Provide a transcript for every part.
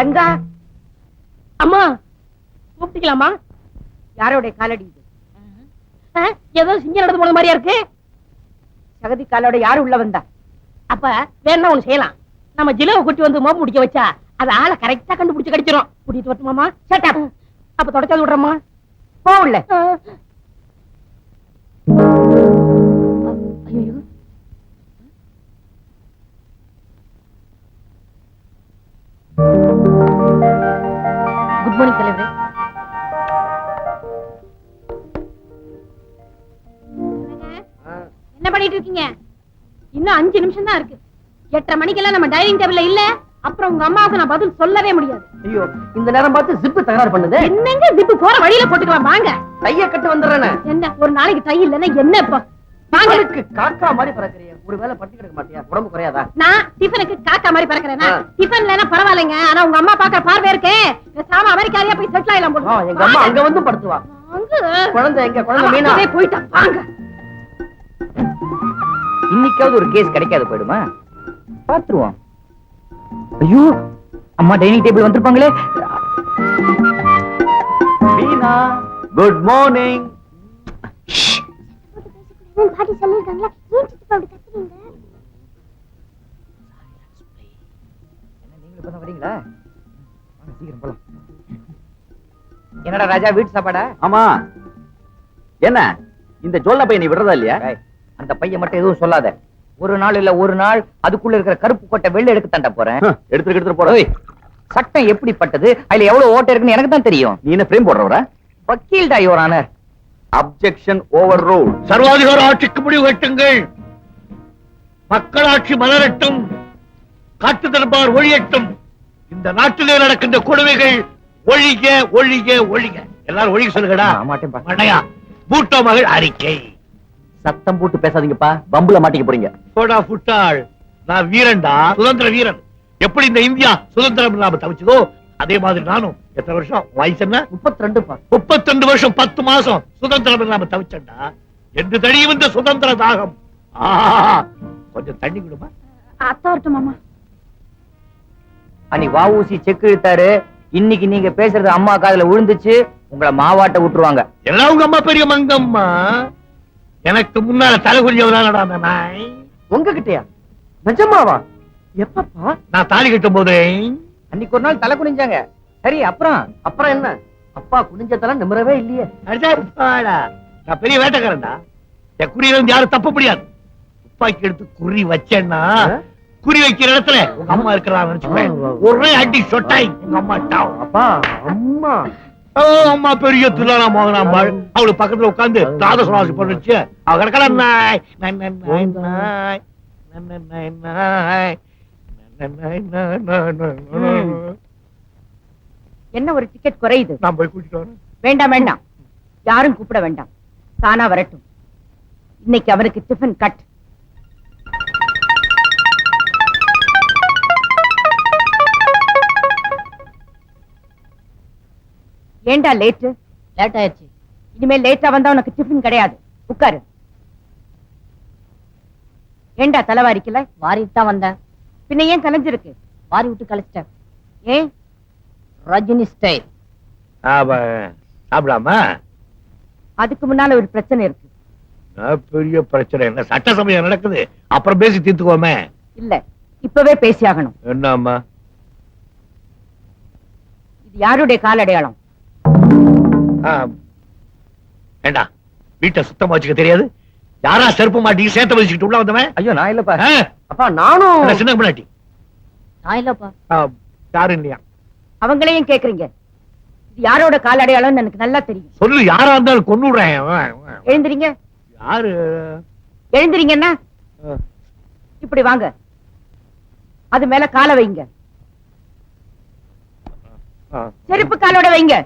தங்கா அம்மா கூப்பிட்டுக்கலாமா? யாரோடைய காலடி இது? ஏதோ சிங்கம் நடந்து போன மாதிரியா இருக்கு. சகதி காலோட யாரு உள்ள வந்தா? அப்ப வேணா ஒண்ணு செய்யலாம். நம்ம ஜிலவை கூட்டி வந்து மோப்பு முடிக்க வச்சா அது ஆளை கரெக்டா கண்டுபிடிச்சு கடிச்சிடும். கூட்டிட்டு வரட்டுமாமா? சட்டா அப்ப தொடச்சாது விடுறோமா? போகல. ஐயோ குட் மார்னிங் தலைவரே. என்ன பண்ணிட்டு இருக்கீங்க? இன்னும் 5 நிமிஷம் தான் இருக்கு. 8:30 மணிக்கெல்லாம் நம்ம டைனிங் டேபிள்ல இல்ல. அப்புறம் உங்க அம்மாவுக்கு நான் பதில் சொல்லவே முடியாது. ஐயோ, இந்த நேரம் பார்த்து ஜிப்பு தகராறு பண்ணுது. என்னங்க ஜிப்பு போற வழியில போட்டுக்கலாம் வாங்க. டைய கட்டு வந்துடுறேனே. என்ன ஒரு நாளைக்கு டை இல்லன்னா என்ன இப்ப? வாங்க. காக்கா மாதிரி பறக்கறிய. ஒரு வேளை பட்டி கிடக்க மாட்டியா? உடம்பு குறையாதா? நான் டிஃபனுக்கு காக்கா மாதிரி பறக்கறேனா? டிஃபன் இல்லனா பரவாயில்லைங்க. ஆனா உங்க அம்மா பாக்க பார்வை இருக்கே. சாம அமெரிக்காரியா போய் செட்டில் ஆயிலாம் போடு. எங்க அம்மா அங்க வந்து படுத்துவா. அங்க குழந்தை எங்க? குழந்தை மீனா போய்டா. வாங்க. இன்னைக்காவது ஒரு கேஸ் கிடைக்காது போயிடுமா? பாத்துருவோம். ஐயோ, அம்மா டைனிங் டேபிள் வந்திருப்பாங்களே. Meena, good morning. பாட்டி சொல்லிருக்காங்களா? ஏன் சித்தப்பா அப்படி கத்துறீங்க? நீங்க இப்பதான் வரீங்களா? வாங்க சீக்கிரம் போலாம். என்னடா ராஜா, வீட்டு சாப்பாடா? ஆமா. என்ன இந்த ஜோல்ல பையன் நீ விடுறதா இல்லையா? அந்த பையன் மட்டும் எதுவும் சொல்லாத. ஒரு நாள் இல்ல ஒரு நாள் அதுக்குள்ள இருக்கிற கருப்பு கொட்டை வெளில எடுக்க தாண்டா போறேன். எடுத்துட்டு போற. சட்டம் எப்படிப்பட்டது, அதுல எவ்வளவு ஓட்டை இருக்குன்னு எனக்கு தான் தெரியும். நீ என்ன பிரேம் போடுறவரா? வக்கீல்டா your honour. Objection overrule. சர்வாதிகார ஆட்சிக்கு முடிவு கட்டுங்கள். மக்களாட்சி மலரட்டும், காட்டு தர்பார் ஒழியட்டும். இந்த நாட்டிலே நடக்கின்ற கொடுமைகள் ஒழிக ஒழிக ஒழிக. எல்லாரும் ஒழிக சொல்லுங்கடா. மாட்டேன். மண்டையா பூட்டோ மகள் அறிக்கை. சத்தம் போட்டு பேசாதீங்கப்பா, பம்புல மாட்டிக்க போறீங்க. போடா புட்டாள், நான் வீரன்டா, சுதந்திர வீரன். எப்படி இந்த இந்தியா சுதந்திரம் இல்லாம தவிச்சதோ அதே மாதிரி நானும். எத்தனை வருஷம் வயசு என்ன? 32 பா. 32 வருஷம் 10 மாசம் சுதந்திரம் இல்லாம தவிச்சண்டா. என்று தடியும் இந்த சுதந்திர தாகம். கொஞ்சம் தண்ணி கொடுமா. அத்தை வரட்டும் மாமா. அன்னைக்கு வஉசி செக் இழுத்தாரு. இன்னைக்கு நீங்க பேசுறது அம்மா காதுல விழுந்துச்சு. உங்களை மாவாட்ட விட்டுருவாங்க. எல்லாம் உங்க அம்மா பெரிய மங்கம்மா. எனக்கு முன்னால தலை குறிஞ்சவதானடா அந்த நாய். உங்ககிட்டயா? நிஜமாவா? எப்பப்பா? நான் தாலி கட்டும் போதே அன்னைக்கு ஒரு நாள் தலை குனிஞ்சாங்க. சரி, அப்புறம் என்ன? அப்பா குனிஞ்சதெல்லாம் நிமிரவே இல்லையே. நான் பெரிய வேட்டைக்காரன்டா. என் குறியில இருந்து யாரும் தப்ப முடியாது. துப்பாக்கி எடுத்து குறி வச்சேன்னா குறி வைக்கிற இடத்துல உங்க அம்மா இருக்கிறான்னு நினைச்சுப்பேன். ஒரே அடி சொட்டாய் உங்க அம்மா டாவ். அப்பா, அம்மா அம்மா பெரிய துலானா மோகனாம்பாள். அவளு பக்கத்துல உட்கார்ந்து ராதசுவாசி பண்ணுச்சு. அவ கிடக்கல நாய் நாய் நாய் நாய் நாய் நாய் நாய். என்ன ஒரு டிக்கெட் குறையுது? நான் போய் கூட்டிட்டு வரேன். வேண்டாம் வேண்டாம், யாரும் கூப்பிட வேண்டாம். தானா வரட்டும். இன்னைக்கு அவருக்கு டிஃபன் கட். ஏண்டா லேட் ஆயிடுச்சு. இனிமேல் லேட்டா வந்தா உனக்கு டிஃபன் கிடையாது. உட்காரு. ஏண்டா தலைவாரிக்கல? வாரிட்டு தான் வந்தேன். பின்ன ஏன் கலைஞ்சிருக்கு? வாரி விட்டு கழிச்சிட்டேன். ஏன்? ரஜினி ஸ்டைல். சாப்பிடாமா? அதுக்கு முன்னால ஒரு பிரச்சனை இருக்கு. பெரிய பிரச்சனை என்ன? சட்டசபையா நடக்குது. அப்புறம் பேசி தீர்த்துக்கோமே. இல்ல, இப்பவே பேசி ஆகணும். என்னம்மா? இது யாருடைய கால் அடையாளம்? ஏண்டா, வீட்டை சுத்தமா வச்சுக்க தெரியாது? யாரா செருப்பு மாட்டி சேர்த்த வச்சுக்கிட்டு உள்ள வந்தவன்? ஐயோ, நான் இல்லப்பா. அப்பா, நானும் சின்ன பிள்ளாட்டி. நான் இல்லப்பா. யாரு இல்லையா? அவங்களையும் கேக்குறீங்க? இது யாரோட கால் அடையாளம் எனக்கு நல்லா தெரியும். சொல்லு, யாரா இருந்தாலும் கொன்னுடுறேன். எழுந்திரீங்க. யாரு? எழுந்திரீங்கன்னா இப்படி வாங்க. அது மேல காலை வைங்க. செருப்பு காலோட வைங்க.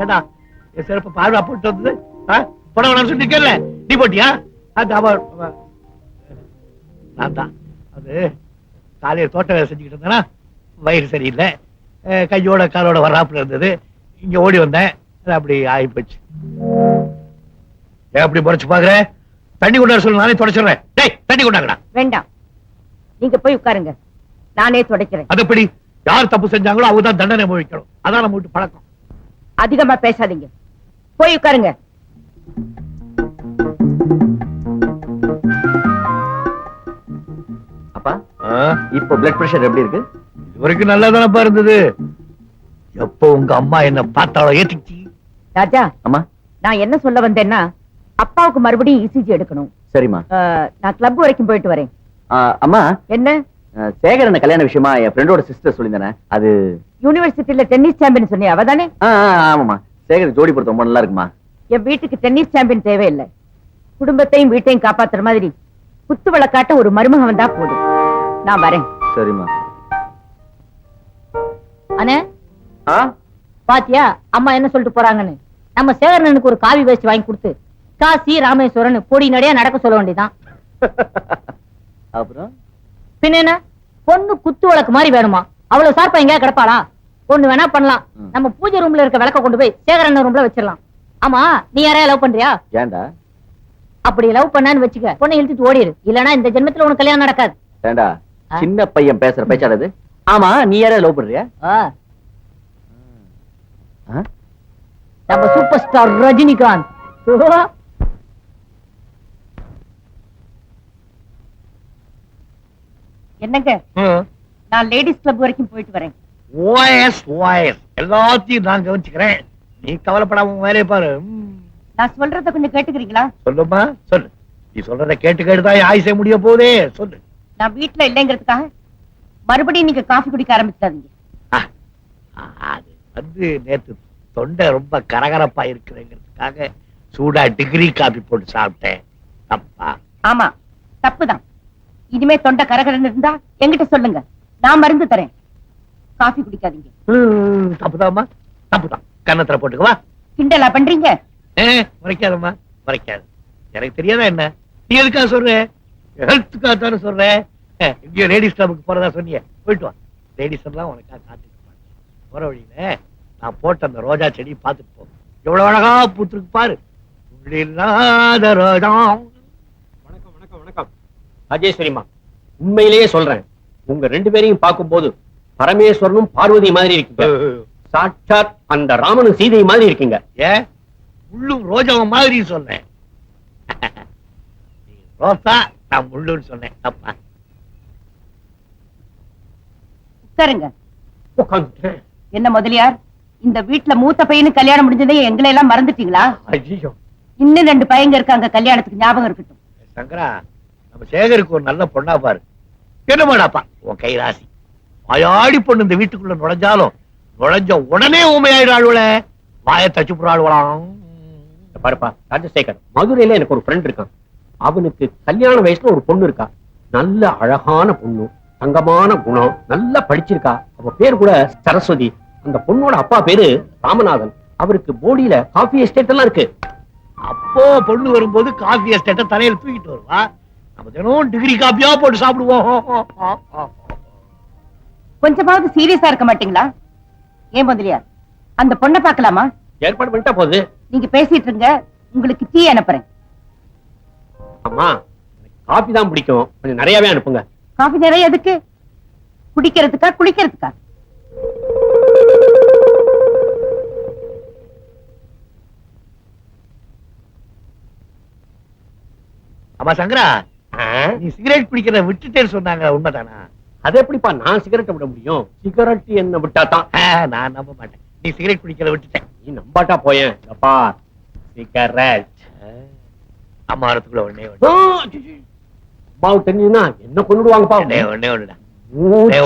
ஏண்டா, என் செருப்பு பார்வா போட்டு வந்தது போட வேணாம்னு சொல்லிருக்கல, நீ போட்டியா? நான் தான் அது காலையில தோட்ட வேலை செஞ்சுக்கிட்டு இருந்தேன்னா வயிறு சரியில்லை, கையோட காலோட வராப்புல இருந்தது. இங்க ஓடி வந்தேன், அது அப்படி ஆகி போச்சு. ஏன் அப்படி முறைச்சு பாக்குற? தண்ணி கொண்டாட சொல்லு, நானே தொடச்சிடுறேன். டேய் தண்ணி கொண்டாங்கடா. வேண்டாம், நீங்க போய் உட்காருங்க, நானே துடைக்கிறேன். அதுபடி யார் தப்பு செஞ்சாங்களோ அவங்க தான் தண்டனை அனுபவிக்கணும். அதான் நம்ம வீட்டு பழக்கம். அதிகமா பேசாதீங்க, போய் உட்காருங்க. அப்பா இப்போ பிளட் பிரஷர் எப்படி இருக்கு? இவருக்கு நல்லதானப்பா இருந்தது. எப்போ உங்க அம்மா என்ன பார்த்தாலோ ஏத்திச்சு. ராஜா, அம்மா. நான் என்ன சொல்ல வந்தேன்னா, அப்பாவுக்கு மறுபடியும் இசிஜி எடுக்கணும். சரிம்மா. நான் கிளப் வரைக்கும் போயிட்டு வரேன். அம்மா, என்ன? சேகரன் கல்யாண விஷயமா என் ஃப்ரெண்டோட சிஸ்டர் சொல்லியிருந்தானே, அது யூனிவர்சிட்டியில டென்னிஸ் சாம்பியன் சொன்னியா, அவதானே? ஆமாமா. சேகர் ஜோடி பொறுத்த ரொம்ப நல்லா இருக்குமா. என் வீட்டுக்கு டென்னிஸ் சாம்பியன் தேவையில்லை. குடும்பத்தையும் வீட்டையும் காப்பாத்துற மாதிரி குத்து விளக்காட்ட ஒரு மருமகன் வந்தா போதும். நான் வரேன். சரிம்மா. அண்ணே, பாத்தியா அம்மா என்ன சொல்லிட்டு போறாங்கன்னு? நம்ம சேகரனுக்கு ஒரு காவி வேஷ்டி வாங்கி கொடுத்து காசி ராமேஸ்வரன் பொடி நடையா நடக்க சொல்ல வேண்டியதான். அப்புறம் பின்ன என்ன, பொண்ணு குத்து விளக்கு மாதிரி வேணுமா? அவ்வளவு சார்பா எங்கயா கிடப்பாளா? ஒண்ணு வேணா பண்ணலாம், நம்ம பூஜை ரூம்ல இருக்க விளக்க கொண்டு போய் சேகரன் ரூம்ல வச்சிடலாம். ஆமா, நீ யாரையா லவ் பண்றியா? ஏண்டா? அப்படி லவ் பண்ணான்னு வச்சுக்க, பொண்ணை இழுத்துட்டு ஓடிடு. இல்லனா இந்த ஜென்மத்துல உனக்கு கல்யாணம் நடக்காது. ஏண்டா, சின்ன பையன் பேசுற பேச்சாடது. ஆமா, நீ யார லவ் பண்றியா? நம்ம சூப்பர் ஸ்டார் ரஜினிகாந்த். என்னங்க, நான் லேடிஸ் கிளப் வரைக்கும் போயிட்டு வரேன். எல்லாத்தையும் நான் கவனிச்சுக்கிறேன். நீ கவலைப்படாம உன் வேலையை பாரு. நான் சொல்றத கொஞ்சம் கேட்டுக்கிறீங்களா? சொல்லுமா, சொல்லு. நீ சொல்றத கேட்டு கேட்டுதான் ஆயுசே முடிய போதே. சொல்லு. நான் வீட்டுல இல்லைங்கிறதுக்காக மறுபடியும் நீங்க காஃபி குடிக்க ஆரம்பிச்சாதீங்க. அது வந்து நேத்து தொண்டை ரொம்ப கரகரப்பா இருக்குதுங்கிறதுக்காக சூடா டிகிரி காபி போட்டு சாப்பிட்டேன். தப்பா? ஆமா, தப்புதான். இனிமே தொண்டை கரகரன்னு இருந்தா என்கிட்ட சொல்லுங்க, நான் மருந்து தரேன். காஃபி குடிக்காதீங்க. தப்புதாம்மா, தப்புதான். கன்னத்துல போட்டுக்கவா? கிண்டலா பண்றீங்க? மறைக்காதம்மா, மறைக்காது. எனக்கு தெரியாதா என்ன? நீ எதுக்காக சொல்ற? ஹெல்த்துக்காக தானே சொல்ற. இங்கேயோ லேடிஸ் கிளப்புக்கு போறதா சொன்னீங்க, போயிட்டு வா. லேடிஸ் எல்லாம் உனக்காக காத்துட்டு போற வழியில நான் போட்ட அந்த ரோஜா செடி பார்த்துட்டு போ. எவ்வளவு அழகா பூத்துருக்கு பாரு. இல்லாத ரோஜா. வணக்கம் வணக்கம் வணக்கம். ராஜேஸ்வரிமா, உண்மையிலேயே சொல்றேன், உங்க ரெண்டு பேரையும் பார்க்கும்போது பரமேஸ்வரனும் பார்வதி மாதிரி இருக்கீங்க. சாட்சாத் அந்த ராமனும் சீதை மாதிரி இருக்கீங்க. ஏன் முள்ளும் ரோஜாவும் மாதிரி சொன்னேன்? ரோசா, நான் முள்ளுன்னு சொன்னேன். தப்பா? உட்காருங்க. உட்கார்ந்துட்டேன். என்ன முதலியார், இந்த வீட்டுல மூத்த பையனு கல்யாணம் முடிஞ்சதே எங்களை எல்லாம் மறந்துட்டீங்களா? ஐயோ, இன்னும் 2 பையங்க இருக்காங்க, கல்யாணத்துக்கு ஞாபகம் இருக்கட்டும். சங்கரா, நம்ம சேகருக்கு ஒரு நல்ல பொண்ணா பாரு. என்னமாடாப்பா உன் கை ராசி. வாயாடி பொண்ணு இந்த வீட்டுக்குள்ள நுழைஞ்சாலும் நுழைஞ்ச உடனே ஊமையாயிடாளுவல, வாய தச்சு புறாளுவலாம். பாருப்பா ராஜசேகர், மதுரையில எனக்கு ஒரு ஃப்ரெண்ட் இருக்கான். அவனுக்கு கல்யாண வயசுல ஒரு பொண்ணு இருக்கா. நல்ல அழகான பொண்ணு, தங்கமான குணம், நல்லா படிச்சிருக்கா. அவ பேர் கூட சரஸ்வதி. அந்த பொண்ணோட அப்பா பேரு ராமநாதன். அவருக்கு போடியில காஃபி எஸ்டேட் எல்லாம் இருக்கு. அப்போ பொண்ணு வரும்போது காஃபி எஸ்டேட்ட தலையில தூக்கிட்டு வருவா. நம்ம தினம் டிகிரி காப்பியா போட்டு சாப்பிடுவோம். கொஞ்சமாவது சீரியஸா இருக்க மாட்டீங்களா? ஏன் முதலியார், அந்த பொண்ணை பார்க்கலாமா? ஏற்பாடு பண்ணிட்டா போகுது. நீங்க பேசிட்டு இருங்க, உங்களுக்கு டீ அனுப்புறேன். அம்மா, காபி தான் பிடிக்கும், கொஞ்சம் நிறையவே அனுப்புங்க. காஃபி நிறைய எதுக்கு? குடிக்கிறதுக்கா குளிக்கிறதுக்கா? ஆமா சங்கரா, நீ சிகரெட் பிடிக்கிறத விட்டுட்டேன்னு சொன்னாங்க, உண்மைதானா? அது எப்படிப்பா நான் சிகரெட்டை விட முடியும்? சிகரெட் என்ன விட்டா தான். நான் நம்ப மாட்டேன். நீ சிகரெட் பிடிக்கிறத விட்டுட்டேன். நீ நம்பாட்டா போயேன். அப்பா சிகரெட் அம்மா வரத்துக்குள்ள ஒண்ணே அம்மாவுக்கு தெரிஞ்சுன்னா என்ன கொண்டுடுவாங்கப்பா. ஒண்ணே ஒண்ணுடா,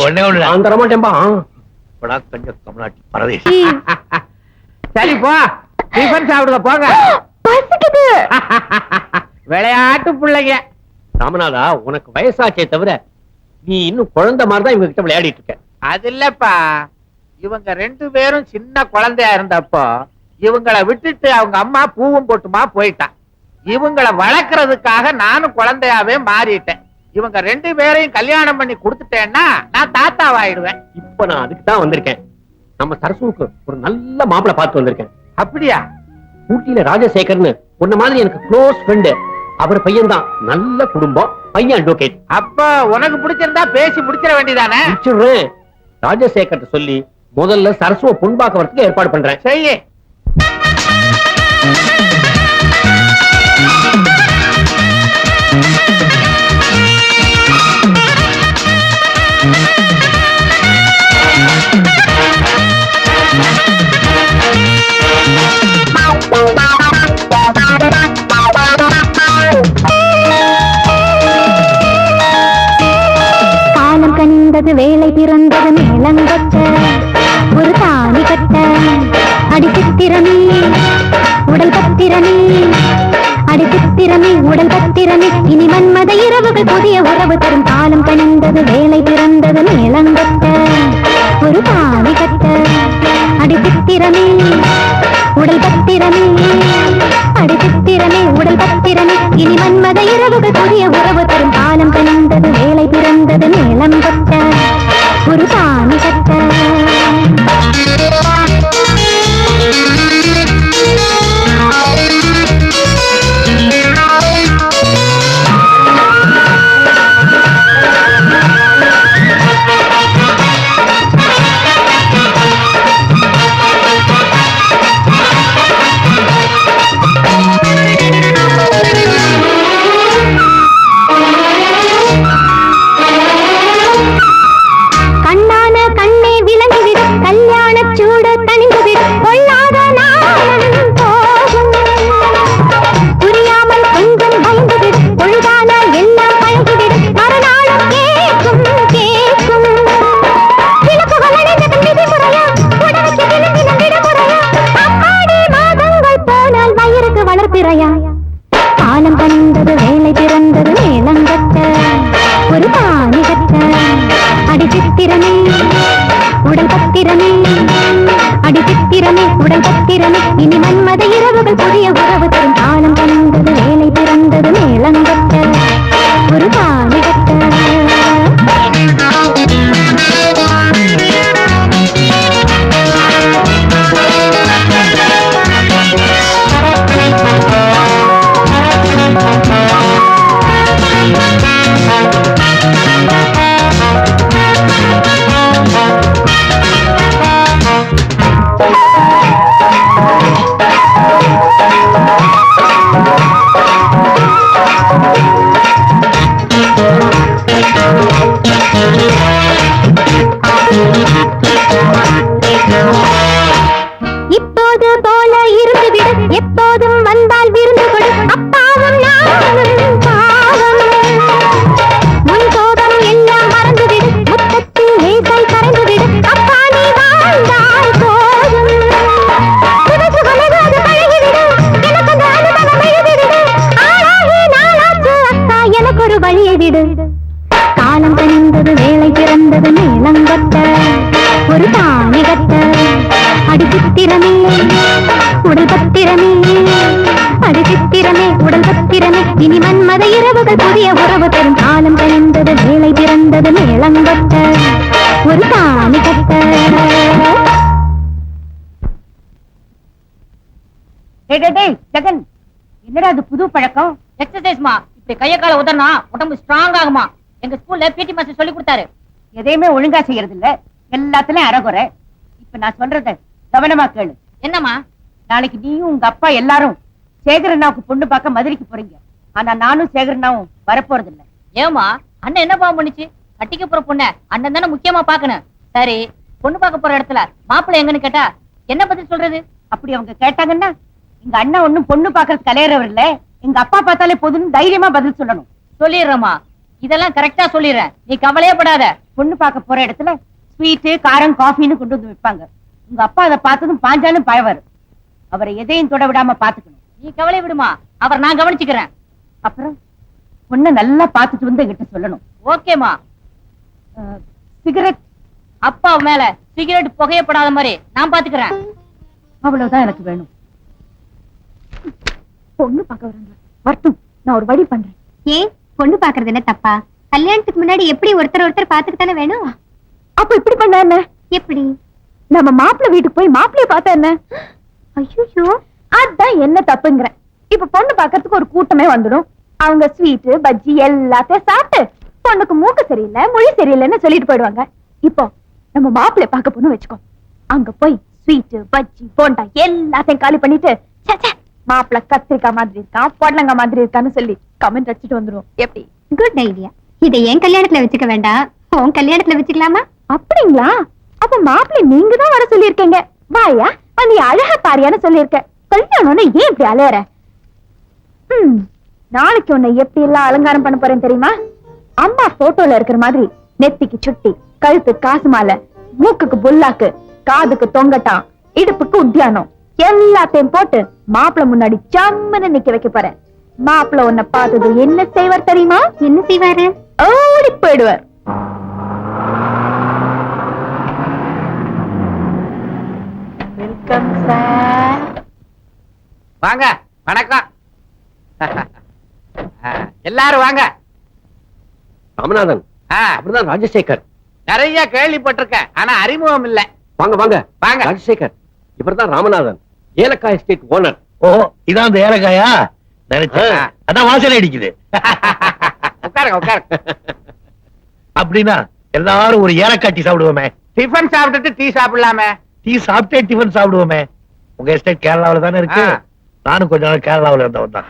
ஒண்ணே ஒண்ணுடா. நான் தரமாட்டேன்பா. கொஞ்சம் கமலாட்டி பரதேசி. சரிப்பா, டிஃபன் சாப்பிடுங்க போங்க. விளையாட்டு பிள்ளைங்க. ராமநாதா, உனக்கு வயசாச்சே தவிர நீ இன்னும் குழந்தை மாதிரிதான் இவங்க கிட்ட விளையாடிட்டு இருக்க. அது இல்லப்பா, இவங்க 2 பேரும் சின்ன குழந்தையா இருந்தப்போ இவங்களை விட்டுட்டு அவங்க அம்மா பூவும் போட்டுமா போயிட்டான். இவங்களை வளர்க்கறதுக்காக நானும் குழந்தையாவே மாறிட்டேன். இவங்க 2 பேரையும் கல்யாணம் பண்ணி கொடுத்துட்டேன்னா நான் தாத்தாவாயிடுவேன். இப்ப நான் அதுக்கு தான் வந்திருக்கேன். நம்ம சரசுக்கு ஒரு நல்ல மாப்பிளை பார்த்து வந்திருக்கேன். அப்படியா? ஊட்டியில ராஜசேகர்னு உன்ன மாதிரி எனக்கு க்ளோஸ் ஃப்ரெண்டு. அவர் பையன் தான், நல்ல குடும்பம், பையன் அட்வொகேட். அப்ப உனக்கு பிடிச்சிருந்தா பேசி முடிச்சிட வேண்டியதானே? ராஜசேகர் சொல்லி முதல்ல சரசுவ பொன்பாக்க வரத்துக்கு ஏற்பாடு பண்றேன். செய்ய காலம் கனிந்தது வேலை பிறந்தது மேலங்கட்ட ஒரு தாலி கட்ட அடிச்சித்திரமே உடல் பத்திரமே அடிச்சித்திரமே உடல் பத்திரமே இனி மன்மத இரவுகள் புதிய உறவு தரும் காலம் கனிந்தது வேலை பிறந்தது மேலங்கட்ட ஒரு தாலி கட்ட அடிச்சித்திரமே உடல் பத்திரமே அடிச்சித்திரமே உடல் பத்திரமே இனி மன்மத இரவுகள் புதிய உறவு தரும் காலம் கனிந்தது வேலை பிறந்தது மேலம் கட்ட ஒரு தாலி கட்ட கண்ணான கண்ணே விளங்கிவிடு கல்யாண சூடு தணிந்துவிடு கொள்ளாத நாளும் போகும் புரியாமல் கொஞ்சம் பயந்துவிடு பொழுதான எல்லாம் பழகிவிடு மறுநாளும் கேட்கும் கேட்கும் விளக்குகள் அணைந்ததன் விதிமுறையா உடலுக்கு விழுந்தின விடுமுறையா அப்பாடி மாதங்கள் போனால் வயிறுக்கு வளர்ப்பிறையா காலம் கனிந்தது வேலை பிறந்தது மேலங்கட்ட ஒரு பாணி கட்ட அடிச்சித்திரமே உடல் பத்திரமே அடிச்சித்திரமே உடல் பத்திரமே இனி மன்மத இரவுகள் புதிய உறவு தரும் காலம் கனிந்தது வேலை பிறந்தது மேலங்கட்ட ஒரு பாணி கட்ட இப்போது போல இருந்துவிடு எப்போதும் வந்தால் விருந்து கொடு அப்பாவும் நானும் பாவம் முன் கோபம் எல்லாம் மறந்துவிடு முத்தத்தில் லேசாய் கரைந்துவிடு அப்பா நீ வாழ்ந்தால் போதும் புதுசு பழகாது பழகிவிடு எனக்கு அந்த அனுபவம் எழுதிவிடு ஆளாகி நாளாச்சு அக்கா எனக்கு ஒரு வழியை விடு காலம் கனிந்தது வேலை பிறந்தது மேலங்கட்ட ஒரு தாலி கட்ட அடிச்சித்திரமே உடல் பத்திரமே அடிச்சித்திரமே உடல் பத்திரமே இனி மன்மத இரவுகள் புதிய உறவு தரும் காலம் கனிந்தது வேலை பிறந்தது மேலங்கட்ட ஒரு தாலி கட்ட ஜெகன், என்னடா அது புது பழக்கம்? எக்ஸசைஸ்மா, இப்படி கைய கால உதறனா உடம்பு ஸ்ட்ராங் ஆகுமா. எங்க ஸ்கூல்ல பிடி மாஸ்டர் சொல்லி கொடுத்தாரு. எதையுமே ஒழுங்கா செய்யறது இல்ல, எல்லாத்துலயும் அறகுறை. இப்ப நான் சொல்றத கவனமா கேளு. என்னம்மா? நாளைக்கு நீயும் உங்க அப்பா எல்லாரும் சேகரண்ணாவுக்கு பொண்ணு பார்க்க மதுரைக்கு போறீங்க. ஆனா நானும் சேகரண்ணாவும் வரப்போறது இல்ல. ஏமா, அண்ணன் என்ன பாவம் பண்ணுச்சு? கட்டிக்க போற பொண்ண அண்ணன் தானே முக்கியமா பாக்கணும். சரி, பொண்ணு பார்க்க போற இடத்துல மாப்பிள்ளை எங்கன்னு கேட்டா என்ன பதில் சொல்றது? அப்படி அவங்க கேட்டாங்கன்னா எங்க அண்ணன் ஒண்ணும் பொண்ணு பாக்குறது கலையறவர் இல்ல, எங்க அப்பா பார்த்தாலே போதுன்னு தைரியமா பதில் சொல்லணும். சொல்லிடுறேம்மா, இதெல்லாம் கரெக்டா சொல்லிடுறேன், நீ கவலையே படாத. பொண்ணு பார்க்க போற இடத்துல ஸ்வீட்டு காரம் காஃபின்னு கொண்டு வந்து வைப்பாங்க. உங்க அப்பா அதை பார்த்ததும் பாஞ்சாலும் பயவாரு. அவரை எதையும் தொட விடாம பாத்துக்கணும். நீ கவலை விடுமா, அவர் நான் கவனிச்சுக்கிறேன். அப்புறம் பொண்ணை நல்லா பாத்துட்டு வந்து என்கிட்ட சொல்லணும். ஓகேமா. சிகரெட் அப்பா மேல சிகரெட் புகையப்படாத மாதிரி நான் பாத்துக்கிறேன். அவ்வளவுதான் எனக்கு வேணும். பொண்ணு பார்க்க வராங்க, வரட்டும், நான் ஒரு வழி பண்றேன். ஏன் பொண்ணு பாக்குறது என்ன தப்பா? கல்யாணத்துக்கு முன்னாடி எப்படி ஒருத்தர் பாத்துட்டு தானே வேணும். அப்ப இப்படி பண்ண என்ன? எப்படி? நம்ம மாப்பிள்ளை வீட்டுக்கு போய் மாப்பிள்ளைய பார்த்தா என்ன? ஐயோ, அதான் என்ன தப்புங்கிறேன். இப்ப பொண்ணு பாக்கிறதுக்கு ஒரு கூட்டமே வந்துடும். அவங்க ஸ்வீட் பஜ்ஜி எல்லாத்தையும் சாப்பிட்டு பொண்ணுக்கு மூக்கு சரியில்லை மொழி சரியில்லைன்னு சொல்லிட்டு போயிடுவாங்க. இப்போ நம்ம மாப்பிள்ளை பார்க்க போன்னு வச்சுக்கோ, அங்க போய் ஸ்வீட் பஜ்ஜி போண்டா எல்லாத்தையும் காலி பண்ணிட்டு மாப்பிள்ளை கத்திரிக்காய் மாதிரி இருக்கான் பொடலங்காய் மாதிரி இருக்கான்னு சொல்லி கமெண்ட் அடிச்சுட்டு வந்துரும். எப்படி? Good idea. இதை என் கல்யாணத்துல வச்சுக்க வேண்டாம், உன் கல்யாணத்துல வச்சுக்கலாமா? அப்படிங்களா? அப்ப மாப்பிள்ளை நீங்க தான் வர சொல்லியிருக்கீங்க. வாயா நீ அழகா பாரியான்னு சொல்லியிருக்க. கல்யாணம்னு ஏன் இப்படி அலையற? நாளைக்கு உன்னை எப்படி எல்லாம் அலங்காரம் பண்ண போறேன் தெரியுமா? அம்மா போட்டோல இருக்கிற மாதிரி நெத்திக்கு சுட்டி, கழுத்து காசு மாலை, மூக்குக்கு புல்லாக்கு, காதுக்கு தொங்கட்டான், இடுப்புக்கு உத்தியானம் எல்லாத்தையும் போட்டு மாப்பிள்ளை முன்னாடி ஜம்முன்னு நிக்க வைக்க போறேன். மாப்பிள்ளை உன்னை பார்த்தது என்ன செய்வார் தெரியுமா? என்ன செய்வாரு? ஓடி போயிடுவார். Welcome sir. வாங்க, வணக்கம். எல்லாரும் வாங்க. ராமநாதன், ஆ, அப்படிதான் ராஜசேகர். நிறைய கேள்விப்பட்டிருக்கேன், ஆனா அறிமுகம் இல்ல. வாங்க வாங்க வாங்க. ராஜசேகர், இவர்தான் ராமநாதன், ஏலக்காய் எஸ்டேட் ஓனர். ஓ, இதான் அந்த ஏலக்காயா? நினைச்சேன். அதான் வாசனை அடிக்குது. உட்காருங்க உட்காருங்க. அப்படின்னா எல்லாரும் ஒரு ஏலக்காய் டீ சாப்பிடுவோமே. டிஃபன் சாப்பிட்டுட்டு டீ சாப்பிடலாமே. டீ சாப்பிட்டே டிஃபன் சாப்பிடுவோமே. உங்க எஸ்டேட் கேரளாவில தானே இருக்கு. நானும் கொஞ்ச நாள் கேரளாவில இருந்தவன் தான்.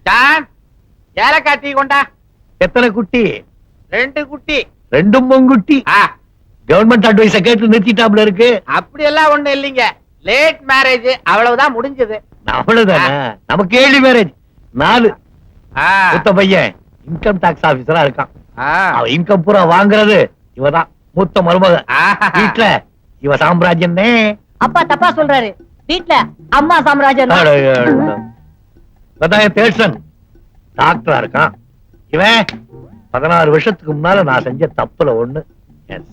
ஜான், ஏலக்காய் டீ கொண்டா. எத்தனை குட்டி? 2 குட்டி. 2 பொங்குட்டி. ஆ, கவர்மெண்ட் அட்வைஸ கேட்டு நிறுத்திட்டாப்ல இருக்கு. அப்படி எல்லாம் ஒண்ணு இல்லைங்க. லேட் மேரேஜ், அவ்வளவுதான் முடிஞ்சது. அவ்வளவுதானே? நமக்கு ஏழு மேரேஜ், 4. ஆ, மூத்த பையன் இன்கம் டாக்ஸ் ஆபீசரா இருக்கான். ஆ. அவன் இன்கம் பூரா வாங்குறது இவதான் மூத்த மருமக. ஆஹா. வீட்டுல இவ சாம்ராஜ்யன்னே. அப்பா தப்பா சொல்றாரு. வீட்ல அம்மா சாம்ராஜ்யம் தான். தேட்சன் டாக்டரா இருக்கான். இவன் 16 வருஷத்துக்கு முன்னால நான் செஞ்ச தப்புல ஒண்ணு. என்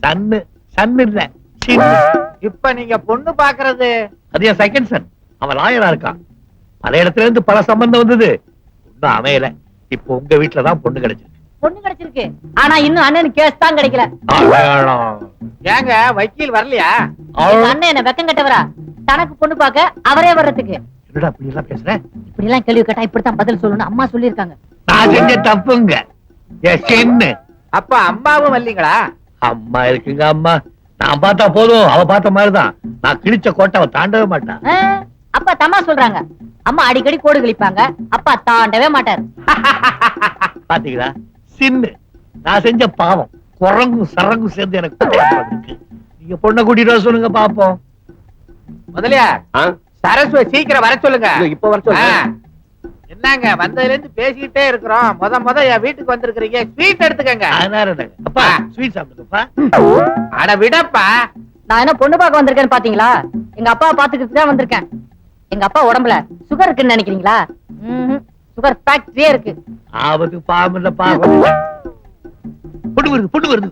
சன்னு இல்ல, சின்னு. இப்ப நீங்க பொண்ணு பாக்குறது? அது என் செகண்ட் சன். அவன் லாயரா இருக்கான். பல இடத்துல இருந்து பல சம்பந்தம் வந்தது, ஒண்ணும் அமையல. இப்போ உங்க வீட்டுலதான் பொண்ணு கிடைச்சிருக்கு. பொண்ணு கிடைச்சிருக்கு, ஆனா இன்னும் அண்ணனுக்கு கேஸ் தான் கிடைக்கல. ஏங்க வக்கீல் வரலையா? எங்க அண்ணன் என்ன வெக்கம் கட்டவரா? தனக்கு பொண்ணு பார்க்க அவரே வர்றதுக்கு. என்னடா அப்படி எல்லாம் பேசுறேன்? இப்படி எல்லாம் கேள்வி கேட்டா இப்படித்தான் பதில் சொல்லணும் அம்மா சொல்லிருக்காங்க. நான் செஞ்ச தப்புங்க. என் சென்னு. அப்ப அம்மாவும் வரலீங்களா? அம்மா இருக்குங்க. அம்மா நான் பார்த்தா போதும், அவ பார்த்த மாதிரிதான். நான் கிழிச்ச கோட்டை அவ தாண்டவே மாட்டான். அப்பா தம்மா சொல்றாங்க. அம்மா அடிக்கடி கோடு கிழிப்பாங்க, அப்பா தாண்டவே மாட்டாரு. பாத்தீங்களா? சின்னு. நான் செஞ்ச பாவம் குரங்கும் சரங்கும் சேர்ந்து எனக்கு இருக்கு. நீங்க பொண்ணை கூட்டிட்டு வர சொல்லுங்க பாப்போம். முதலியா சரஸ்வ சீக்கிரம் வர சொல்லுங்க. இப்ப வர சொல்லுங்க. என்னங்க வந்ததுல இருந்து பேசிக்கிட்டே இருக்கிறோம். முத என் வீட்டுக்கு வந்திருக்கிறீங்க, ஸ்வீட் எடுத்துக்கங்க. அப்பா ஸ்வீட் சாப்பிடுங்கப்பா. அட விடப்பா. நான் என்ன பொண்ணு பார்க்க வந்திருக்கேன்னு பாத்தீங்களா? எங்க அப்பா பாத்துக்கிட்டு தான் வந்திருக்கேன். எங்க அப்பா உடம்புல சுகர் இருக்குன்னு நினைக்கிறீங்களா? சுகர் ஃபேக்டரியே இருக்கு. ஆபத்து பாம்பு இல்ல பாம்பு. பொண்ணு வருது, பொண்ணு வருது.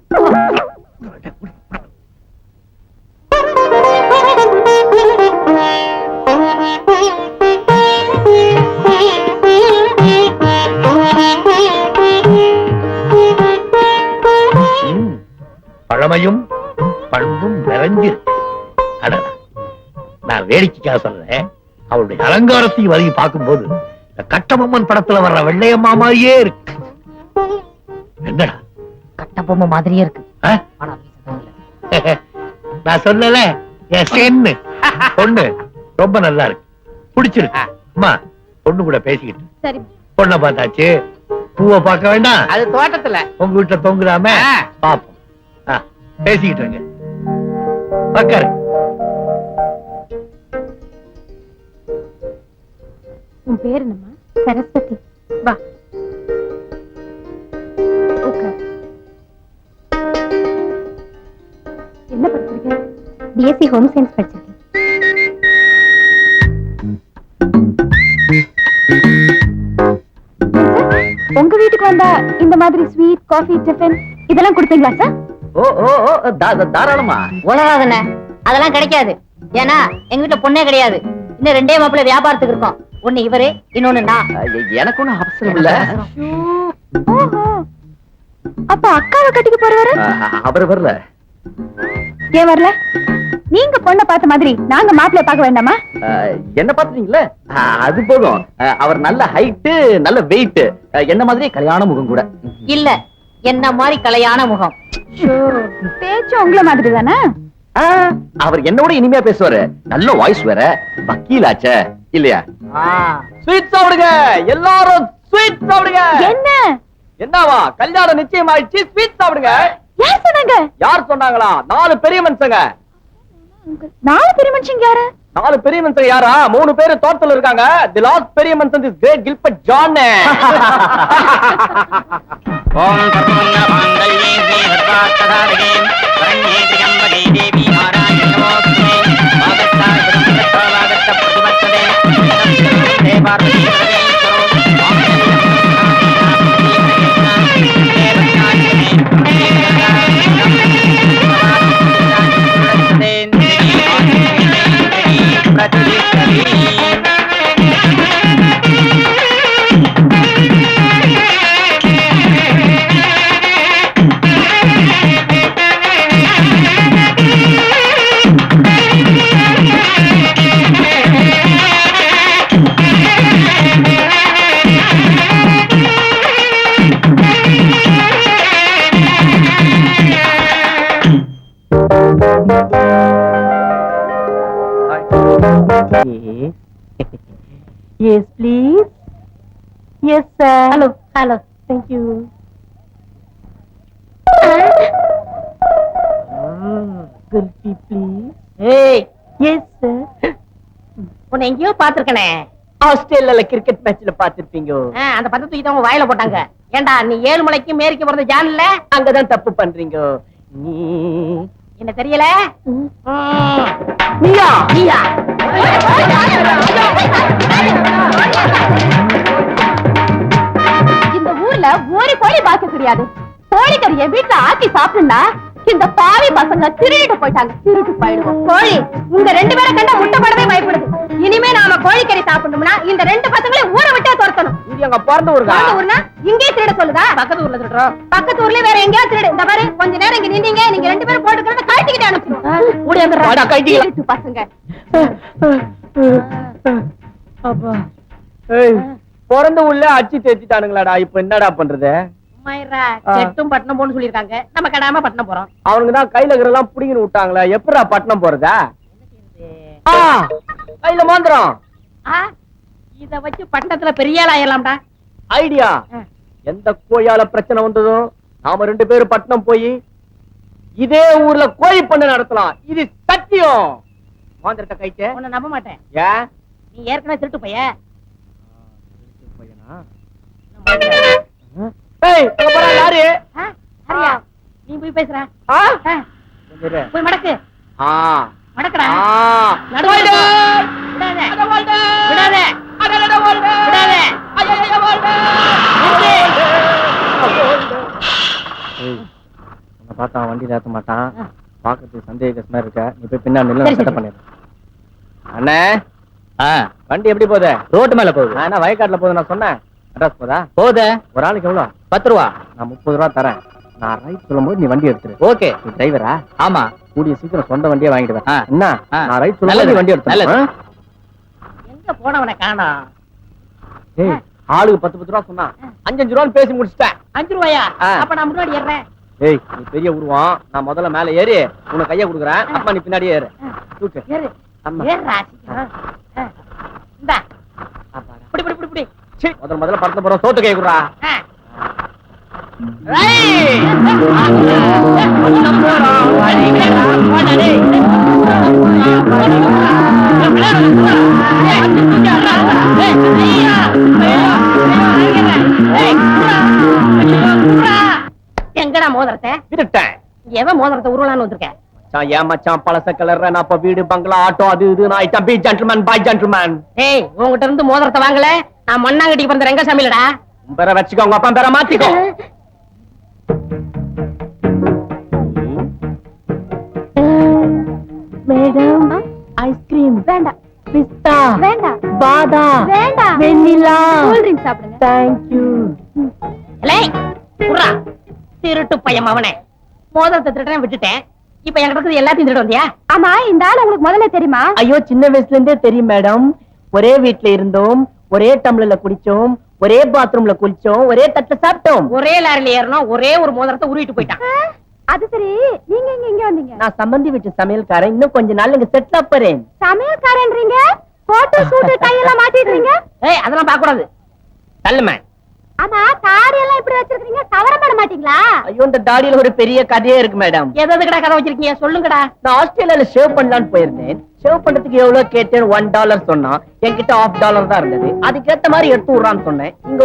பழமையும் பண்பும் நிறைஞ்சிருக்கு. அடடா, நான் வேடிக்கைக்காக சொல்றேன். அவளுடைய அலங்காரத்தையும் வரையை பார்க்கும்போது இந்த கட்டபொம்மன் படத்துல வர்ற வெள்ளையம்மா மாதிரியே இருக்கு. என்னடா கட்டபொம்மை மாதிரியே இருக்கு. ஆ? ஆனா வீச தெரியல. நான் சொல்லல, என் சென்னு. பொண்ணு ரொம்ப நல்லா இருக்கு, பிடிச்சிருக்கு. அம்மா பொண்ணு கூட பேசிக்கிட்டு சரி, பொண்ணை பார்த்தாச்சு. பூவை பார்க்க வேண்டாம், அது தோட்டத்துல. உங்க வீட்டுல தொங்குறாம பாப்போம். பேசிக்கிட்டு இருங்க. உட்காரு. உன் பேர் என்னம்மா? சரஸ்வதி. வா உட்கார். என்ன படிச்சிருக்க? பிஎஸ்சி ஹோம் சயின்ஸ் படிச்சிருக்கேன். உங்க வீட்டுக்கு வந்தா இந்த மாதிரி ஸ்வீட் காஃபி டிஃபன் இதெல்லாம் கொடுப்பீங்களா சார்? ஓ ஓ ஓ, தாராளமா. உலகாதன அதெல்லாம் கிடைக்காது. ஏன்னா எங்க வீட்டுல பொண்ணே கிடையாது. இன்னும் 2 மாப்பிள்ளை வியாபாரத்துக்கு இருக்கோம். ஒண்ணு இவரு, இன்னொன்னு நான். எனக்கு ஒண்ணும் அவசரம் இல்ல. ஓஹோ, அப்ப அக்காவை கட்டிக்க போறவரு அவர் வரல. ஏன் வரல? நீங்க பொண்ணை பார்த்த மாதிரி நாங்க மாப்பிள்ளைய பார்க்க வேண்டாமா? என்ன பாத்துட்டீங்களே அது போதும். அவர் நல்ல ஹைட்டு, நல்ல வெயிட், என்ன மாதிரி கல்யாண முகம் கூட. இல்ல என்ன மாதிரி கலையான முகம். பேச்சு உங்கள மாதிரி தானே? அவர் என்னோட இனிமையா பேசுவாரு. நல்ல வாய்ஸ் வேற, வக்கீலாச்சே இல்லையா? ஸ்வீட் சாப்பிடுங்க எல்லாரும், ஸ்வீட் சாப்பிடுங்க. என்ன என்னவா கல்யாணம் நிச்சயம் ஆயிடுச்சு, ஸ்வீட் சாப்பிடுங்க. யார் சொன்னாங்க? யார் சொன்னாங்களா? 4 பெரிய மனுஷங்க. 4 பெரிய மனுஷங்க யாரு? 4 பெரிய மனுஷங்க யாரா? 3 பேரு தோட்டத்துல இருக்காங்க. தி லாஸ்ட் பெரிய மனுஷன் இஸ் கிரேட் கில்பர்ட் ஜான். ஓம் சர்வமங்க மாங்கல்யே ஸ்ரீஹர்வார்த்ததாரகே சரண்யே திரியம்பகே தேவி நாராயணி நமோஸ்துதே வாகத்தாய பிரம்மத்தவாகத்த பிரதிவர்த்ததே நமஸ்தே பார்வதி பரமேஸ்வரோ Yes, please. Yes, sir. Hello hello. Thank you. Gulfi, please. ஏய் Yes, sir. உன்னை எங்கேயோ பாத்துருக்கனே. ஆஸ்திரேலியால கிரிக்கெட் மேட்ச்ல பாத்திருப்பீங்க. அந்த பத்து தூக்கி தான் உங்க வாயில போட்டாங்க. ஏண்டா நீ 7 மலைக்கு மேற்கு போறது ஜான்ல? அங்கதான் தப்பு பண்றீங்க. நீ என்ன தெரியல? நீயா? நீயா? இந்த ஊர்ல ஒரு கோழி பாக்க கிடையாது. கோழிக்கறியை வீட்டுல ஆக்கி சாப்பிடுனா இந்த பாவி பசங்க திருடிட்டு போயிட்டாங்க. திருட்டு போயிடுவோம். கோழி உங்க 2 பேரை கண்டா முட்டை போடவே பயப்படுது. இனிமே நாம கோழிக்கறி சாப்பிடணும்னா இந்த 2 பசங்களையும் ஊரை விட்டே துரத்தணும். இது எங்க பிறந்த ஊருக்கா? பிறந்த ஊர்னா இங்கே திருட சொல்லுதா? பக்கத்து ஊர்ல திருடுறோம். பக்கத்து ஊர்ல வேற எங்கேயா திருடு. இந்த பாரு கொஞ்ச நேரம் இங்க நின்னீங்க, நீங்க 2 பேரும் போட்டுக்கிறத கழட்டிக்கிட்டு அனுப்புறோம். ஓடி வந்துடுறா. வாடா, கழட்டிக்கலாம். திருட்டு பசங்க. அப்பா. ஏய், பிறந்த ஊர்ல அச்சி தேத்திட்டானுங்களாடா. இப்ப என்னடா பண்றது? அம்மாயிரா செட்டும் பட்டணம் போன்னு சொல்லிருக்காங்க. நம்ம கடாம பட்டணம் போறோம். அவனுக்கு தான் கையில இருக்கிறதெல்லாம் புடிங்கன்னு விட்டாங்களே. எப்படா பட்டணம் போறதா? கையில மாந்திரம் இத வச்சு பட்டணத்துல பெரிய ஆள் ஆயிரலாம்டா. ஐடியா. எந்த கோயால பிரச்சனை வந்ததோ நாம 2 பேரும் பட்டணம் போய் இதே ஊர்ல கோழி பண்ண நடத்தலாம். இது சத்தியம். மாந்திரத்தை கைட்டு உன்னை நம்ப மாட்டேன். ஏன்? நீ ஏற்கனவே திருட்டு பைய. பையனா? ஏய், அங்க போறா யாரு? சரியா நீ போய் பேசுற. ஆ? போய் மடக்கு. ஆ. மடக்குடா. ஆ. நடுவுல போ. விடாத. விடாத. விடாத. உன்னை பார்த்தா வண்டியில ஏத்த மாட்டான். பாக்கிறதுக்கு சந்தேகமா இருக்க. நீ போய் பின்னாடி நில்லு, சரி, செட்டப் பண்ணிடு. அண்ணே, வண்டி எப்படி போகுது? ரோட்டு மேல போகுது. நான் என்ன வயக்காட்டுல போகுது நான் சொன்னேன். அட்ரஸ் போதா? போகுது. ஒரு ஆளுக்கு எவ்வளவு? 10 ரூபா. நான் 30 ரூபா தரேன். நான் ரைட் சொல்லும்போது நீ வண்டி எடுத்துரு. ஓகே. நீ டிரைவரா? ஆமா. கூடிய சீக்கிரம் சொந்த வண்டியை வாங்கிடுவேன். ஆ. என்ன? ஆ. நான் ரைட் சொல்லும்போது நல்லது. நீ வண்டி எடுத்து. நல்லது. எங்க போனவனை காணோம். ஏய், ஆளுக்கு 10 ரூபா சொன்னா 5 ரூபான்னு பேசி முடிச்சிட்டேன். 5 ரூபாயா? ஆ. அப்ப நான் முன்னாடி ஏறேன். ஏய், நீ பெரிய உருவம். நான் முதல்ல மேல ஏறி உனக்கு கைய கொடுக்குறேன். அம்மா நீ பின்னாடியே ஏறு. தூக்கு. ஏறு. ஆமா. ஏறுடா, சீக்கிரம். இந்தா. புடி புடி புடி புடி. சீ, முதல்ல படத்துல போறோம். சோத்து கை குடுறா. ஆ. எங்கடா மோதிரத்தை? விட்டுட்டேன். எவன் மோதிரத்தை உருளான்னு வந்திருக்கேன்? மச்சான், ஏன் மச்சான் பழச கலர்ற? நான் இப்ப வீடு பங்களா ஆட்டோ அது இது நான் item. Be gentleman, bye gentleman. ஏய், உங்ககிட்ட இருந்து மோதிரத்தை வாங்கல. நான் மண்ணாங்கட்டிக்கு பிறந்த ரங்கசாமிலடா. உன் பேரை வச்சுக்கோ, உங்க அப்பா பேரை மாத்திக்கோ. மேடம் ஐஸ்கிரீம் வேண்டாம். பிஸ்தா வேண்டாம். பாதாம் வேண்டாம். வெண்ணிலா. கூல் ட்ரிங்க் சாப்பிடுங்க. தேங்க்யூ. ஏய், புர்ரா. திருட்டு பையன் அவனே. மோதிரத்தை திருடனை விட்டுட்டேன். இப்ப என்கிட்ட இருக்கிறது எல்லாத்தையும் திருட வந்தியா? ஆமா, இந்த ஆள் உங்களுக்கு முதல்ல தெரியுமா? ஐயோ, சின்ன வயசுல இருந்தே தெரியும் மேடம். ஒரே வீட்ல இருந்தோம், ஒரே டம்ளர்ல குடிச்சோம், ஒரே பாத்ரூம்ல குளிச்சோம், ஒரே தட்டுல சாப்பிட்டோம், ஒரே லாரில ஏறணும், ஒரே ஒரு மோதிரத்தை உருவிட்டு போயிட்டான். அது சரி, நீங்க இங்க வந்தீங்க? நான் சம்பந்தி வீட்டு சமையல்காரன். இன்னும் கொஞ்ச நாள் இங்க செட்டில் ஆப்பறேன். சமையல்காரன்றீங்க, போட்டோ சூட் டை எல்லாம் மாட்டிடுறீங்க. ஏய், அதெல்லாம் பார்க்க கூடாது. தள்ளுமே. ஆமா, தாடி எல்லாம் இப்படி வச்சிருக்கீங்க, கவரம் பண்ண மாட்டீங்களா? ஐயோ, இந்த தாடியில ஒரு பெரிய கதையே இருக்கு மேடம். எதுக்குடா கதை வச்சிருக்கீங்க? சொல்லுங்கடா. நான் ஆஸ்திரேலியால ஷேவ் பண்ணலாம்னு போயிருந்தேன். ஷேவ் பண்றதுக்கு எவ்வளவு கேட்டேன்? $1 சொன்னான். என்கிட்ட $1/2 தான் இருந்தது. அதுக்கேத்த மாதிரி எடுத்து விடுறான்னு சொன்னேன். இங்க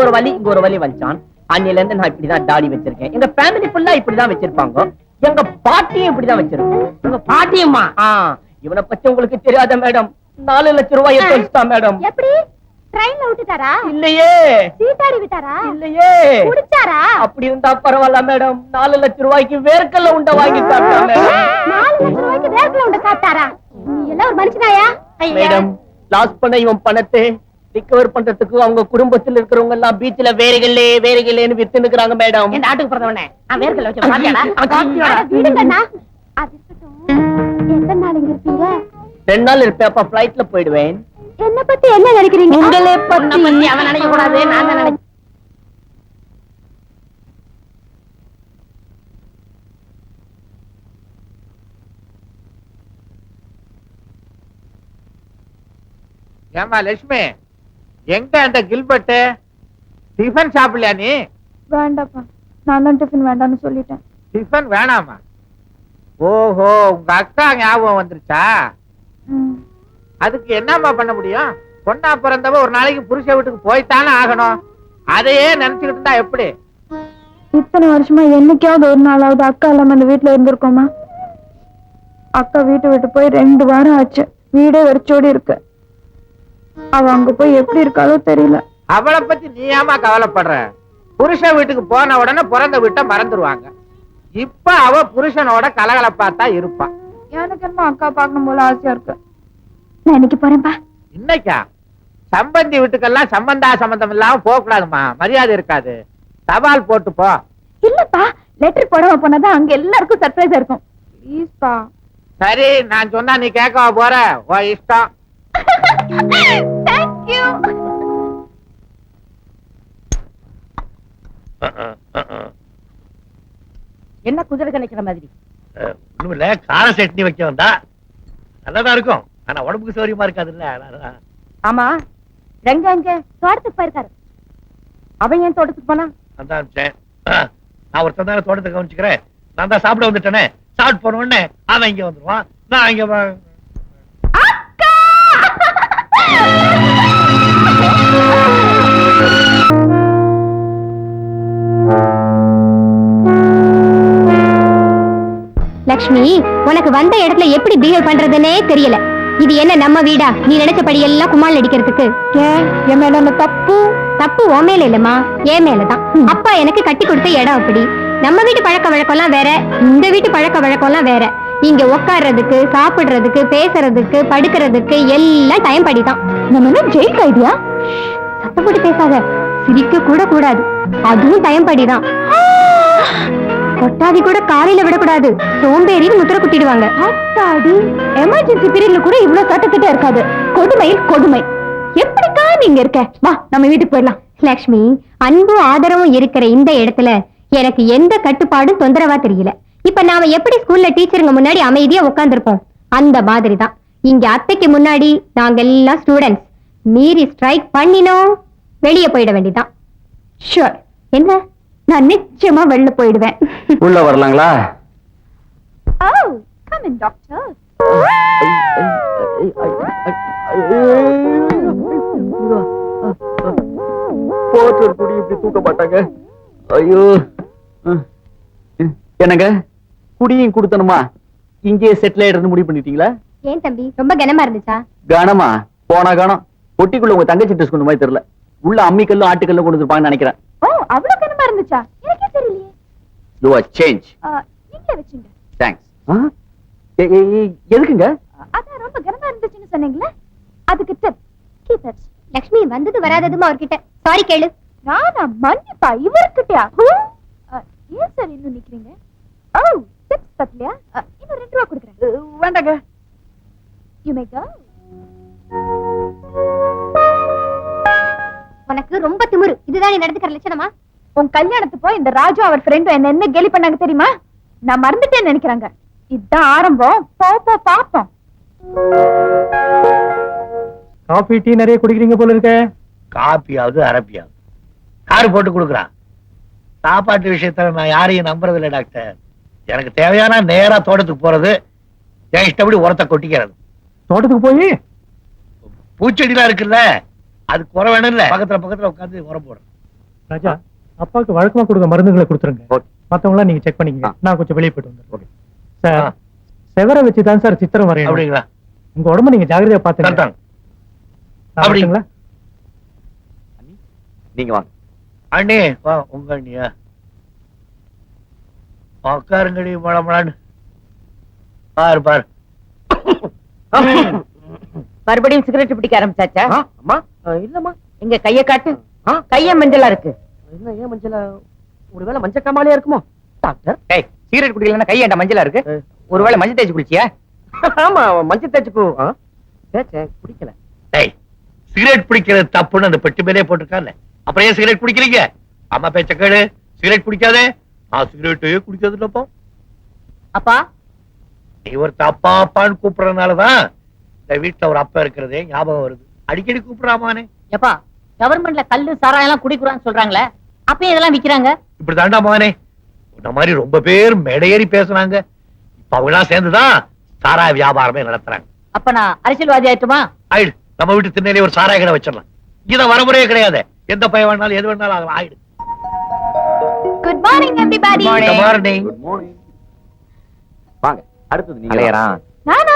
ஒரு வலி வச்சான். அன்னில இருந்து நான் இப்படிதான் தாடி வச்சிருக்கேன். எங்க ஃபேமிலி ஃபுல்லா இப்படிதான் வச்சிருப்பாங்க. எங்க பாட்டியும் இப்படிதான் வச்சிருக்கோம். எங்க பாட்டியம்மா. இவனை பத்தி உங்களுக்கு தெரியாத மேடம். 4 லட்சம் ரூபாய் எடுத்து வச்சுட்டான் மேடம். எப்படி? ட்ரெயின்ல விட்டுட்டாரா? இல்லையே. சீட்டாடி விட்டாரா? இல்லையே. குடிச்சாரா? அப்படி இருந்தா பரவாயில்ல மேடம். 4 லட்சம் ரூபாய்க்கு வேர்க்கல்ல உண்டை வாங்கி சாப்பிட்டாங்க. 4 லட்சம் ரூபாய்க்கு வேர்க்கல்ல உண்டை சாப்பிட்டாரா? நீ எல்லாம் ஒரு மனுஷனாயா? மேடம், லாஸ் பண்ண இவன் பணத்தை ரிகவர் பண்றதுக்கு அவங்க குடும்பத்தில் இருக்கிறவங்க எல்லாம் பீச்ல வேறுகளேன்னு வித்து நிக்கிறாங்க மேடம். என் நாட்டுக்கு பிறந்தவனே நான் வேர்க்கல்ல வச்சு பாத்தியாடா? வீடுங்கண்ணா. அது இருக்கட்டும். எத்தனை நாள் இங்க இருப்பீங்க? 2 நாள் இருப்பேன். அப்ப பிளைட்ல போயிடுவேன். என்ன பத்தி என்ன நினைக்கிறீங்க? உங்களே பத்தி அவன் நினைக்க கூடாது, நான் தான் நினைக்கிறேன். ஏமா லட்சுமி, எங்க அந்த கில்பர்ட்? டிஃபன் சாப்பிடலையா நீ? வேண்டாப்பா, நான் தான் டிஃபன் வேண்டாம்னு சொல்லிட்டேன். டிஃபன் வேணாமா? ஓஹோ, உங்க அக்கா ஞாபகம் வந்துருச்சா? அதுக்கு என்னம்மா பண்ண முடியும்? பொண்ணா பிறந்தவ ஒரு நாளைக்கு புருஷ வீட்டுக்கு போய்த்தானே ஆகணும். அதையே நினைச்சுக்கிட்டு இருந்தா எப்படி? இத்தனை வருஷமா என்னைக்காவது ஒரு நாளாவது அக்கா இல்லாம அந்த வீட்டுல இருந்திருக்கோமா? அக்கா வீட்டை விட்டு போய் 2 வாரம் ஆச்சு. வீடே வெறிச்சோடி இருக்கு. அவ அங்க போய் எப்படி இருக்காளோ தெரியல. அவளை பத்தி நீ ஏமா கவலைப்படுற? புருஷ வீட்டுக்கு போன உடனே பிறந்த வீட்டை மறந்துடுவாங்க. இப்ப அவ புருஷனோட கலகலப்பாத்தான் இருப்பான். எனக்கு என்ன அக்கா பார்க்கணும் போல ஆசையா இருக்கு. நான் இன்னைக்கு போறேன்பா. இன்னைக்கா? சம்பந்தி வீட்டுக்கெல்லாம் சம்பந்தம் இல்லாம போக கூடாதுமா, மரியாதை இருக்காது. தபால் போட்டு போ. இல்லப்பா, லெட்டர் போடாம போனாதான் அங்க எல்லாருக்கும் சர்ப்ரைஸா இருக்கும். ப்ளீஸ்பா. சரி, நான் சொன்னா நீ கேட்கவா போற? ஓ இஷ்டம். Thank you. என்ன குதிரை கணிக்கிற மாதிரி? ஒண்ணும் இல்ல, கார சட்னி வைக்க வந்தா நல்லதா இருக்கும். ஆனா உடம்புக்கு சௌரியமா இருக்காது இல்ல. ஆமா, ரெங்க எங்க? தோட்டத்துக்கு போயிருக்காரு. அவன் ஏன் தோட்டத்துக்கு போனா? நான் ஒரு தந்தான தோட்டத்தை கவனிச்சுக்கிறேன். நான் தான் சாப்பிட வந்துட்டேனே. சாப்பிட்டு போன உடனே அவன் இங்க வந்துருவான். நான் இங்க லக்ஷ்மி, உனக்கு வந்த இடத்துல எப்படி பிஹேவ் பண்றதுன்னே தெரியல. இது என்ன நம்ம வீடா? நீ நினைச்சபடி எல்லாம் குமால் அடிக்கிறதுக்கு? என் மேல தப்பு உன் மேல இல்லம்மா, என் மேலதான். அப்பா எனக்கு கட்டி கொடுத்த இடம் அப்படி. நம்ம வீட்டு பழக்க வழக்கம்லாம் வேற, இந்த வீட்டு பழக்க வழக்கம்லாம் வேற. இங்க உட்கார்றதுக்கு, சாப்பிடுறதுக்கு, பேசுறதுக்கு, படுக்கிறதுக்கு எல்லாம் டைம் படிதான். நம்ம ஜெயில் கைதியா? சத்தம் போட்டு பேசாத. சிரிக்க கூட கூடாது, அதுவும் டைம் படிதான். கொட்டாதி கூட காலையில விடக்கூடாது, சோம்பேறின்னு முத்திர குட்டிடுவாங்க. அத்தாடி, எமர்ஜென்சி பீரியட்ல கூட இவ்வளவு சட்டத்திட்ட இருக்காது. கொடுமையில் கொடுமை. எப்படிக்கா நீங்க இருக்க? வா, நம்ம வீட்டுக்கு போயிடலாம். லக்ஷ்மி, அன்பும் ஆதரவும் இருக்கிற இந்த இடத்துல எனக்கு எந்த கட்டுப்பாடும் தொந்தரவா தெரியல. இப்ப நாம எப்படி ஸ்கூல்ல டீச்சருங்க முன்னாடி அமைதியா உட்கார்ந்துருப்போம், அந்த மாதிரி தான் இங்க அத்தைக்கு முன்னாடி நாங்க எல்லாம் ஸ்டூடெண்ட்ஸ். மீறி ஸ்ட்ரைக் பண்ணினோம், வெளியே போயிட வேண்டியதான். ஷூர். என்ன? நான் நிச்சயமா வெளில போயிடுவேன். உள்ள வரலாங்களா? Oh, come in, doctor. போட்டு குடி இப்படி தூக்க மாட்டாங்க. ஐயோ, என்னங்க குடியும் கொடுத்தனுமா? இங்கே செட்டில் ஆயிடுறது முடிவு பண்ணிட்டீங்களா? ஏன் தம்பி, ரொம்ப கனமா இருந்துச்சா? கனமா? போனா கனம். பொட்டிக்குள்ள உங்க தங்கச்சி ட்ரெஸ் கொண்டு மாதிரி தெரியல. உள்ள அம்மிக்கல்லும் ஆட்டுக்கல்லும் கொண்டு வந்துருப்பாங்கன்னு நினைக்கிறேன். ஓ, அவ்வளவு கனமா இருந்துச்சா? எனக்கே தெரியலையே. You are change. நீங்களே வச்சுங்க. தேங்க்ஸ். எதுக்குங்க? அதான் ரொம்ப கனமா இருந்துச்சுன்னு சொன்னீங்களே, அதுக்கு டிப். Keep it. லக்ஷ்மி, வந்தது வராததுமா அவர்கிட்ட சாரி கேளு. நானா மன்னிப்பா இவர்கிட்டயா? ஏன் சார் இன்னும் நிக்கிறீங்க? ஓ, டிப்ஸ் பத்தலையா? இன்னும் 2 ரூபா கொடுக்குறேன். வேண்டாங்க. You may go. உனக்கு ரொம்ப திமிரு. இதுதான் நீ நடந்துக்கிற லட்சணமா? உன் கல்யாணத்துப்போ இந்த ராஜு அவர் ஃப்ரெண்டும் என்ன கேலி பண்ணாங்க தெரியுமா? நான் மறந்துட்டேன்னு நினைக்கிறாங்க. இதுதான் ஆரம்பம். போ பாப்போம். காபி டீ நிறைய குடிக்கிறீங்க போல இருக்க. காப்பியாவது அரப்பியாவது யாரு போட்டு கொடுக்குறான்? சாப்பாட்டு விஷயத்துல நான் யாரையும் நம்புறது இல்லை டாக்டர். எனக்கு தேவையான நேரா தோட்டத்துக்கு போறது, என் இஷ்டப்படி உரத்தை கொட்டிக்கிறது. தோட்டத்துக்கு போய் பூச்செடிலாம் இருக்குல்ல, அது குறை வேணும் இல்ல, பக்கத்துல உட்காந்து உரம் போடுறேன். ராஜா, அப்பாவுக்கு வழக்கமா கொடுக்க மருந்துகளை கொடுத்துருங்க. மத்தவங்க நீங்க செக் பண்ணிக்கங்க. நான் கொஞ்சம் வெளியே போயிட்டு வந்துடுறேன். சார், செவரை வச்சுதான் சார் சித்திரம் வரையணும். அப்படிங்களா? உங்க உடம்ப நீங்க ஜாகிரதையா பாத்துங்க. அப்படிங்களா? நீங்க வாங்க. அண்ணே வா. உங்க அண்ணியா? உட்காருங்கடி மழமழான்னு. பாரு மறுபடியும் சிகரெட் பிடிக்க ஆரம்பிச்சாச்சா? அம்மா இல்லம்மா. எங்க கைய காட்டு. கைய மஞ்சளா இருக்கு. என்ன ஏன் மஞ்சளா? ஒருவேளை மஞ்சள் காமாலியா இருக்குமோ டாக்டர்? சிகரெட் குடிக்கலன்னா கைய மஞ்சளா இருக்கு. ஒருவேளை மஞ்சள் தேய்ச்சி குளிச்சியா? ஆமா, மஞ்சள் தேய்ச்சி குடிக்கல. சிகரெட் பிடிக்கிறது தப்புன்னு அந்த பெட்டி மேலே போட்டிருக்காங்க. அப்புறம் ஏன் சிகரெட் குடிக்கிறீங்க? அம்மா பேச்ச கேளு. சிகரெட் குடிக்காதே. நான் சிகரெட்டே குடிக்கிறது இல்லப்பா. அப்பா, நீ ஒரு அப்பா அப்பான்னு கூப்பிடுறதுனாலதான் இந்த வீட்டுல ஒரு அப்பா இருக்கிறதே ஞாபகம் வருது. அடிக்கடி கூப்பிடுறாமானே. எப்பா, கவர்மெண்ட்ல கல்லு சாராயம் எல்லாம் குடிக்கிறான்னு சொல்றாங்களே, அப்பயும் இதெல்லாம் விக்கிறாங்க. இப்படி தாண்டா மகனே, இந்த மாதிரி ரொம்ப பேர் மேடையேறி பேசுறாங்க. இப்ப அவங்க எல்லாம் சேர்ந்துதான் சாராய வியாபாரமே நடத்துறாங்க. அப்ப நான் அரசியல்வாதி ஆயிட்டுமா? ஆயிடு. நம்ம வீட்டு திண்ணையிலே ஒரு சாராய கடை வச்சிடலாம். இத வரமுறையே கிடையாது. எந்த பையன் வேணாலும் எது வேணாலும் ஆகலாம். ஆயிடு. Good morning everybody. Good morning. Good morning. வாங்க, அடுத்தது நீங்க. அலையறா. நானா?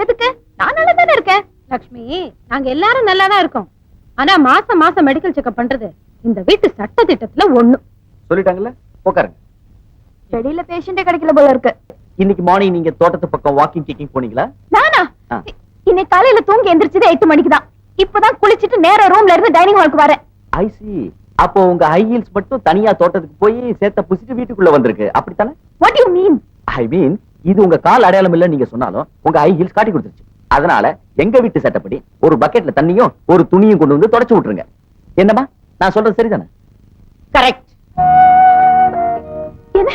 எதுக்கு? நான் நல்லா தானே இருக்கேன். லட்சுமி, நாங்க எல்லாரும் நல்லா தான் இருக்கோம். ஆனா மாசம் மாசம் மெடிக்கல் செக்அப் பண்றது இந்த வீட்டு சட்ட திட்டத்துல ஒண்ணு. சொல்லிட்டாங்கல்ல, உட்காருங்க. வெளியில பேஷண்டே கிடைக்கல போல இருக்கு. இன்னைக்கு மார்னிங் நீங்க தோட்டத்து பக்கம் வாக்கிங் டீக்கிங் போனீங்களா? நானா? இன்னைக்கு காலையில தூங்கி எந்திரிச்சது 8 மணிக்கு தான். இப்பதான் குளிச்சிட்டு நேரா ரூம்ல இருந்து டைனிங் ஹாலுக்கு வரேன். ஐ சி. அப்போ உங்க ஹை ஹீல்ஸ் மட்டும் தனியா தோட்டத்துக்கு போய் சேத்த புசிட்டு வீட்டுக்குள்ள வந்திருக்கு, அப்படித்தானே? What do you mean? ஐ மீன், இது உங்க கால் அடையாளம் இல்ல நீங்க சொன்னாலும் உங்க ஹை ஹீல்ஸ் காட்டி கொடுத்துருச்சு. அதனால எங்க வீட்டு சட்டப்படி ஒரு பக்கெட்ல தண்ணியும் ஒரு துணியும் கொண்டு வந்து தொடச்சு விட்டுருங்க. என்னமா நான் சொல்றது சரிதானே? கரெக்ட். என்ன?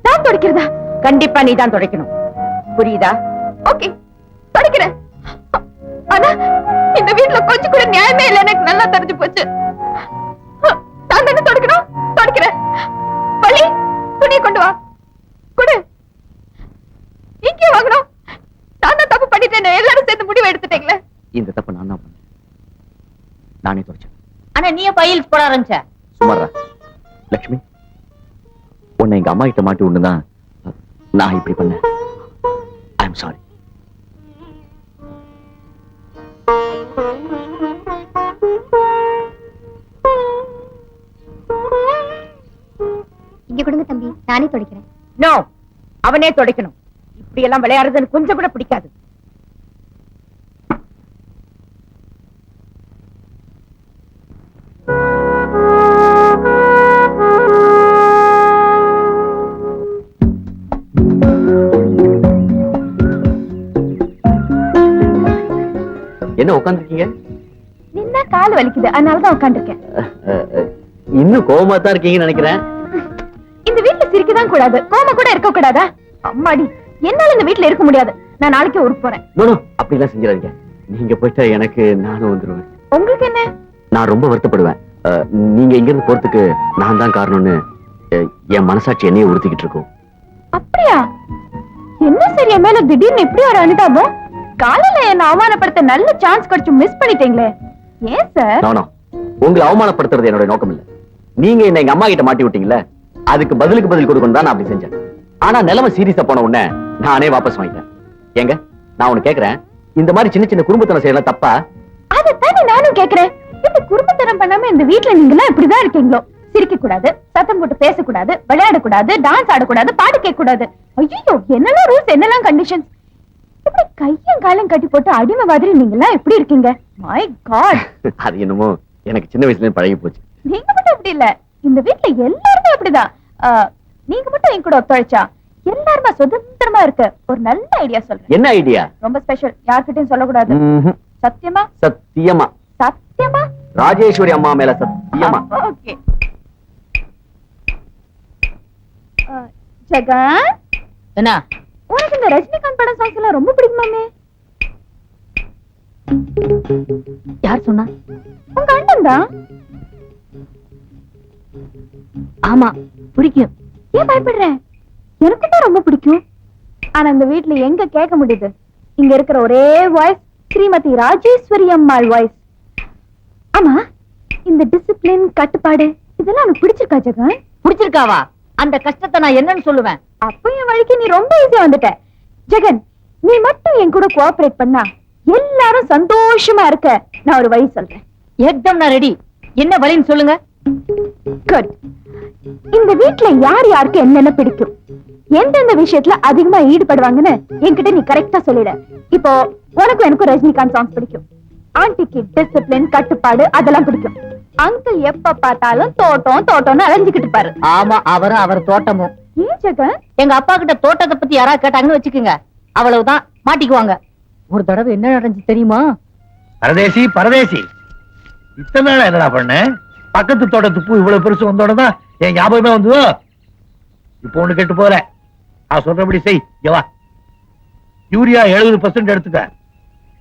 நான் துடைக்கிறதா? கண்டிப்பா நீ தான் துடைக்கணும். புரியுதா? ஓகே, துடைக்கிறேன். ஆனா இந்த வீட்டுல கொஞ்சம் கூட நியாயமே இல்ல. எனக்கு நல்லா தெரிஞ்சு போச்சு. நான் தானே துடைக்கணும். துடைக்கிறேன். பள்ளி, துணியை கொண்டு வா. கொடு. இங்கே வாங்கணும். நான் தான் தப்பு பண்ணிட்டேன். எல்லாரும் சேர்ந்து முடிவு எடுத்துட்டீங்களே. இந்த தப்பு நான் தான் பண்ணேன். நானே துடைச்சேன். ஆனா நீ பைல்ஸ் போட ஆரம்பிச்ச. சுமாரா லட்சுமி, உன்னை எங்க அம்மா கிட்ட மாட்டி ஒண்ணுதான் நான் இப்படி பண்ணேன். I am sorry. இங்க கொடுங்க தம்பி, நானே துடைக்கிறேன். நோ, அவனே துடைக்கணும். இப்படி எல்லாம் விளையாடுறதுன்னு கொஞ்சம் கூட பிடிக்காது. என்ன உட்காந்துருக்கீங்க? நின்னா கால் வலிக்குது, அதனாலதான் உட்காந்துருக்கேன். இன்னும் கோவமா தான் இருக்கீங்கன்னு நினைக்கிறேன். இந்த வீட்டுல சிரிக்கதான் கூடாது, கோமா கூட இருக்க கூடாதா? அம்மாடி, என்னால இந்த வீட்டுல இருக்க முடியாது. நான் நாளைக்கே ஊருக்கு போறேன். அப்படி எல்லாம் செஞ்சிடாதீங்க. நீங்க போயிட்டா எனக்கு நானும் வந்துருவேன். உங்களுக்கு என்ன? நான் ரொம்ப வருத்தப்படுவேன். நீங்க இங்க இருந்து போறதுக்கு நான் தான் காரணம்னு என் மனசாட்சி என்னையே உறுத்திக்கிட்டு இருக்கும். அப்படியா? என்ன சரி, என் மேல திடீர்னு இப்படி ஒரு அனுதாபம்? காலையில என்ன அவமானப்படுத்த நல்ல சான்ஸ் கிடைச்சு மிஸ் பண்ணிட்டீங்களே. ஏன் சார்? உங்களை அவமானப்படுத்துறது என்னோட நோக்கம் இல்ல. நீங்க என்ன எங்க அம்மா கிட்ட மாட்டி விட்டீங்களே, அதுக்கு பதிலுக்கு பதில் கொடுக்கணும் தான் நான் அப்படி செஞ்சேன். ஆனா நிலைமை சீரியஸா போன உடனே நானே வாபஸ் வாங்கிட்டேன். ஏங்க, நான் உனக்கு கேக்குறேன், இந்த மாதிரி சின்ன சின்ன குடும்பத்தனம் செய்யலாம் தப்பா? அதைத்தானே நானும் கேக்குறேன். இந்த குடும்பத்தனம் பண்ணாம இந்த வீட்டுல நீங்களாம் இப்படிதான் இருக்கீங்களோ? சிரிக்க கூடாது, சத்தம் போட்டு பேசக்கூடாது, விளையாடக்கூடாது, டான்ஸ் ஆடக்கூடாது, பாட்டு கேட்க கூடாது. ஐயோ, என்னெல்லாம் ரூல்ஸ், என்னெல்லாம் கண்டிஷன்ஸ். இப்படி கையும் காலம் கட்டி போட்டு அடிமை மாதிரி நீங்களாம் எப்படி இருக்கீங்க? My God. அது என்னமோ எனக்கு சின்ன வயசுல பழகி போச்சு. நீங்க மட்டும் அப்படி இல்ல, இந்த வீட்டுல எல்லாருமே அப்படிதான். நீங்க மட்டும் என் கூட ஒத்துழைச்சா எல்லாருமே சுதந்திர சுதந்திரமா இருக்க ஒரு நல்ல ஐடியா சொல்றேன். என்ன ஐடியா? ரொம்ப ஸ்பெஷல், யார்கிட்டயும் சொல்லக்கூடாது. சத்தியமா? சத்தியமா. சத்தியமா? ராஜேஸ்வரி அம்மா மேல சத்தியமா. ஓகே. ஜெகன், என்ன உனக்கு இந்த ரஜினிகாந்த் படம் சாங்ஸ் எல்லாம் ரொம்ப பிடிக்குமாமே? யார் சொன்னா? உங்க அண்ணன் தான். ஆமா பிடிக்கும். ஏன் பயப்படுற? எனக்கும் தான் ரொம்ப பிடிக்கும். ஆனா இந்த வீட்டுல எங்க கேட்க முடியுது? இங்க இருக்கிற ஒரே வாய்ஸ் ஸ்ரீமதி ராஜேஸ்வரி அம்மாள் வாய்ஸ். ஆமா, இந்த டிசிப்ளின், கட்டுப்பாடு இதெல்லாம் உனக்கு பிடிச்சிருக்கா ஜெகன்? பிடிச்சிருக்காவா? அந்த கஷ்டத்தை நான் என்னன்னு சொல்லுவேன்? அப்ப என் வழிக்கு நீ ரொம்ப ஈஸியா வந்துட்ட. ஜெகன், நீ மட்டும் என் கூட கோஆபரேட் பண்ணா எல்லாரும் சந்தோஷமா இருக்க நான் ஒரு வழி சொல்றேன். ஏக்தம் நான் ரெடி. என்ன வழின்னு சொல்லுங்க. குட். இந்த வீட்ல யார் யாருக்கு என்னென்ன பிடிக்கும், எந்தெந்த விஷயத்துல அதிகமா ஈடுபடுவாங்கன்னு என்கிட்ட நீ கரெக்டா சொல்லிட. இப்போ உனக்கும் எனக்கும் ரஜினிகாந்த் சாங்ஸ் பிடிக்கும். ஆண்டிக்கு டிசிப்ளின், கட்டுப்பாடு அதெல்லாம் பிடிக்கும். அங்கிள் எப்ப பார்த்தாலும் தோட்டம் தோட்டம்னு அலைஞ்சுக்கிட்டு பாரு. ஆமா, அவரும் அவர் தோட்டமும். ஏன் ஜெகன்? எங்க அப்பா கிட்ட தோட்டத்தை பத்தி யாராவது கேட்டாங்கன்னு வச்சுக்கோங்க, அவ்வளவுதான், மாட்டிக்குவாங்க. ஒரு தடவை என்ன நடந்துச்சு தெரியுமா? பரதேசி பரதேசி, இத்தனை நாள் என்னடா பண்ண? பக்கத்து தோட்டத்து பூ இவ்வளவு பெருசு வந்தோடதான் என் ஞாபகமே வந்ததோ. இப்போ ஒண்ணு கெட்டு போற. நான் சொல்றபடி செய். வா, யூரியா 70% எடுத்துக்க,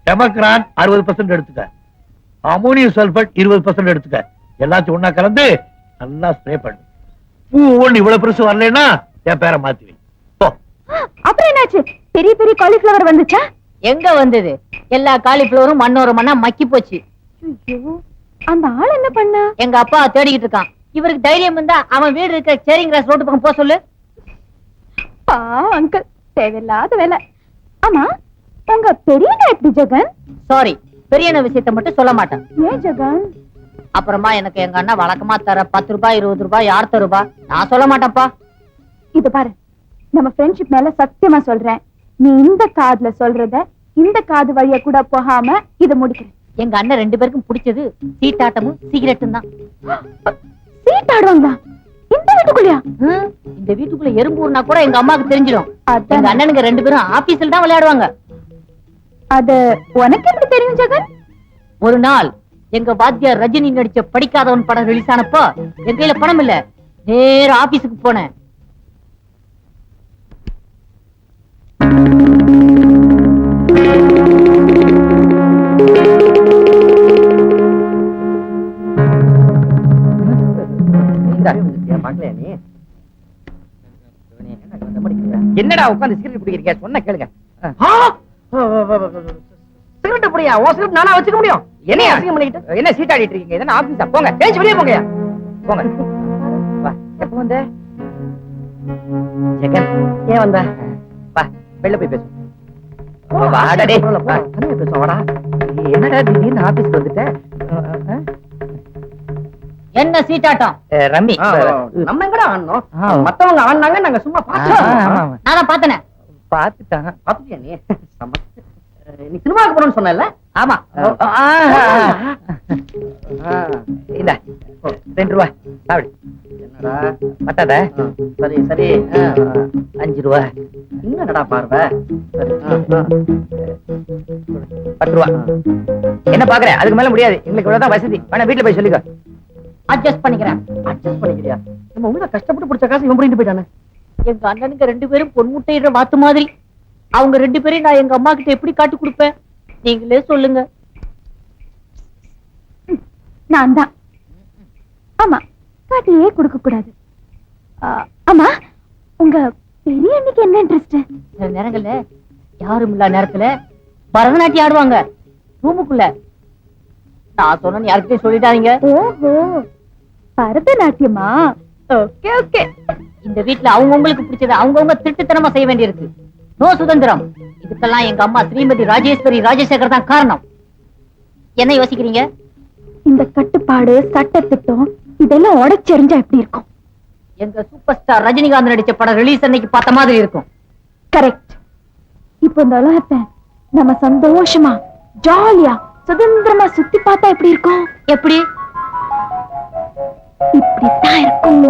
டெமக்ரான் 60% எடுத்துக்க, அமோனியம் சல்பேட் 20% எடுத்துக்க. எல்லாத்தையும் ஒண்ணா கலந்து நல்லா ஸ்ப்ரே பண்ணு. பூ ஒண்ணு இவ்வளவு பெருசு வரலன்னா என் பேரை மாத்தி வை. போ. அப்புறம் என்னாச்சு? பெரிய பெரிய காலிஃபிளவர் வந்துச்சா? எங்க வந்தது? எல்லா காலிஃபிளவரும் மண்ணோர மண்ணா மக்கி போச்சு. ஐயோ, அந்த ஆள் என்ன பண்ணா? எங்க அப்பா தேடிக்கிட்டு இருக்கான். இவருக்கு தைரியம் இருந்தா அவன் வீடு இருக்க சேரிங் கிராஸ் ரோட்டு பக்கம் போக சொல்லு. பாவம் அங்கிள், தேவையில்லாத வேலை. ஆமா, உங்க பெரியண்ணா எப்படி ஜெகன்? சாரி, பெரியன விஷயத்தை மட்டும் சொல்ல மாட்டேன். ஏன் ஜெகன்? அப்புறமா எனக்கு எங்க அண்ணா வழக்கமா தர 10 ரூபாய் 20 ரூபாய் யார் தருபா? நான் சொல்ல மாட்டேன்ப்பா. இது பாரு, நம்ம ஃப்ரெண்ட்ஷிப் மேல சத்தியமா சொல்றேன், நீ இந்த காதுல சொல்றத இந்த காது வழியா கூட போகாம இத முடிக்கிறேன். எங்க அண்ணன் 2 பேருக்கும் பிடிச்சது சீட்டாட்டமும் சிகரெட்டும் தான். சீட் ஆடுவாங்களா இந்த வீட்டுக்குள்ளயா? இந்த வீட்டுக்குள்ள எறும்பூர்னா கூட எங்க அம்மாவுக்கு தெரிஞ்சிடும். அதான். எங்க அண்ணனுங்க 2 பேரும் ஆபீஸ்ல தான் விளையாடுவாங்க. அது உனக்கு எப்படி தெரியும் ஜெகன்? ஒரு நாள் எங்க வாத்தியார் ரஜினி நடிச்ச படிக்காதவன் படம் ரிலீஸ் ஆனப்போ என் கையில பணம் இல்ல, நேர ஆபீஸுக்கு போனேன். என்னடா உட்கார்ந்து சிகரெட் பிடிக்கிறீங்க? சொன்ன கேளுங்க. சிகரெட் புடியா? ஓ சிகரெட் நானா வச்சுக்க முடியும்? என்ன அசிங்கம் பண்ணிக்கிட்டு என்ன சீட் ஆடிட்டு இருக்கீங்க? இதென்ன ஆபீஸா? போங்க, பேசி வெளியே போங்க. போங்க. வா, எப்ப வந்த? ஜெகன், ஏன் வந்த? வா, வெளில போய் பேசு. வாடா டேய். தனியா பேசுவோம், வாடா. என்னடா திடீர்னு ஆபீஸ்க்கு வந்துட்ட? என்ன சீட்டாட்டம்? ரம்மி, நம்ம எங்கடா ஆடணும்? மத்தவங்க ஆடினாங்க, நாங்க சும்மா பார்த்தோம். நான் தான் பார்த்தேனே. பாத்துட்டாங்க. பாத்துட்டியா நீ? நீ சினிமாவுக்கு போறோம்னு சொன்னல? ஆமா. இல்ல, 2 ரூபாய் சாப்பிடு. என்னடா பட்டாத? சரி சரி, 5 ரூபாய். என்னடா பார்வை? 10 ரூபாய். என்ன பாக்குற? அதுக்கு மேல முடியாது, எங்களுக்கு இவ்வளவுதான் வசதி. வேணா வீட்டுல போய் சொல்லிக்க. அட்ஜஸ்ட் பண்ணிக்கிறேன். அட்ஜஸ்ட் பண்ணிக்கிறியா? நம்ம உள்ள கஷ்டப்பட்டு பிடிச்ச காசு இவன் பிடிட்டு போயிட்டானே. எங்க அண்ணனுங்க 2 பேரும் பொன்முட்டையிடுற வாத்து மாதிரி. அவங்க 2 பேரையும் நான் எங்க அம்மா கிட்ட எப்படி காட்டி கொடுப்பேன்? நீங்களே சொல்லுங்க. நான் தான். ஆமா, காட்டியே கொடுக்க கூடாது. ஆமா, உங்க பெரிய அண்ணிக்கு என்ன இன்ட்ரெஸ்ட்? சில நேரங்கள்ல யாரும் இல்ல நேரத்துல பரதநாட்டியம் ஆடுவாங்க ரூமுக்குள்ள. நான் சொன்னேன்னு யாருக்கிட்டையும் சொல்லிட்டாதீங்க. ஓஹோ, பரதநாட்டியமா? Okay okay. இந்த வீட்டுல அவங்கவுங்களுக்கு பிடிச்சது அவங்கவுங்க திருட்டுத்தனமா செய்ய வேண்டியிருக்கு. நோ சுதந்திரம். இதுக்கெல்லாம் எங்க அம்மா ஸ்ரீமதி ராஜேஸ்வரி ராஜசேகர் தான் காரணம். என்ன யோசிக்கிறீங்க? இந்த கட்டுப்பாடு, சட்டத்திட்டம் இதெல்லாம் உடைச்செறிஞ்சா எப்படி இருக்கும்? எங்க சூப்பர் ஸ்டார் ரஜினிகாந்த் நடிச்ச படம் ரிலீஸ் அன்னைக்கு பார்த்த மாதிரி இருக்கும். கரெக்ட். இப்போ இந்த உலகத்தை நம்ம சந்தோஷமா ஜாலியா சுதந்திரமா சுத்தி பார்த்தா எப்படி இருக்கும்? எப்படி? இப்படித்தான் இருக்கும்.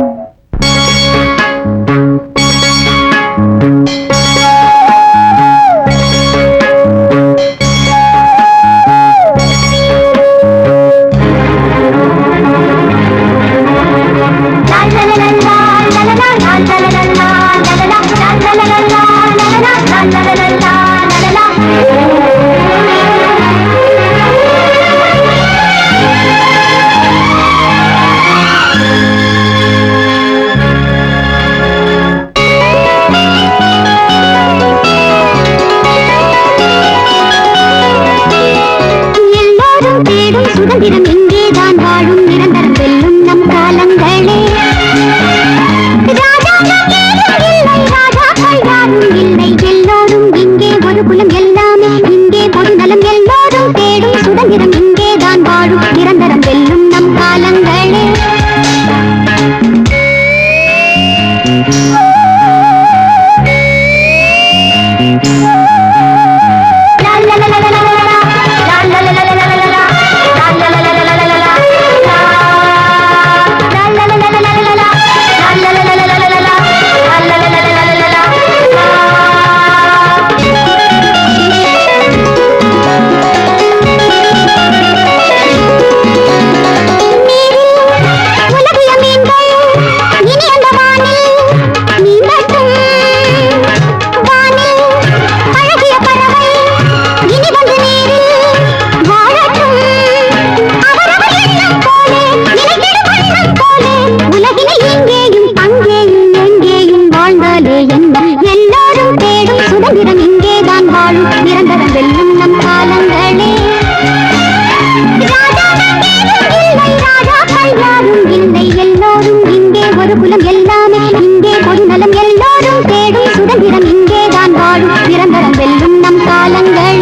இல்லை எல்லோரும் இங்கே ஒரு குலம் எல்லாமே இங்கே பொது நலம் எல்லோரும் தேடும் சுதந்திரம் இங்கேதான் வாழும் நிரந்தரம் வெல்லும் நம் காலங்களே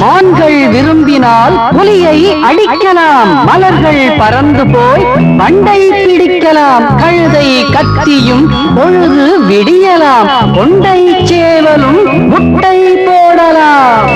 மான்கள் விரும்பினால் புலியை அழிக்கலாம் மலர்கள் பறந்து போய் மண்டை பிடிக்கலாம் கழுதை கத்தியும் பொழுது விடியலாம் கொண்டை சேவலும் முட்டை போடலாம்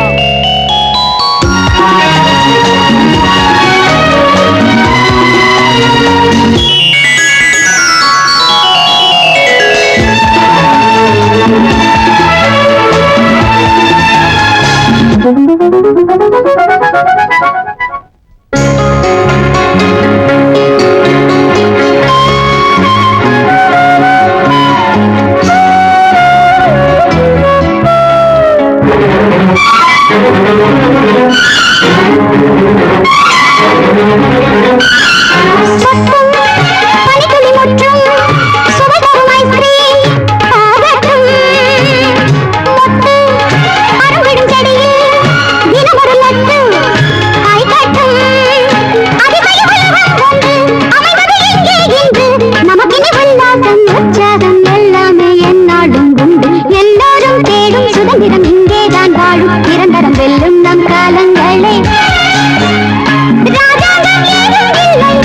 பனித்துளி முற்றும் சுவைதரும் ஐஸ்கிரீம் ஆகட்டும் மொட்டு அரும்பிடும் செடியில் தினமொரு லட்டு கைகட்டும் அதிசய உலகம் கொண்டு அமைவது இங்கே இன்று நமக்கினி உல்லாசம் உற்சாகம் எல்லாமே எந்நாளும் உண்டு எல்லோரும் தேடும் சுதந்திரம் இங்கேதான் வாழும் நிரந்தரம் வெல்லும் நம் காலங்களே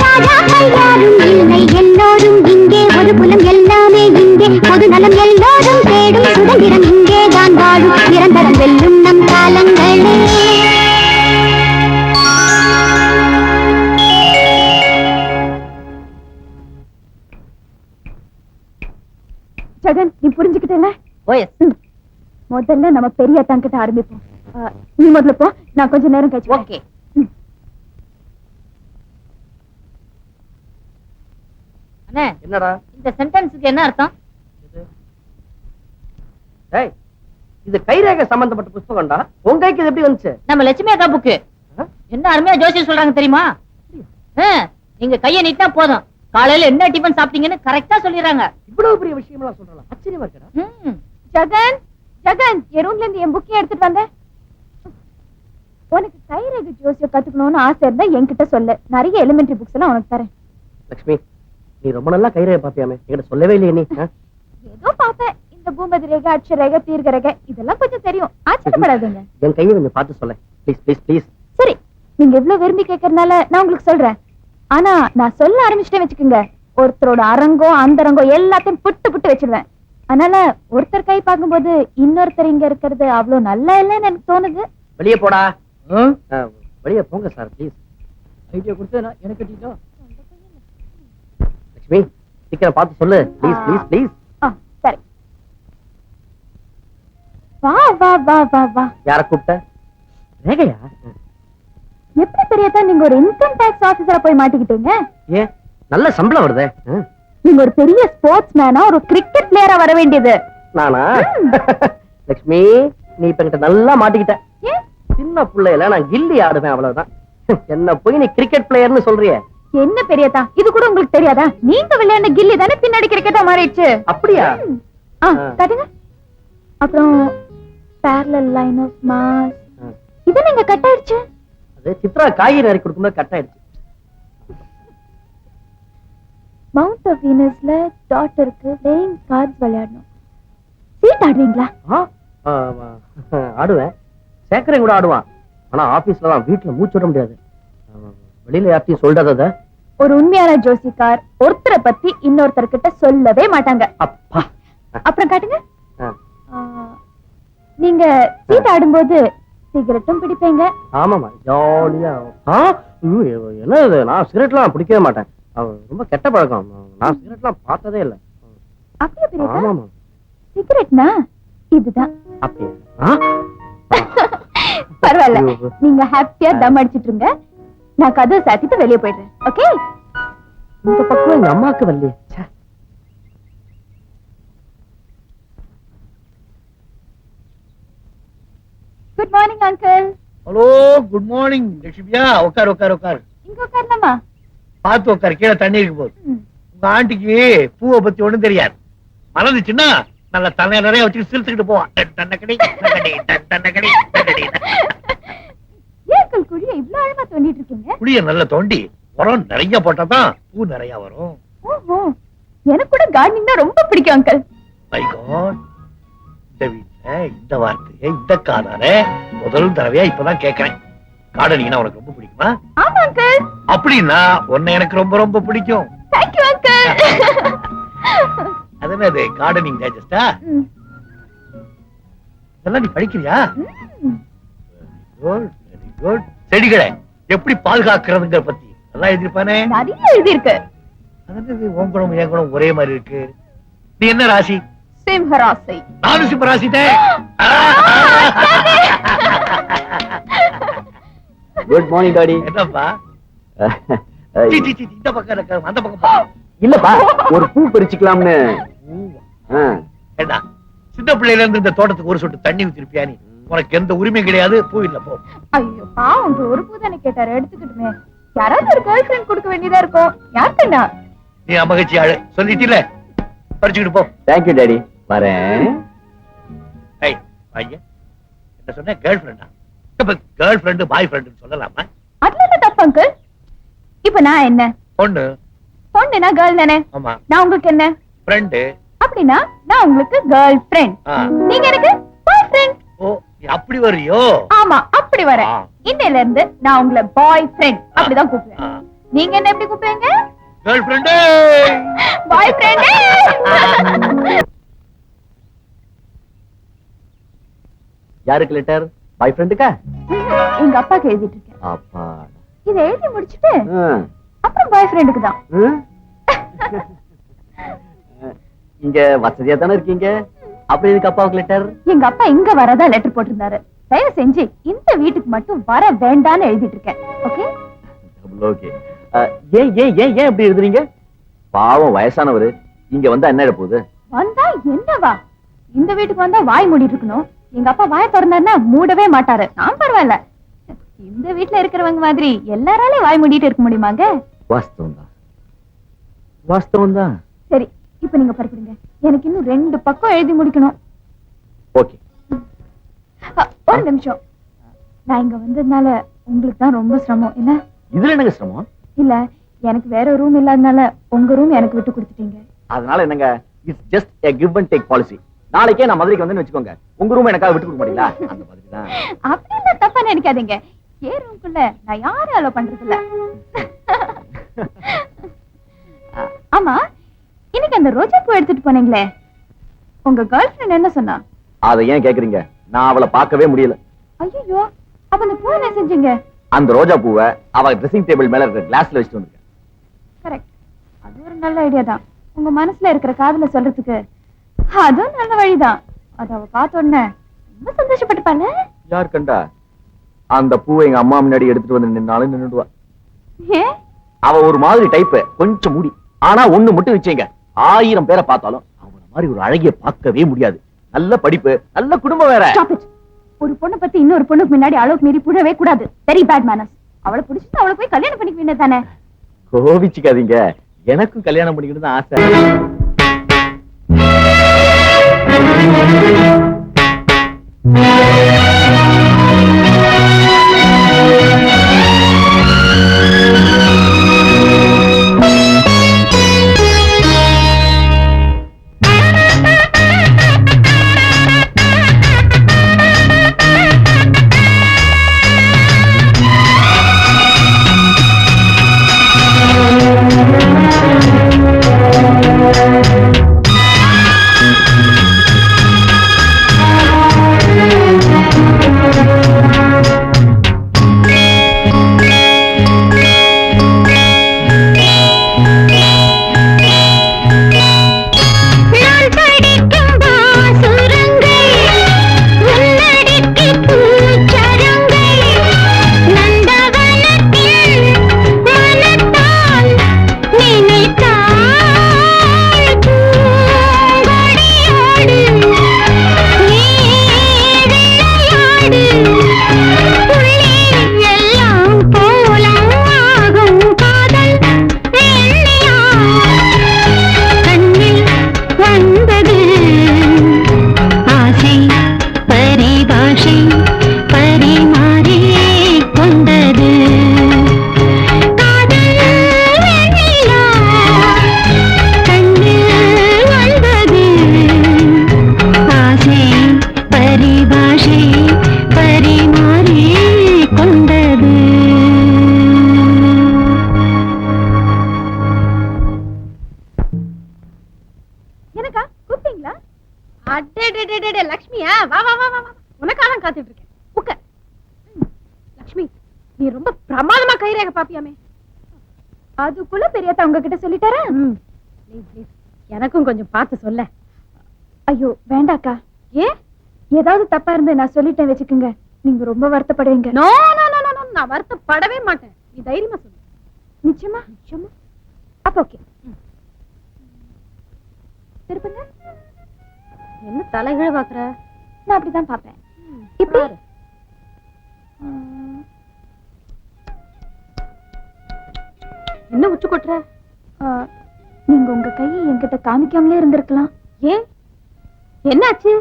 ராஜாக்கள் யாரும் இல்லை எல்லோரும் இங்கே ஒரு குலம் எல்லாமே இங்கே பொது நலம் எல்லோரும் தேடும் சுதந்திரம் இங்கேதான் வாழும் நிரந்தரம் வெல்லும் நம் காலங்களே ஜெகன் நீ புரிஞ்சுக்கிட்டேல ஓஎஸ் முதல்ல நம்ம பெரிய அத்தாங்கிட்ட ஆரம்பிப்போம் நீ முதல்ல போ நான் கொஞ்ச நேரம் கழிச்சு வரேன். ஓகே அண்ணே என்னடா இந்த சென்டென்ஸுக்கு என்ன அர்த்தம்? டேய் இது கைரேகை சம்பந்தப்பட்ட புத்தகம்டா உங்க கைக்கு இது எப்படி வந்துச்சு நம்ம லட்சுமி அக்கா புக்கு என்ன அருமையா ஜோசியம் சொல்றாங்க தெரியுமா? நீங்க கையை நீட்டா போதும் காலையில என்ன டிபன் சாப்பிட்டீங்கன்னு கரெக்டா சொல்லிடுறாங்க. இவ்வளவு பெரிய விஷயம்லாம் சொல்றலாம் ஆச்சரியமா இருக்கடா ஜெகன் ஜெகன் என் ரூம்ல இருந்து என் புக்கையும் எடுத்துட்டு வந்தேன். உனக்கு கைரேகை ஜோசியம் கத்துக்கணும்னு ஆசை இருந்தா என்கிட்ட சொல்லு, நிறைய எலிமெண்டரி புக்ஸ் எல்லாம் உனக்கு தரேன். லட்சுமி நீ ரொம்ப நல்லா கைரேகை பாப்பியாமே என்கிட்ட சொல்லவே இல்லையே நீ ஏதோ பாப்பேன், இந்த பூமதி ரேகை அட்ச ரேகை தீர்க்க ரேகை இதெல்லாம் கொஞ்சம் தெரியும், ஆச்சரியப்படாதுங்க. என் கையை கொஞ்சம் பார்த்து சொல்ல ப்ளீஸ் ப்ளீஸ் ப்ளீஸ். சரி நீங்க இவ்வளவு விரும்பி கேட்கறதுனால நான் உங்களுக்கு சொல்றேன். ஆனா நான் சொல்ல ஆரம்பிச்சுட்டே வச்சுக்கோங்க, ஒருத்தரோட அரங்கோ அந்தரங்கோ எல்லாத்தையும் புட்டு புட்டு வச்சிருவேன். அதனால ஒருத்தர் கை பார்க்கும்போது இன்னொருத்தர் இங்க இருக்கிறது அவ்வளவு நல்லா இல்லைன்னு எனக்கு தோணுது. வெளியே போடா வெளியே போங்க சார் ப்ளீஸ். ஐடியா கொடுத்து எனக்கு கட்டிட்டோம். லட்சுமி சீக்கிரம் பார்த்து சொல்லு ப்ளீஸ் ப்ளீஸ் ப்ளீஸ். சரி வா வா வா வா வா. யார கூப்பிட்ட? ரேகையா? எப்படி பெரியதா நீங்க ஒரு இன்கம் டாக்ஸ் ஆபீசரா போய் மாட்டிக்கிட்டீங்க? ஏன் நல்ல சம்பளம் வருதே. நீங்க ஒரு பெரிய ஸ்போர்ட்ஸ் மேனா ஒரு கிரிக்கெட் பிளேயரா வர வேண்டியது. நானா? லட்சுமி நீ இப்ப கிட்ட நல்லா மாட்டிக்கிட்ட. சின்ன பிள்ளையில நான் கில்லி ஆடுவேன் அவ்வளவுதான். என்ன போய் நீ கிரிக்கெட் பிளேயர்னு சொல்றிய? என்ன பெரியதா இது கூட உங்களுக்கு தெரியாதா? நீங்க விளையாண்ட கில்லி தானே பின்னாடி கிரிக்கெட்டா மாறிடுச்சு. அப்படியா? காட்டுங்க. அப்புறம் parallel line of mass இது நீங்க கட் ஆயிடுச்சு. அது சித்ரா காய்கறி நறுக்கி கொடுக்கும்போது கட் ஆயிடுச்சு. மவுண்ட் ஆஃப் வீனஸ்ல டாட்டருக்கு பிளேயிங் கார்ட்ஸ் விளையாடணும். சீட் ஆடுவீங்களா? ஆடுவேன், சேக்கரை கூட ஆடுவான். ஆனா ஆபீஸ்ல தான், வீட்டுல மூச்சு விட முடியாது. வெளியில யார்ட்டையும் சொல்றத. ஒரு உண்மையான ஜோசிக்கார் ஒருத்தரை பத்தி இன்னொருத்தர் கிட்ட சொல்லவே மாட்டாங்க. அப்பா அப்புறம் காட்டுங்க. நீங்க சீட் ஆடும்போது சிகரெட்டும் பிடிப்பீங்க. ஆமாமா ஜாலியா. என்ன இது, நான் சிகரெட்லாம் பிடிக்கவே மாட்டேன். ரொம்ப கெட்ட பழக்கம். நான் சிகரெட்லாம் பார்த்ததே இல்ல. அப்படியே பெரியதா? ஆமாமா. சிகரெட்னா இதுதான். அப்படியா? பரவாயில்ல, நீங்க ஹாப்பியா தம் அடிச்சிட்டு இருங்க. நான் கதவை சாத்திட்டு வெளியே போயிடுறேன். ஓகே? இந்த பக்கம் எங்க அம்மாக்கு வரலையே. Good morning uncle. Hello good morning லட்சுமியா. உட்கார் உட்கார் உட்கார். இங்க உட்காரலாமா? பார்த்து உட்கார், கீழே தண்ணி இருக்கு போகுது. உங்க ஆண்டிக்கு பூவை பத்தி ஒண்ணும் தெரியாது. மறந்துச்சுன்னா நல்ல தண்ணி நிறைய வச்சு சிரிச்சுக்கிட்டு போவான். ஏன் குழிய இவ்வளவு ஆழமா தோண்டிட்டு இருக்கீங்க? குழிய நல்ல தோண்டி உரம் நிறைய போட்டாதான் பூ நிறைய வரும். ஓஹோ, எனக்கு கூட கார்டனிங் தான் ரொம்ப பிடிக்கும் அங்கிள். மை காட், இந்த வீட்டுல இந்த வார்த்தையை இந்த காதால முதல் தடவையா இப்பதான் கேட்கிறேன். கார்டனிங்னா உனக்கு ரொம்ப பிடிக்குமா? ஆமா அங்கிள். அப்படின்னா உன்னை எனக்கு ரொம்ப ரொம்ப பிடிக்கும். Thank you uncle. அது கார்டனிங் டைஜஸ்டா? இதெல்லாம் நீ படிக்கிறியா? Very good. செடிகளை எப்படி பாதுகாக்கிறதுங்கிற பத்தி நல்லா எழுதிருப்பானே. நிறைய எழுதி இருக்கு. அதாவது உன் குணம் என் குணம் ஒரே மாதிரி இருக்கு. நீ என்ன ராசி? சிம்ம ராசி. நானும் சிம்ம ராசி. Good morning daddy. என்னப்பா இந்த பக்கம் இருக்க அந்த பக்கம் பா. இல்லப்பா, ஒரு பூ பறிச்சுக்கலாம்னு. என்ன சின்ன பிள்ளையில இருந்து இந்த தோட்டத்துக்கு ஒரு சொட்டு தண்ணி ஊத்திருப்பியா நீ? உனக்கு எந்த உரிமையும் கிடையாது. பூ இல்ல போ. ஐயோ பாவம், ஒரு பூ தானே கேட்டாரு, எடுத்துக்கிட்டுமே. யாராவது ஒரு கேர்ள் ஃபிரெண்ட் கொடுக்க வேண்டியதா இருக்கும். யாருக்குண்டா? நீ அம்மகச்சி ஆளு சொல்லிட்டீல, பறிச்சுக்கிட்டு போ. தேங்க்யூ டாடி, வரேன். என்ன சொன்ன? கேர்ள் ஃபிரெண்டா? இப்ப கேர்ள் ஃபிரெண்ட் பாய் ஃபிரெண்ட் சொல்லலாமா? அதுல என்ன தப்பு அங்கிள்? இப்ப நான் என்ன? பொண்ணு. பொண்ணுனா கேர்ள் தானே? ஆமா. நான் உங்களுக்கு என்ன? ஃப்ரெண்ட். அப்படின்னா நான் உங்களுக்கு கேர்ள் ஃபிரெண்ட், நீங்க எனக்கு பாய் ஃபிரெண்ட். ஓ, அப்படி வரியோ? ஆமா, அப்படி வரேன். இன்னையில இருந்து நான் உங்களை பாய் ஃபிரெண்ட் அப்படிதான் கூப்பிடுவேன். நீங்க என்ன எப்படி கூப்பிடுவீங்க? Girlfriend. Boyfriend. யாருக்கு லெட்டர்? பாய் ஃப்ரெண்டுக்கா? எங்க அப்பாக்கு எழுதிட்டு இருக்கேன். அப்பா, இதை எழுதி முடிச்சிட்டு அப்புறம் பாய் ஃப்ரெண்டுக்கு தான். இங்க வசதியா தானே இருக்கீங்க, அப்புறம் எதுக்கு அப்பாவுக்கு லெட்டர்? எங்க அப்பா இங்க வரதா லெட்டர் போட்டிருந்தாரு. தயவு செஞ்சு இந்த வீட்டுக்கு மட்டும் வர வேண்டான்னு எழுதிட்டு இருக்கேன். Okay okay. ஏன் ஏன் ஏன் ஏன் இப்படி எழுதுறீங்க? பாவம் வயசானவரு, இங்க வந்தா என்ன போகுது? வந்தா என்னவா? இந்த வீட்டுக்கு வந்தா வாய் மூடிட்டு இருக்கணும். எங்க அப்பா வாய திறந்தாருன்னா மூடவே மாட்டாரு. நான் பரவாயில்ல, இந்த வீட்டுல இருக்கிறவங்க மாதிரி எல்லாராலையும் வாய் மூடிட்டு இருக்க முடியுமாங்க? வாஸ்தவம் தான், வாஸ்தவம் தான். சரி, இப்ப நீங்க பரப்பிடுங்க. எனக்கு இன்னும் 2 பக்கம் எழுதி முடிக்கணும். ஓகே. ஒரு நிமிஷம். நான் இங்க வந்ததுனால உங்களுக்கு தான் ரொம்ப சிரமம் என்ன? இதுல என்னங்க சிரமம்? இல்ல, எனக்கு வேற ரூம் இல்லாதனால உங்க ரூம் எனக்கு விட்டு கொடுத்துட்டீங்க. அதனால என்னங்க, it's just a give and take policy. நாளைக்கே நான் மதுரைக்கு வந்து வச்சுக்கோங்க, உங்க ரூம் எனக்காக விட்டு கொடுக்க மாட்டீங்களா? அந்த மாதிரி தான். அப்படி இல்ல, தப்பா நினைக்காதீங்க. ஏன் ரூம்குள்ள நான் யாரும் அலோ பண்றது இல்ல. ஆமா, இன்னைக்கு அந்த ரோஜா பூ எடுத்துட்டு போனீங்களே, உங்க கேர்ள் ஃபிரெண்ட் என்ன சொன்னா? அதை ஏன் கேக்குறீங்க? நான் அவளை பார்க்கவே முடியல. ஐயோ, அப்ப அந்த பூ என்ன செஞ்சீங்க? அந்த ரோஜா பூவை அவ ட்ரெஸ்ஸிங் டேபிள் மேல இருக்கிற கிளாஸ்ல வச்சுட்டு வந்திருக்கேன். கரெக்ட், அது ஒரு நல்ல ஐடியா தான். உங்க மனசுல இருக்கிற காதல சொல்றதுக்கு அதுவும் நல்ல வழிதான். அத அவ பார்த்த உடனே ரொம்ப சந்தோஷப்பட்டுப்பால. யார் கண்டா? அந்த பூவை எங்க அம்மா முன்னாடி எடுத்துட்டு வந்து நின்னாலும் நின்னுடுவா. ஏன்? அவ ஒரு மாதிரி டைப், கொஞ்சம் மூடி. ஆனா ஒண்ணு மட்டும் வச்சீங்க, 1000 பேரை பார்த்தாலும் அவன மாதிரி ஒரு அழகிய பார்க்கவே முடியாது. நல்ல படிப்பு, நல்ல குடும்பம் வேற. Stop it. ஒரு பொண்ணு பத்தி இன்னொரு பொண்ணுக்கு முன்னாடி அளவுக்கு மீறி புழவே கூடாது. Very bad manners. அவளை பிடிச்சிட்டு அவளை போய் கல்யாணம் பண்ணிக்க வேண்டியது தானே? கோவிச்சுக்காதீங்க, எனக்கும் கல்யாணம் பண்ணிக்கணும்னு ஆசை. அடே லக்ஷ்மியா, வா வா வா வா வா. உனக்காக தான் காத்துட்டு இருக்கேன். உட்கார். லக்ஷ்மி, நீ ரொம்ப பிரமாதமா கைரேகை பாப்பியாமே. அதுக்குள்ள பெரியதா உங்ககிட்ட சொல்லிட்டாரா? ப்ளீஸ் எனக்கும் கொஞ்சம் பார்த்து சொல்ல. ஐயோ வேண்டாக்கா. ஏன்? ஏதாவது தப்பா இருந்து நான் சொல்லிட்டேன் வச்சுக்கோங்க, நீங்க ரொம்ப வருத்தப்படுவீங்க. நோ நோ நோ நோ, நான் வருத்தப்படவே மாட்டேன். நீ தைரியமா சொல்லு. நிச்சயமா? நிச்சயமா. அப்ப ஓகே. திருப்புங்க. என்ன தலைகீழ பாக்குற? நான் அப்படிதான் பாப்பேன். இப்படி என்ன உச்சு கொட்டுற? நீங்க உங்க கையை என்கிட்ட காமிக்காமலே இருந்திருக்கலாம். ஏன்? என்னாச்சு?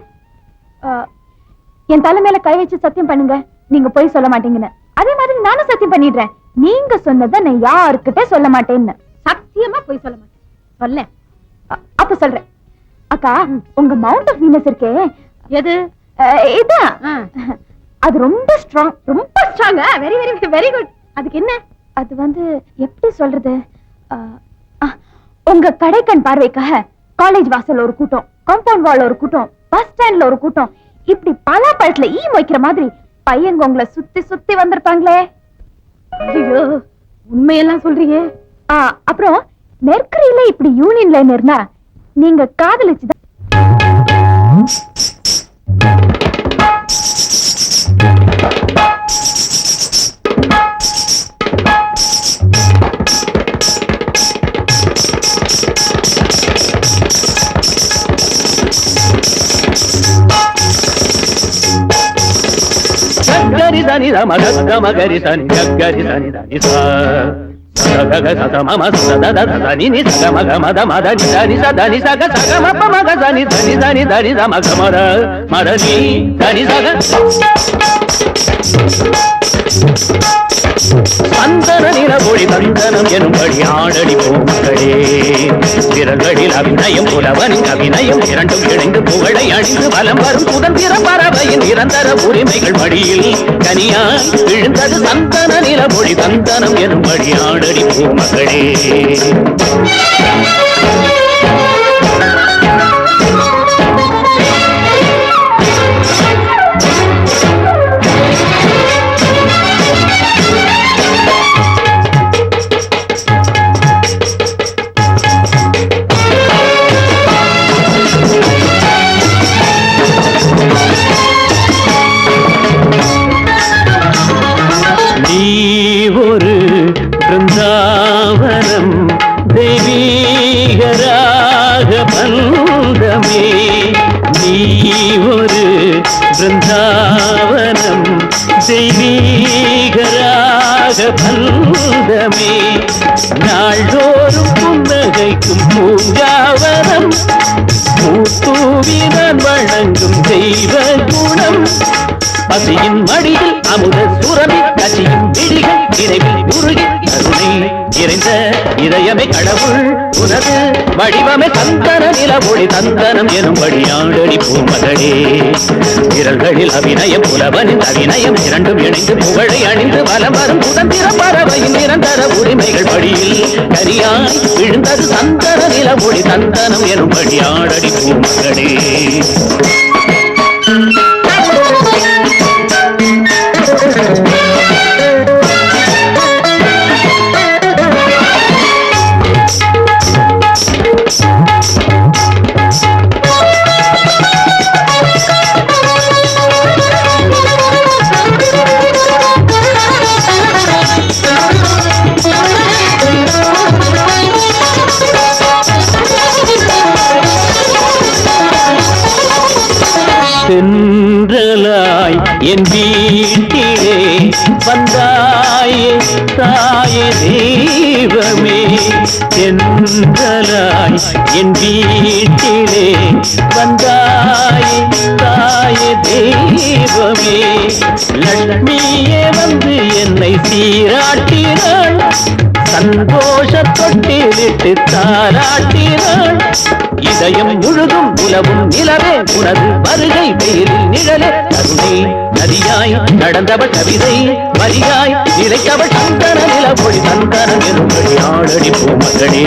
என் தலை மேல கை வச்சு சத்தியம் பண்ணுங்க, நீங்க போய் சொல்ல மாட்டீங்கன்னு. அதே மாதிரி நானும் சத்தியம் பண்ணிடுறேன், நீங்க சொன்னதை நான் யாருக்கிட்ட சொல்ல மாட்டேன்னு. சத்தியமா போய் சொல்ல மாட்டேன். சொல்ல. அப்ப சொல்றேன். அக்கா, உங்க மவுண்ட் ஆஃப் வீனஸ் இருக்கே, எது? இதான். அது ரொம்ப ஸ்ட்ராங். ரொம்ப ஸ்ட்ராங்கா? Very very very good. அதுக்கு என்ன? அது வந்து எப்படி சொல்றது, உங்க கடைக்கண் பார்வைக்காக காலேஜ் வாசல்ல ஒரு கூட்டம், காம்பவுண்ட் வால்ல ஒரு கூட்டம், பஸ் ஸ்டாண்ட்ல ஒரு கூட்டம், இப்படி பல பழத்துல ஈ வைக்கிற மாதிரி பையங்க உங்களை சுத்தி சுத்தி வந்திருப்பாங்களே. ஐயோ, உண்மையெல்லாம் சொல்றீங்க? அப்புறம் மெர்க்கரியில இப்படி யூனியன் லைன் இருந்தா நீங்க காதலிச்சுதான். గరి దని రమ గమ గరి దని గరి దని దని స గ గ స మమ స ద ద దని ని స గమ గమ ద మ ద ని దని స దని స గ స గ మ ప మ గ దని దని దని దని ద మ గ మ ర మ ర ని దని స గ சந்தன நிலவொளி தந்தனம் எனும்படி ஆடடி பூமகளே, விரல்களில் அபிநயம் புலவனின் அபிநயம் இரண்டும் இணைந்து புகழை அணிந்து வலம் வரும் சுதந்திர பறவையின் நிரந்தர உரிமைகள் மடியில் கனியாய் விழுந்தது சந்தன நிலவொளி தந்தனம் எனும்படி ஆடடி பூமகளே. ஒரு பிருந்தாவனம் தெய்வீகராக பந்தமே, நீ ஒரு பிருந்தாவனம் தெய்வீகராக பந்தமே, நாள்தோறும் புன்னகைக்கும் பூங்காவனம் பூத்தூவினான் வழங்கும் தெய்வ குணம், பசியின் மடியில் அமுத சுரபி கசியும் விழிகள் இறைவில் உருகி கருணை நிறைந்த இதயமே கடவுள் உனது வடிவமே சந்தன நிலவொளி தந்தனம் எனும்படி ஆடடி பூமகளே, விரல்களில் அபிநயம் புலவனின் அபிநயம் இரண்டும் இணைந்து புகழை அணிந்து வலம் வரும் சுதந்திர பறவையின் நிரந்தர உரிமைகள் படியில் கரியாய் விழுந்தது சந்தன நிலவொளி தந்தனம் எனும்படி ஆடடி பூமகளே. சென்றலாய் என் வீட்டிலே வந்தாயே தாயே தெய்வமே, சென்றலாய் என் வீட்டிலே வந்தாயே தாயே தெய்வமே, லட்சுமியே வந்து என்னை சீராட்டினாள், சந்தோஷ தொட்டிலிட்டு தாராட்டினாள், இதயம் முழுதும் உலவும் நிலவே உனது வருகை வெயிலில் நிழலே கருணை நதியாய் நடந்தவள் கவிதை வரியாய் நிலைத்தவள் சந்தன நிலவொளி சந்தனம் எனும்படி ஆடடி பூமகளே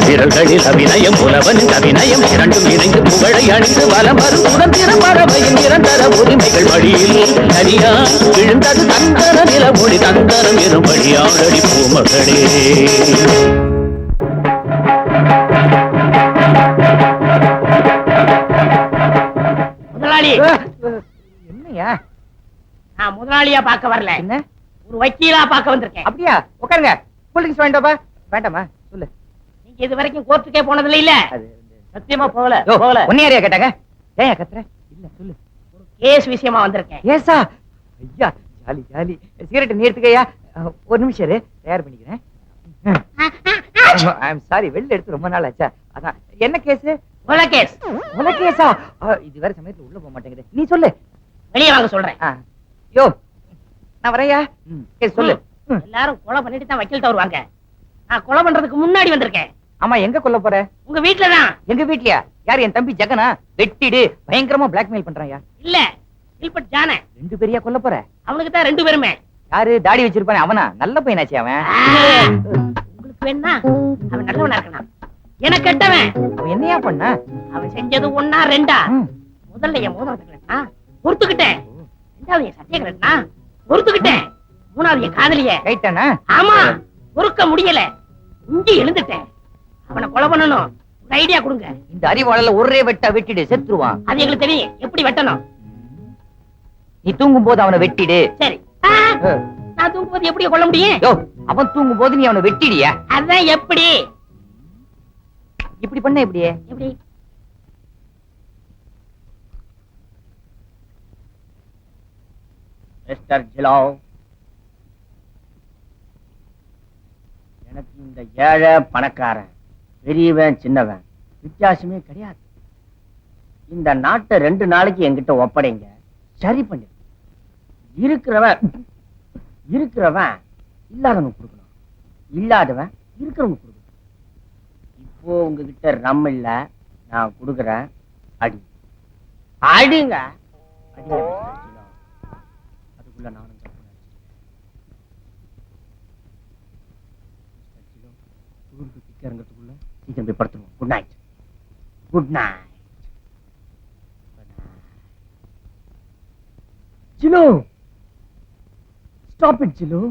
விரல்களில் அபிநயம் புலவனின் அபிநயம் இரண்டும் இணைந்து புகழை அணிந்து வலம் வரும் சுதந்திர பறவையின் நிரந்தர உரிமைகள் வழியில் தனியாய் விழுந்தது சந்தன நிலவொளி சந்தனம் எனும்படி ஆடடி பூமகளே. முதலாளி என்னையா நான் முதலாளியா பார்க்க வரல, என்ன ஒரு வக்கீலா பார்க்க வந்திருக்கேன். அப்படியா? உட்காருங்க. கூலிங்ஸ் வேண்டாமா? வேண்டாமா சொல்லு. நீங்க இது வரைக்கும் கோர்ட்டுக்கே போனதில்ல இல்ல? சத்தியமா போகல ஒன்னியாரியா கேட்டாங்க? ஏன் கத்துற? இல்ல சொல்லு. ஒரு கேஸ் விஷயமா வந்திருக்கேன். ஏசா? ஐயா ஜாலி ஜாலி. சிகரெட் நீ எடுத்துக்கயா? ஒரு நிமிஷம் இரு, தயார் பண்ணிக்கிறேன். ஐ அம் சாரி, வெளில எடுத்து ரொம்ப நாள் ஆச்சா. அதான் என்ன கேஸ்? கொலை கேஸ். கொலை கேஸா? இது வேற சமயத்துல உள்ள போக மாட்டேங்குது. நீ சொல்லு. வெளியே வாங்க சொல்றேன். யோ நான் வரையா? கேஸ் சொல்லு. எல்லாரும் கொலை பண்ணிட்டு தான் வக்கீல்ட்ட வருவாங்க. நான் கொலை பண்றதுக்கு முன்னாடி வந்திருக்கேன். ஆமா, எங்க கொல்ல போற? உங்க வீட்டுலதான். எங்க வீட்லயா? யார்? என் தம்பி ஜெகனா? வெட்டிடு, பயங்கரமா பிளாக்மெயில் பண்றாயா? இல்ல, இல்பட் ஜான. 2 பேரையா கொல்ல போற? அவனுக்கு தான் 2 பேருமே. யாரு? தாடி வச்சிருப்பானே அவனா? நல்ல பையனாச்சு அவன். உங்களுக்கு வேணா அவன் நல்லவனா இருக்கணும். எனக்கு கெட்டவன். அவன் என்னையா பண்ண? அவன் செஞ்சது 1 2 முதல்ல என் மோதிரத்துக்கு பொறுத்துக்கிட்டேன். 2வது என் சத்தியங்களா பொறுத்துக்கிட்டேன். 3வது என் காதலிய ரைட்டானா? ஆமா, பொறுக்க முடியல. இஞ்சி எழுந்துட்டேன். அவனை கொலை பண்ணணும். ஒரு ஐடியா கொடுங்க. இந்த அறிவாளல ஒரே வெட்டா வெட்டிடு, செத்துருவான். அது எங்களுக்கு தெரியும் எப்படி வெட்டணும். நீ தூங்கும் போது அவனை வெட்டிடு. சரி. நான் தூங்கும்போது எப்படி கொல்ல முடியும்? யோ, அவன் தூங்கும் போது நீ அவனை வெட்டிடியா? அதான் எப்படி? இப்படி பண்ண எப்படியே? எப்படி? மிஸ்டர் ஜிலோ, எனக்கு இந்த ஏழை பணக்காரன், பெரியவன் சின்னவன் வித்தியாசமே கிடையாது. இந்த நாட்டை 2 நாளைக்கு என்கிட்ட ஒப்படைங்க, சரி பண்ணு. இருக்கிறவன் இல்லாதவனுக்கு கொடுக்கணும், இல்லாதவன் இருக்கிறவனுக்கு கொடுக்கணும். இப்போ உங்ககிட்ட ரம் இல்ல, நான் கொடுக்குறேன். அடி அடிங்க அடிங்க மிஸ்டர் ஜிலோ. அதுக்குள்ள நானும் இறங்கிறதுக்குள்ள சீக்கிரம் போய் படுத்துருவோம். Good night. Good night. Jilo, stop it Jilo,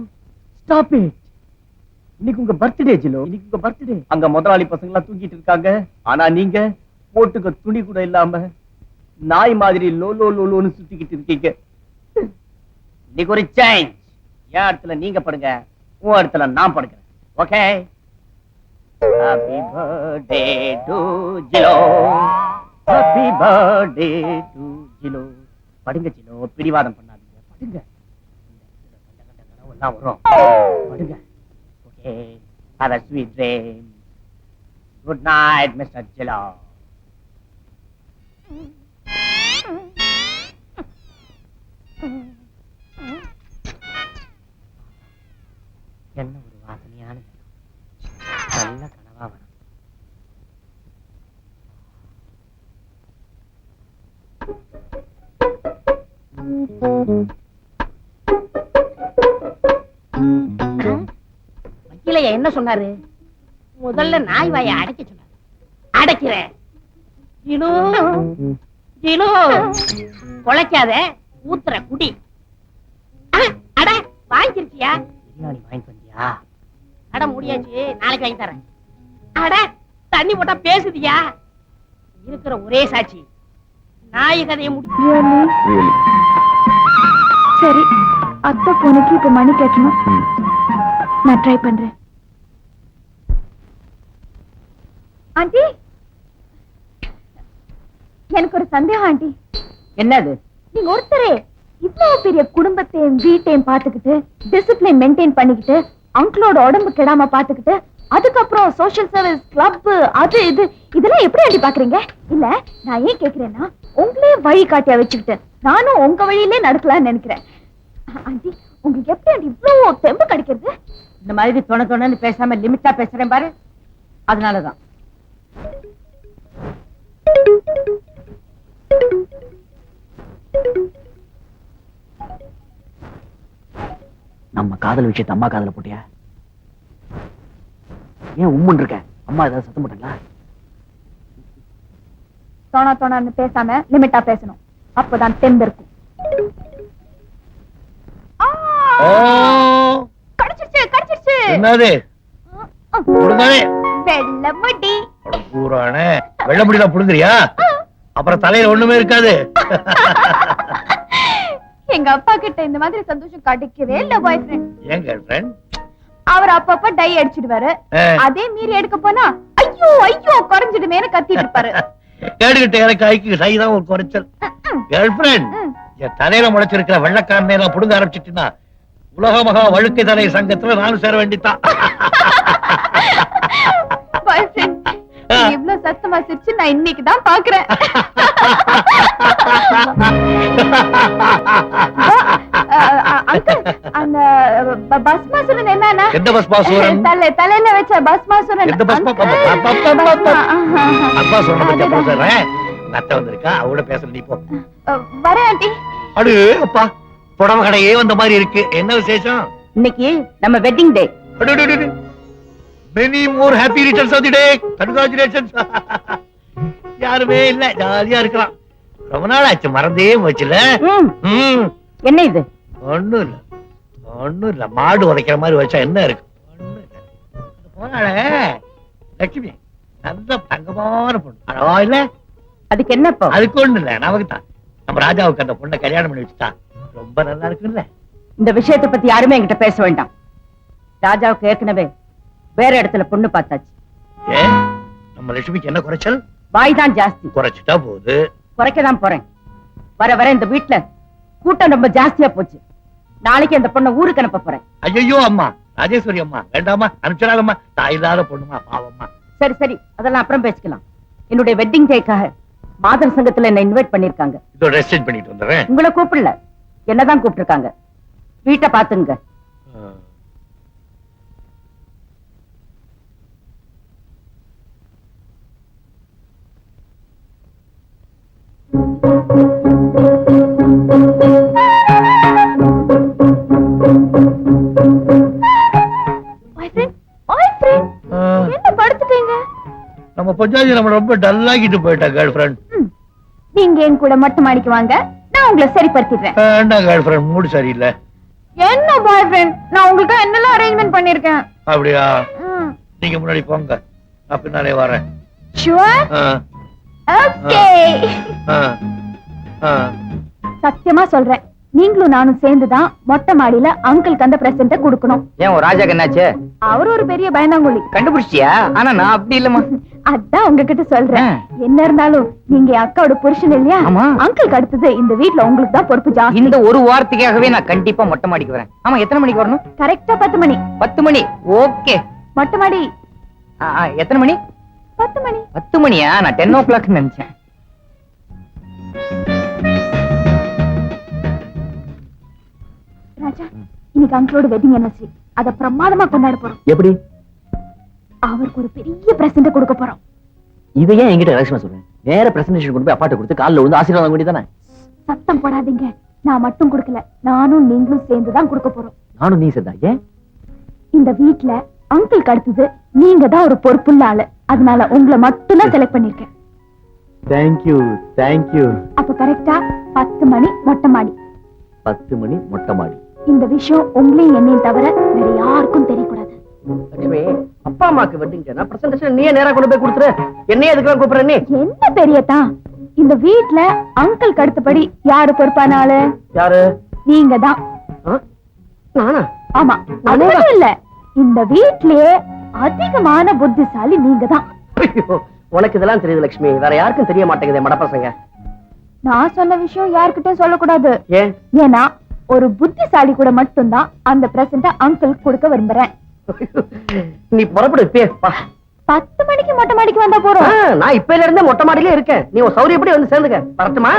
stop it. இன்னைக்கு உங்க பர்த்டே ஜிலோ, இன்னைக்கு உங்க பர்த்டே. அங்க முதலாளி பசங்க எல்லாம் தூங்கிட்டு இருக்காங்க. ஆனா நீங்க போட்டுக்க துணி கூட இல்லாம நாய் மாதிரி லோ லோ லோன்னு சுத்திக்கிட்டு இருக்கீங்க. இன்னைக்கு ஒரு சேஞ்ச். என் இடத்துல நீங்க படுங்க, உன் இடத்துல நான் படுக்கிறேன். Okay? Happy birthday to Jilo. Happy birthday to Jilo. படுங்க ஜிலோ, பிடிவாதம் பண்ணாதீங்க. படுங்க. எல்லாம் வரும். படுங்க. Okay. Have a sweet dream. Good night, Mr. Jilo. என்ன ஒரு வாசனையான நல்ல கனவா வரும். வக்கீலையா என்ன சொன்னாரு? முதல்ல நாய் வாயை அடைக்க சொன்னாரு. அடைக்கிறேன். ஜினு, ஜினு, குலைக்காத, ஊத்துற குடி. அட வாங்கிருச்சியா? பிரியாணி வாங்கிட்டு வந்தியா? அட முடியாச்சு, நாளைக்கு வாங்கி தரேன். அட தண்ணி போட்டா பேசுதியா? இருக்கிற ஒரே சாட்சி நாய் கதையை சரி, அத்தை பொண்ணுக்கு இப்ப மணி கட்டணும். நான் ட்ரை பண்றேன். ஆண்டி, எனக்கு ஒரு சந்தேகம் ஆண்டி. என்னது? நீங்க ஒருத்தரே இவ்வளவு பெரிய குடும்பத்தையும் வீட்டையும் பாத்துக்கிட்டு டிசிப்ளின் மெயின்டைன் பண்ணிக்கிட்டு அங்கிளோட உடம்பு கெடாம பாத்துக்கிட்டு அதுக்கப்புறம் சோசியல் சர்வீஸ் கிளப் அது இது இதெல்லாம் எப்படி ஆண்டி பாக்குறீங்க? இல்ல நான் ஏன் கேக்குறேன்னா, உங்களே வழி காட்டியா வச்சுக்கிட்டு நானும் உங்க வழியிலே நடக்கலாம்னு நினைக்கிறேன். ஆண்டி, உங்களுக்கு எப்படி ஆண்டி இவ்வளவு தெம்பு கிடைக்கிறது? இந்த மாதிரி தொண தொணன்னு பேசாம லிமிட்டா பேசுறேன் பாரு, அதனாலதான். நம்ம காதல் விஷயத்தை அம்மா காதல போட்டியா? ஏன் உம்முன்னு இருக்க? அம்மா ஏதாவது சத்தம் போட்டாங்களா? தோணான்னு பேசாம லிமிட்டா பேசணும். அப்பதான் தெம்பு இருக்கும். கடிச்சிருச்சு. என்னது? வெள்ள முடி. பூரானே வெள்ள முடியல புடுங்குறியா? அப்புறம் தலையில ஒண்ணுமே இருக்காது. எங்க அப்பா கிட்ட இந்த மாதிரி சந்தோஷம் கிடைக்கவே இல்ல பாய் ஃப்ரெண்ட். ஏன் கேர்ள் ஃப்ரெண்ட்? அவர் அப்பப்ப டை அடிச்சிடுவாரு. அதே மீறி எடுக்க போனா ஐயோ ஐயோ குறைஞ்சிடுமேனு கத்திட்டு இருப்பாரு. கேடுகிட்ட எனக்கு ஐக்கு சைதான் ஒரு குறைச்சல். கேர்ள் ஃப்ரெண்ட், என் தலையில முளைச்சிருக்கிற வெள்ளக்காரனை எல்லாம் புடுங்க ஆரம்பிச்சிட்டுனா உலக மகா வழுக்கை தலை சங்கத்துல நானும் சேர வேண்டித்தான். பாய் ஃப்ரெண்ட், இவ்வளவு சத்தமா சிரிச்சு நான் இன்னைக்கு தான் பாக்குறேன். அங்கிள், அந்த பஸ்மாசுரன் என்னன்னா? எந்த பஸ்மாசுரன்? தலையில வச்ச பஸ்மாசுரன். எந்த பஸ்மாசுரன் பத்தி பேசுறேன். அத்தை வந்திருக்கா, அவட பேசல. நீ போ. வரேன் ஆண்டி. அடு அப்பா, புடவை கடையே வந்த மாதிரி இருக்கு. என்ன விசேஷம்? இன்னைக்கு நம்ம wedding day. Many more happy returns of the day. Congratulations. யாருமே இல்ல, ஜாலியா இருக்கலாம். ரொம்ப நாள் ஆச்சு, மறந்தே போச்சுல. என்ன இது? ஒண்ணும் இல்ல. மாடு உதைக்கிற மாதிரி வச்சா என்ன இருக்கு? ஒண்ணும் இல்ல. போனால லட்சுமி நல்ல தங்கமான பொண்ணு. அழகா இல்ல? அதுக்கு என்னப்பா? அதுக்கு ஒண்ணு இல்ல, நமக்கு தான். நம்ம ராஜாவுக்கு அந்த பொண்ணை கல்யாணம் பண்ணி வச்சுட்டா ரொம்ப நல்லா இருக்குல்ல. இந்த விஷயத்தை பத்தி யாருமே என்கிட்ட பேச வேண்டாம். ராஜாவுக்கு ஏற்கனவே வேற இடத்துல பொண்ணு பார்த்தாச்சு. நம்ம லட்சுமிக்கு என்ன குறைச்சல்? வாய் தான் ஜாஸ்தி. குறைச்சிட்டா போகுது. குறைக்கதான் போறேன். வர இந்த வீட்டுல கூட்டம் ரொம்ப ஜாஸ்தியா போச்சு. நாளைக்கு அந்த பொண்ணை ஊருக்கு அனுப்ப போறேன். ஐயோ அம்மா, ராஜேஸ்வரி அம்மா வேண்டாமா, அனுப்பிச்சிடாதம்மா. தாய் இல்லாத பொண்ணுமா, பாவம்மா. சரி, அதெல்லாம் அப்புறம் பேசிக்கலாம். என்னுடைய வெட்டிங் டேக்காக மாதர் சங்கத்துல என்ன இன்வைட் பண்ணிருக்காங்க. இதோ ட்ரெஸ் சேஞ்ச் பண்ணிட்டு வந்துறேன். உங்களை கூப்பிடல, என்னதான் கூப்பிட்டிருக்காங்க. வீட்டை பாத்துங்க. என்ன படுத்துட்டீங்க? நம்ம பொஞ்சாதி நம்ம ரொம்ப டல்லாகிட்டு போயிட்டா கேர்ள் ஃப்ரெண்ட். நீங்க என் கூட மொட்டை மாடிக்கு வாங்க, நான் உங்களை சரிப்படுத்திடுறேன். என்ன கேர்ள் ஃப்ரெண்ட், மூடு சரியில்லை. என்ன பாய் ஃப்ரெண்ட், நான் உங்களுக்கு என்னெல்லாம் அரேஞ்ச்மெண்ட் பண்ணிருக்கேன். அப்படியா? நீங்க முன்னாடி போங்க, நான் பின்னாலே வரேன். ஷூர்? ஓகே. சத்தியமா சொல்றேன், நீங்களும் நானும் சேர்ந்துதான் மொட்டை மாடியில அங்கிளுக்கு அந்த பிரசன்ட கொடுக்கணும். ஏன் ராஜாக்கு என்னாச்சு? அவர் ஒரு பெரிய பயந்தாங்குழி. கண்டுபிடிச்சியா? ஆனா நான் அப்படி இல்லமா. அதான் உங்ககிட்ட சொல்றேன். என்ன இருந்தாலும் நீங்க அக்காவோட புருஷன் இல்லையா? அங்கிளுக்கு அடுத்தது இந்த வீட்ல உங்களுக்கு தான் பொறுப்பு ஜாஸ்தி. இந்த ஒரு வாரத்துக்காகவே நான் கண்டிப்பா மொட்டை மாடிக்கு வரேன். ஆமா, எத்தனை மணிக்கு வரணும்? கரெக்டா 10 மணி. 10 மணி, ஓகே. மொட்டை மாடி எத்தனை மணி? 10 மணி. 10 மணியா? நான் 10 o'clock நினைச்சேன். ராஜா, இன்னைக்கு அங்கிளோட வெட்டிங் anniversary. அத பிரமாதமா கொண்டாட போறோம். எப்படி? அவருக்கு ஒரு பெரிய பிரசன்ட் கொடுக்க போறோம். இதை ஏன் என்கிட்ட ரகசியமா சொல்றேன்? நேர பிரசன்டேஷன் கொண்டு போய் அப்பாட்ட கொடுத்து கால்ல விழுந்து ஆசீர்வாதம் வாங்க வேண்டியதானே? சத்தம் போடாதீங்க. நான் மட்டும் கொடுக்கல, நானும் நீங்களும் சேர்ந்து தான் கொடுக்க போறோம். நானும் நீ சேர்ந்தா? ஏன்? இந்த வீட்ல அங்கிளுக்கு அடுத்தது நீங்க தான் ஒரு பொறுப்புள்ள ஆளு. அதனால உங்களை மட்டும் தான் செலக்ட் பண்ணிருக்கேன். தேங்க்யூ. அப்ப கரெக்டா 10 மணி மொட்டை மாடி. 10 மணி மொட்டை மாடி. இந்த விஷயம் உங்களையும் என்னையும் தவிர வேற யாருக்கும் தெரியக்கூடாது. லட்சுமி, அப்பா அம்மாக்கு வெட்டிங் டே, பிரசன்டேஷன் நீயே நேரா கொண்டு போய் கொடுத்துரு. என்னையே எதுக்கு கூப்பிடுற நீ? என்ன பெரியதா, இந்த வீட்ல அங்கிளுக்கு அடுத்தபடி யாரு பொறுப்பான ஆளு? யாரு? நீங்க தான். நானா? ஆமா, அது மட்டும் இல்ல, இந்த வீட்லயே அதிகமான புத்திசாலி நீங்க தான். உனக்கு இதெல்லாம் தெரியுது லட்சுமி, வேற யாருக்கும் தெரிய மாட்டேங்குது மடப்பசங்க. நான் சொன்ன விஷயம் யாருக்கிட்டே சொல்லக்கூடாது. ஏன்னா ஒரு புத்திசாலி கூட மட்டும்தான் அந்த பிரசன்ட அங்கிள் கொடுக்க விரும்புறேன். நீ புறப்படு. 10 மணிக்கு மொட்டை மாடிக்கு வந்தா போறோம். நான் இப்பல இருந்தே மொட்டை மாடியிலே இருக்கேன். நீ ஒரு சௌரியப்படி வந்து சேர்ந்துக்க. வரட்டுமா?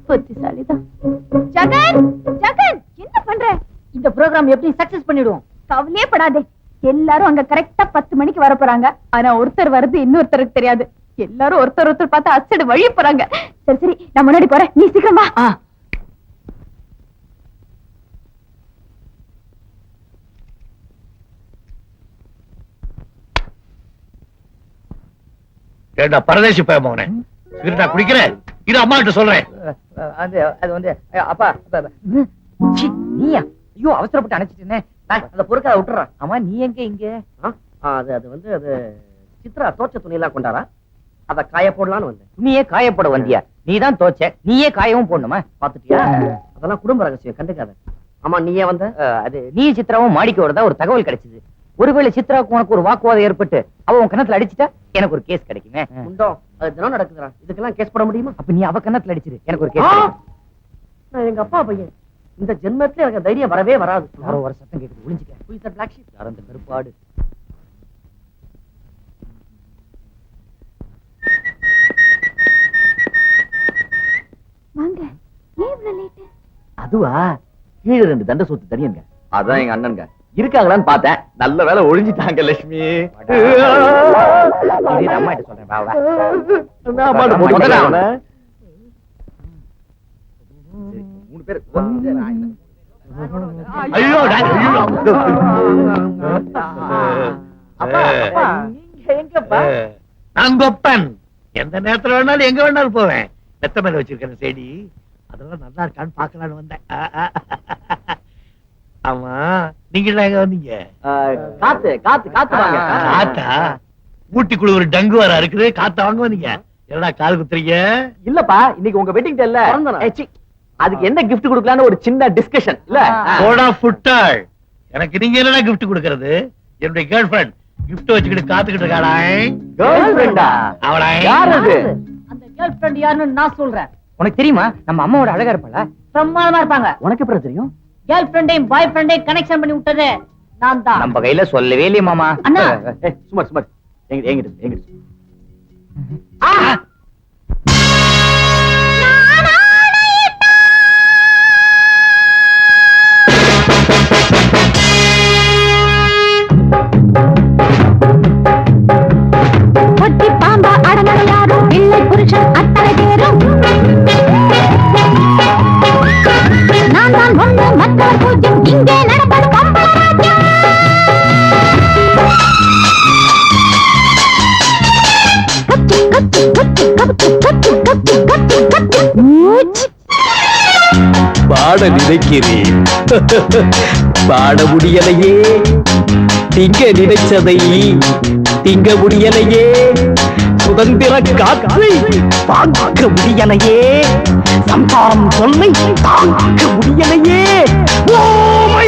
புத்திசாலிதான். ஜகன், என்ன பண்ற? இந்த ப்ரோகிராம் எப்படி சக்சஸ் பண்ணிடுவோம்? கவலையே படாதே. எல்லாரும் அங்க கரெக்டா 10 மணிக்கு வர போறாங்க. ஆனா ஒருத்தர் வருது இன்னொருத்தருக்கு தெரியாது. எல்லாரும் ஒருத்தர் ஒருத்தர் பார்த்து அசடு வழிய போறாங்க. சரி சரி, நான் முன்னாடி போறேன், நீ சீக்கிரம் வா. ஏண்டா பரதேசி பயமோனே, சிகரெட்டா குடிக்கிறேன்? இது அம்மா கிட்ட சொல்றேன். அது வந்து அப்பா நீயா? ஐயோ, அவசரப்பட்டு அணைச்சிட்டேனே. அந்த பொறுக்க விட்டுறான். ஆமா, நீ எங்க இங்க? அது வந்து அது சித்ரா தோச்ச துணி எல்லாம் கொண்டாரா, அத காய போடலான்னு வந்தேன். துணியே காய போட வந்தியா? நீதான் தோச்ச, நீயே காயவும் போடணுமா? பாத்துட்டியா? அதெல்லாம் குடும்ப ரகசியம், கண்டுக்காத. ஆமா, நீயே வந்த? அது நீ சித்ராவும் மாடிக்கு வரதா ஒரு தகவல் கிடைச்சது. ஒருவேளை சித்ராவுக்கு உனக்கு ஒரு வாக்குவாதம் ஏற்பட்டு அவ உன் கண்ணத்துல அடிச்சுட்டா எனக்கு ஒரு கேஸ் கிடைக்குமே. உண்டோ? அது தினம் நடக்குதுடா. இதுக்கெல்லாம் கேஸ் போட முடியுமா? அப்ப நீ அவ கண்ணத்துல அடிச்சிரு, எனக்கு ஒரு கேஸ். நான் எங்க அப்பா பையன், இந்த ஜென்மத்துல எனக்கு தைரியம் வரவே வராது. யாரோ ஒரு சத்தம் கேக்குது, ஒளிஞ்சுக்க. பிளாக் ஷீப் யாரும் அந்த கருப்பாடு. வாங்க. ஏன் இவ்வளவு லேட்? அதுவா, கீழே 2 தண்டை சொத்து தனியங்க. அதான் எங்க அண்ணனுங்க இருக்காங்களான்னு பார்த்தேன். நல்ல வேலை ஒழிஞ்சிட்டாங்க. லட்சுமி, அம்மா கிட்ட சொல்றேன். வா வா. மூணு பேர். ஐயோ, நான் கொப்பன். எந்த நேரத்துல வேணாலும் எங்க வேணாலும் போவேன். மெத்த மேல வச்சிருக்கேன் செடி, அதெல்லாம் நல்லா இருக்கான்னு பாக்கலான்னு வந்தேன். ஆமா, நீங்க எங்க வந்தீங்க? காத்து காத்து காத்து வாங்க. காத்தா? ஊட்டிக்குள்ள ஒரு டங்கு வர இருக்குது, காத்த வாங்க வந்தீங்க. என்னடா காது குத்துறீங்க? இல்லப்பா, இன்னைக்கு உங்க வெட்டிங் டேல அதுக்கு என்ன கிஃப்ட் கொடுக்கலான்னு ஒரு சின்ன டிஸ்கஷன். இல்ல போடா ஃபுட்டாள், எனக்கு நீங்க என்னடா கிஃப்ட் கொடுக்கறது? என்னுடைய கேர்ள் ஃபிரெண்ட் கிஃப்ட் வச்சுக்கிட்டு காத்துக்கிட்டு இருக்காடா. கேர்ள் ஃபிரெண்டா? அவளா? யார் அது? அந்த கேர்ள் ஃபிரெண்ட் யாருன்னு நான் சொல்றேன். உனக்கு தெரியுமா? நம்ம அம்மாவோட அழகா இருப்பாளா? பிரமாதமா இருப்பாங்க. உனக்கு எப்படி தெரியும்? கேர்ள் ஃபிரெண்டையும் பாய் ஃபிரெண்டையும் கனெக்ஷன் பண்ணி விட்டது நான் தான். நம்ம கையில சொல்லவே இல்லையே மாமா. அண்ணா, சும்மா சும்மா எங்கிட்ட ஒட்டி பாம்பா அடங்கட யாரும் இல்லை புருஷன் அத்தனை பேரும் நான் தான் ஒண்ணு மற்றவர் பூஜ்யம் இங்கே நடப்பது கம்பராஜ்யம். பாட நினைக்கிறேன், பாட முடியலையே. திங்க நினைச்சதை திங்க முடியலையே. சுதந்திர காற்றை தாங்க முடியலையே. சம்சாரம் சொல்லை தாங்க முடியலையே. ஓ மை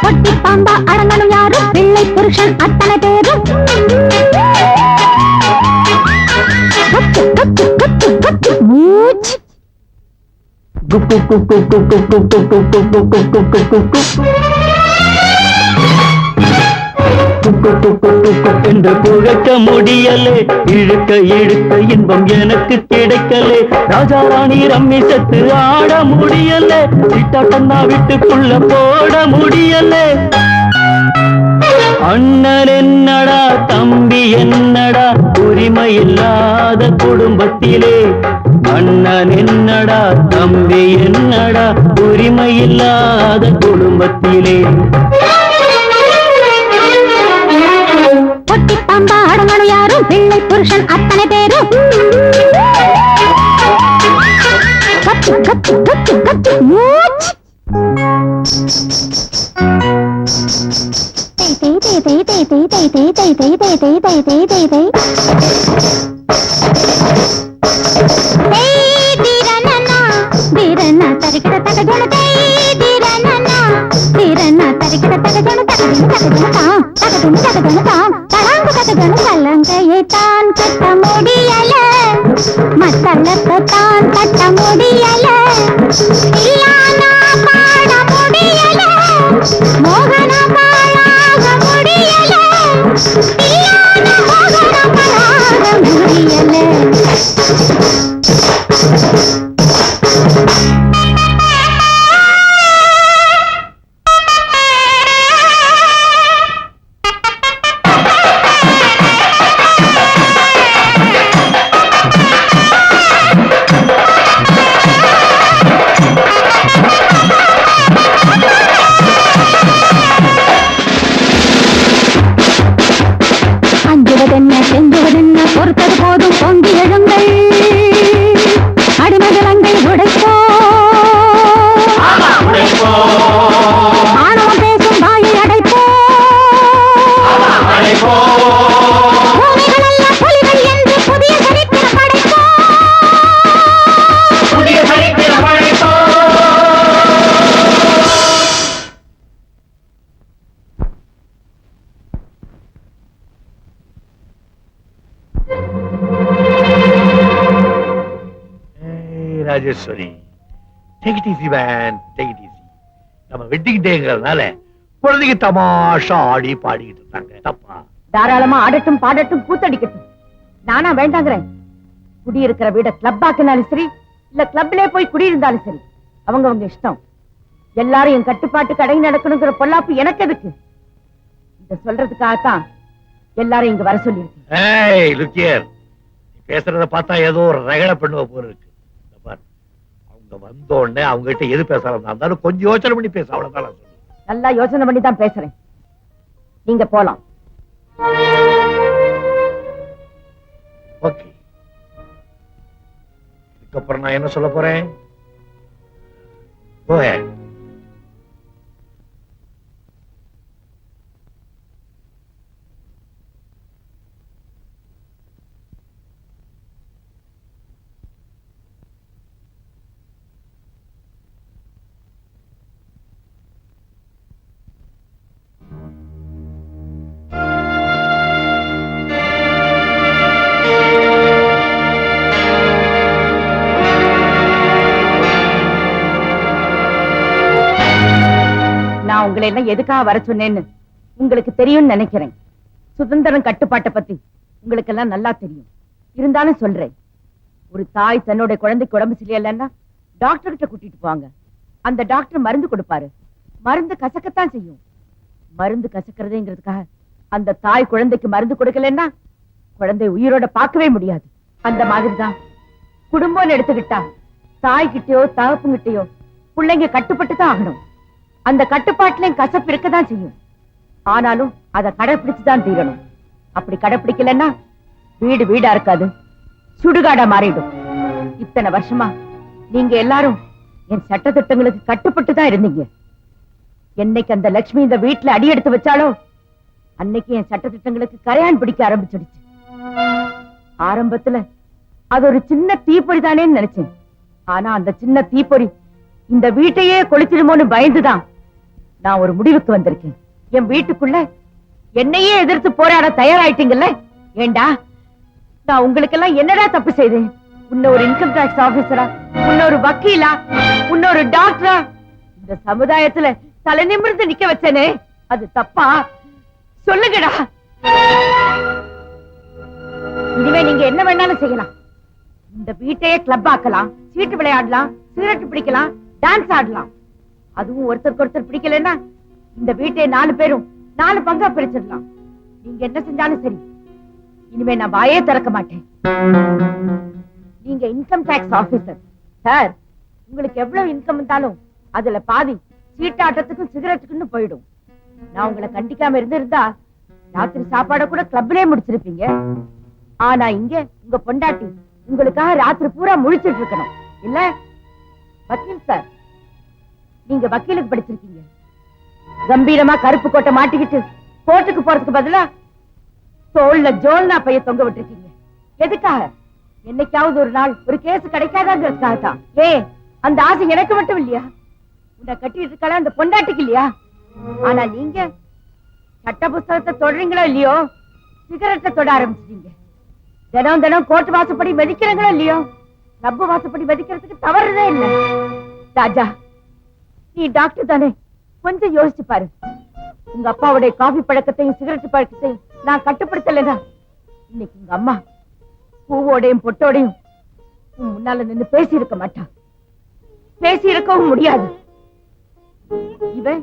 ஒட்டி பாம்பா அடங்கணும் யாரும் பிள்ளை புருஷன் அத்தனை பேரும் மூச்சு என்று புழக்க முடியலே. இழுக்க இழுக்க இன்பம் எனக்கு கிடைக்கலே. ராஜா ராணி ரம்மி சத்து ஆட முடியலே. விட்டாட்டா வீட்டுக்குள்ள போட முடியலே. அண்ணன் என்னடா தம்பி என்னடா உரிமை இல்லாத குடும்பத்திலே. அண்ணன் என்னடா தம்பி என்னடா உரிமை இல்லாத குடும்பத்திலே. ஒட்டி பாம்பா அடங்கணும் யாரும் பிள்ளை புருஷன் அத்தனை பேரும் கத்து கத்து கத்து கத்து மூச்சு கலங்கையைத்தான் கட்ட முடியல, மத்தளத்தான் கட்ட முடியல, இல்லானா பாட முடியல, மோகன பாழாக முடியல, இல்லானா மோகன பாழாக முடியல. Rajeshwari, take it easy man, take it easy. நம்ம வெட்டிங் டேங்கிறதுனால குழந்தைக்கு தமாஷா ஆடி பாடிக்கிட்டு இருந்தாங்க. தப்பா? தாராளமா ஆடட்டும், பாடட்டும், கூத்தடிக்கட்டும். நானா வேண்டாங்கிறேன்? குடியிருக்கிற வீட கிளப் ஆக்கினாலும் சரி, இல்ல கிளப்லயே போய் குடியிருந்தாலும் சரி, அவங்க இஷ்டம். எல்லாரும் என் கட்டுப்பாட்டு கடை நடக்கணுங்கிற பொல்லாப்பு எனக்கு எதுக்கு? இத சொல்றதுக்காகத்தான் எல்லாரும் இங்க வர சொல்லி இருக்கு. ஏய் லுக்கியர், நீ பேசுறத பார்த்தா ஏதோ ஒரு ரகட பண்ணுவ போல இருக்கு. அவங்க வந்த உடனே அவங்க கிட்ட எது பேசலாம் இருந்தாலும் கொஞ்சம் யோசனை பண்ணி பேச, அவ்வளவுதான் நான் சொல்றேன். நல்லா யோசனை பண்ணி தான் பேசுறேன். நீங்க போலாம். ஓகே, இதுக்கப்புறம் நான் என்ன சொல்ல போறேன்? Go ahead. நான் உங்களை எல்லாம் எதுக்காக வர சொன்னேன்னு உங்களுக்கு தெரியும்னு நினைக்கிறேன். சுதந்திரம் கட்டுப்பாட்டை பத்தி உங்களுக்கு எல்லாம் நல்லா தெரியும். இருந்தாலும் சொல்றேன், ஒரு தாய் தன்னோட குழந்தைக்கு உடம்பு சரியில்லைன்னா டாக்டர் கிட்ட கூட்டிட்டு போவாங்க. அந்த டாக்டர் மருந்து கொடுப்பாரு. மருந்து கசக்கத்தான் செய்யும். மருந்து கசக்கிறதுங்கிறதுக்காக அந்த தாய் குழந்தைக்கு மருந்து கொடுக்கலன்னா குழந்தை உயிரோட பார்க்கவே முடியாது. அந்த மாதிரிதான் குடும்பம்னு எடுத்துக்கிட்டா தாய்கிட்டயோ தகப்புங்கிட்டயோ பிள்ளைங்க கட்டுப்பட்டு தான் ஆகணும். அந்த கட்டுப்பாட்டுலயும் கசப்பு இருக்கதான் செய்யும். ஆனாலும் அதை கடைபிடிச்சுதான் தீரணும். அப்படி கடைபிடிக்கலன்னா வீடு வீடா இருக்காது, சுடுகாடா மாறிடும். இத்தனை வருஷமா நீங்க எல்லாரும் என் சட்ட திட்டங்களுக்கு கட்டுப்பட்டு தான் இருந்தீங்க. என்னைக்கு அந்த லட்சுமி இந்த வீட்டுல அடி எடுத்து வச்சாலோ அன்னைக்கு என் சட்ட திட்டங்களுக்கு கரையான் பிடிக்க ஆரம்பிச்சிடுச்சு. ஆரம்பத்துல அது ஒரு சின்ன தீப்பொறி தானேன்னு நினைச்சேன். ஆனா அந்த சின்ன தீப்பொறி இந்த வீட்டையே கொளுத்திடுமோன்னு பயந்துதான் நான் ஒரு முடிவுக்கு வந்திருக்கேன். என் வீட்டுக்குள்ள என்னையே எதிர்த்து போராட தயாராயிட்டீங்கல்ல? ஏண்டா, நான் உங்களுக்கெல்லாம் என்னடா தப்பு செய்தேன்? இன்னொரு இன்கம் டாக்ஸ் ஆபீசரா, இன்னொரு வக்கீலா, இன்னொரு டாக்டரா இந்த சமுதாயத்துல தலை நிமிர்ந்து நிக்க வச்சேனே, அது தப்பா? சொல்லுங்கடா. இனிமே நீங்க என்ன வேணாலும் செய்யலாம். இந்த வீட்டையே கிளப் ஆக்கலாம், சீட்டு விளையாடலாம், சிகரெட் பிடிக்கலாம், டான்ஸ் ஆடலாம். அதுவும் ஒருத்தருக்கு ஒருத்தர் பிடிக்கலன்னா இந்த வீட்டை 4 பேரும் 4 பங்கா பிரிச்சிடலாம். நீங்க என்ன செஞ்சாலும் சரி, இனிமே நான் வாயே திறக்க மாட்டேன். நீங்க இன்கம் டாக்ஸ் ஆபீசர் சார். உங்களுக்கு எவ்வளவு இன்கம் இருந்தாலும் அதுல பாதி சீட்டாட்டத்துக்கும் சிகரெட்டுக்குன்னு போயிடும். நான் உங்களை கண்டிக்காம இருந்திருந்தா ராத்திரி சாப்பாட கூட கிளப்லயே முடிச்சிருப்பீங்க. ஆனா இங்க உங்க பொண்டாட்டி உங்களுக்காக ராத்திரி பூரா முழிச்சிட்டு இருக்கணும் இல்ல? வக்கீல் சார், நீங்க வக்கீலுக்கு படிச்சிருக்கீங்க. கம்பீரமா கருப்பு கோட்டை மாட்டிக்கிட்டு கோர்ட்டுக்கு போறதுக்கு பதிலா தோல்ல ஜோல்னா பைய தொங்க விட்டுருக்கீங்க. எதுக்காக? என்னைக்காவது ஒரு நாள் ஒரு கேஸ் கிடைக்காதாங்கிறதுக்காக தான். அந்த ஆசை எனக்கு மட்டும் இல்லையா? உன்னை கட்டிட்டு இருக்காள அந்த பொண்டாட்டிக்கு இல்லையா? ஆனா நீங்க சட்ட புஸ்தகத்தை தொடறீங்களோ இல்லையோ, சிகரெட்டை தொட ஆரம்பிச்சிட்டீங்க. தினம் தினம் கோர்ட் வாசப்படி மதிக்கிறீங்களோ இல்லையோ, கிளப் வாசப்படி மதிக்கிறதுக்கு தவறுதே இல்லை. ராஜா, நீ டாக்டர் தானே, கொஞ்சம் யோசிச்சு பாரு. உங்க அப்பாவுடைய காபி பழக்கத்தையும் சிகரெட் பழக்கத்தையும் நான் கட்டுப்படுத்தலைன்னா இன்னைக்கு உங்க அம்மா பூவோடையும் பொட்டோடையும் முன்னால நின்னு பேசி இருக்க மாட்டா. பேசி இருக்கவும் முடியாது. இவன்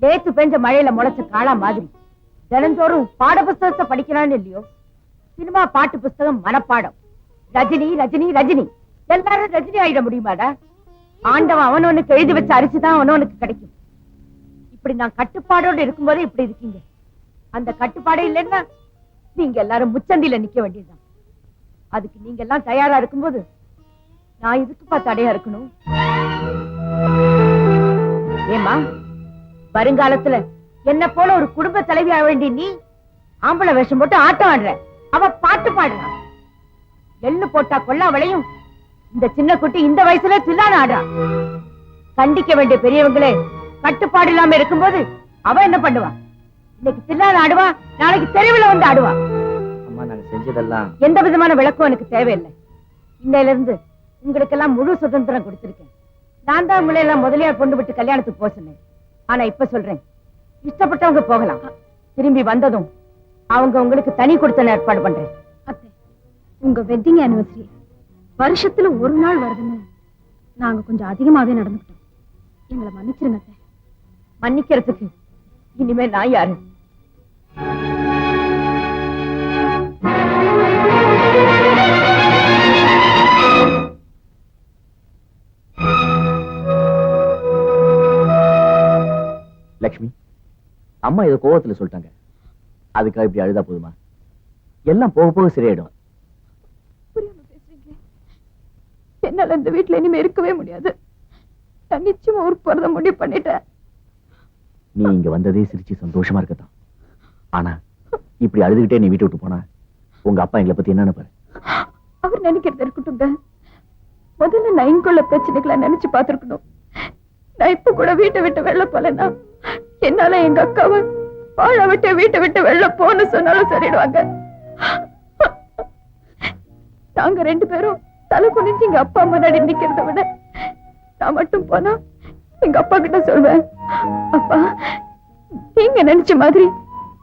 நேத்து பெஞ்ச மழையில முளைச்ச காளா மாதிரி தினந்தோறும் பாட புஸ்தகத்தை படிக்கிறான்னு இல்லையோ, சினிமா பாட்டு புஸ்தகம் மனப்பாடம். ரஜினி ரஜினி ரஜினி, எல்லாரும் ரஜினி ஆயிட முடியுமாடா? ஆண்டவன் அவனவனுக்கு எழுதி வச்ச அரிசிதான் அவனவனுக்கு கிடைக்கும். இப்படி நான் கட்டுப்பாடோடு இருக்கும்போது இப்படி இருக்கீங்க. அந்த கட்டுப்பாடே இல்லைன்னா நீங்க எல்லாரும் முச்சந்தில நிக்க வேண்டியதுதான். அதுக்கு நீங்க எல்லாம் தயாரா இருக்கும்போது நான் இதுக்குப்பா தடையா இருக்கணும்? ஏமா, வருங்காலத்துல என்ன போல ஒரு குடும்ப தலைவி ஆக வேண்டிய நீ ஆம்பளை வேஷம் போட்டு ஆட்டம் ஆடுற, அவ பாட்டு பாடுறான். எள்ளு போட்டா கொல்லா விளையும் இந்த சின்ன குட்டி இந்த வயசுல தில்லான ஆடுறா. கண்டிக்க வேண்டிய பெரியவங்களே கட்டுப்பாடு இல்லாம இருக்கும்போது அவ என்ன பண்ணுவா? இன்னைக்கு தில்லான ஆடுவா, நாளைக்கு தெருவில் வந்து ஆடுவா. அம்மா, நாங்க செஞ்சதெல்லாம் எந்த விதமான விளக்கம் எனக்கு தேவையில்லை. இன்னையில இருந்து உங்களுக்கெல்லாம் முழு சுதந்திரம் கொடுத்திருக்கேன். நான் தான் உங்களை எல்லாம் முதலியார் கொண்டு விட்டு கல்யாணத்துக்கு போக சொன்னேன். ஆனா இப்ப சொல்றேன், இஷ்டப்பட்டவங்க போகலாம். திரும்பி வந்ததும் அவங்க உங்களுக்கு தனி கொடுத்த ஏற்பாடு பண்றேன். அத்தை, உங்க வெட்டிங் ஆனிவர்சரி வருஷத்துல ஒரு நாள் வருதுன்னு நாங்க கொஞ்சம் அதிகமாவே நடந்துக்கிட்டோம். எங்களை மன்னிச்சிருங்க அத்தை. மன்னிக்கிறதுக்கு இனிமே நான் யாரு? லட்சுமி, அம்மா ஏதோ கோவத்துல சொல்லிட்டாங்க. அதுக்காக இப்படி அழுதா போதுமா? எல்லாம் போக போக சரியாயிடும். புரியாம பேசுறீங்களே. என்னால இந்த வீட்டுல இனிமே இருக்கவே முடியாது. நான் நிச்சயமா ஊருக்கு போறத முடிவு பண்ணிட்டேன். நீ இங்க வந்ததே சிரிச்சு சந்தோஷமா இருக்கத்தான். ஆனா இப்படி அழுதுகிட்டே நீ வீட்டை விட்டு போனா உங்க அப்பா எங்களை பத்தி என்ன நினைப்பாரு? அவர் நினைக்கிறது இருக்கட்டும்ங்க. முதல்ல நான் இங்குள்ள பிரச்சனைகளை நினைச்சு பார்த்திருக்கணும். நான் இப்ப கூட வீட்டை விட்டு வெளில போலன்னா என்னால எங்க அக்காவை வாழ விட்டு வீட்டை விட்டு வெளில போன்னு சொன்னாலும் சொல்லிடுவாங்க. நாங்க 2 பேரும் தலை குனிஞ்சு எங்க அப்பா முன்னாடி நிக்கிறத விட நான் மட்டும் போனா எங்க அப்பா கிட்ட சொல்வேன், அப்பா நீங்க நினைச்ச மாதிரி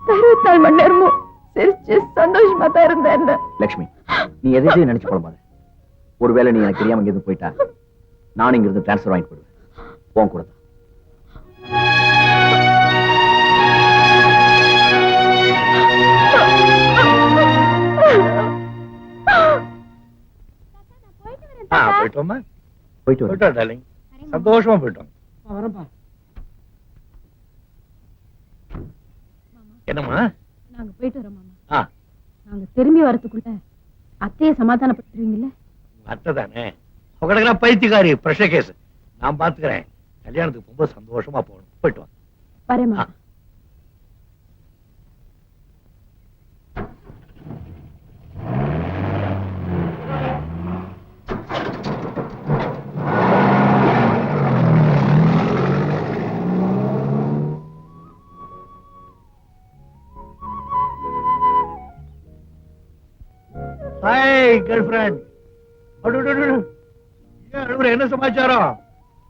24 மணி நேரமும் சிரிச்சு சந்தோஷமா தான் இருந்தேன். லட்சுமி, நீ எதையும் நினைச்சு போட. ஒருவேளை நீ எனக்கு தெரியாம இங்கிருந்து போயிட்டா நானும் இங்கிருந்து டிரான்ஸ்பர் வாங்கி போடுவேன். போன் கூட போயிட்டோமா? போயிட்டு போயிட்டோம் டார்லிங். சந்தோஷமா போயிட்டோம். என்னம்மா? நாங்க போயிட்டு வரோம் மாமா. நாங்க திரும்பி வரதுக்குள்ள அத்தையை சமாதானப்படுத்துவீங்கல்ல? அத்தை தானே அவங்களுக்கு பைத்தியக்காரி பிரஷர் கேஸ். நான் பாத்துக்கிறேன். கல்யாணத்துக்கு ரொம்ப சந்தோஷமா போகணும். போயிட்டு வாங்க. வரேன் மாமா. Hi girl friend. என்ன சமாச்சாரம்?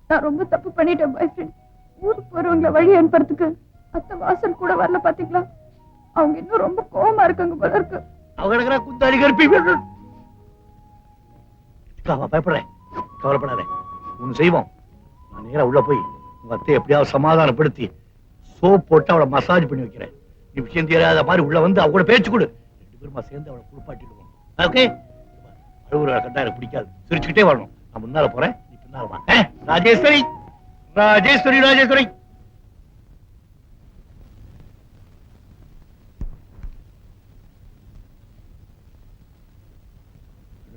நான் ரொம்ப தப்பு பண்ணிட்டேன் பாய் ஃப்ரெண்ட். ஊருக்கு போறவங்களை வழி அனுப்புறதுக்கு அத்தை வாசல் கூட வரல பாத்தீங்களா? அவங்க இன்னும் ரொம்ப கோவமா இருக்காங்க போல இருக்கு. அவங்க குந்தாடி கருப்பி. பயப்படுறேன், கவலைப்படாத. ஒண்ணு செய்வோம். நான் நேரா உள்ள போய் உங்க அத்தை எப்படியாவது சமாதானப்படுத்தி சோப் போட்டு அவளை மசாஜ் பண்ணி வைக்கிறேன். நீ விஷயம் தெரியாத மாதிரி உள்ள வந்து அவ கூட பேச்சு கொடு. 2 பேருமா சேர்ந்து அவளை குளிப்பாட்டிடுவோம். ஓகே? அழுவுற கண்டா எனக்கு பிடிக்காது. சிரிச்சுக்கிட்டே வரணும். நான் முன்னால போறேன், நீ பின்னால வா. ராஜேஸ்வரி, ராஜேஸ்வரி, ராஜேஸ்வரி.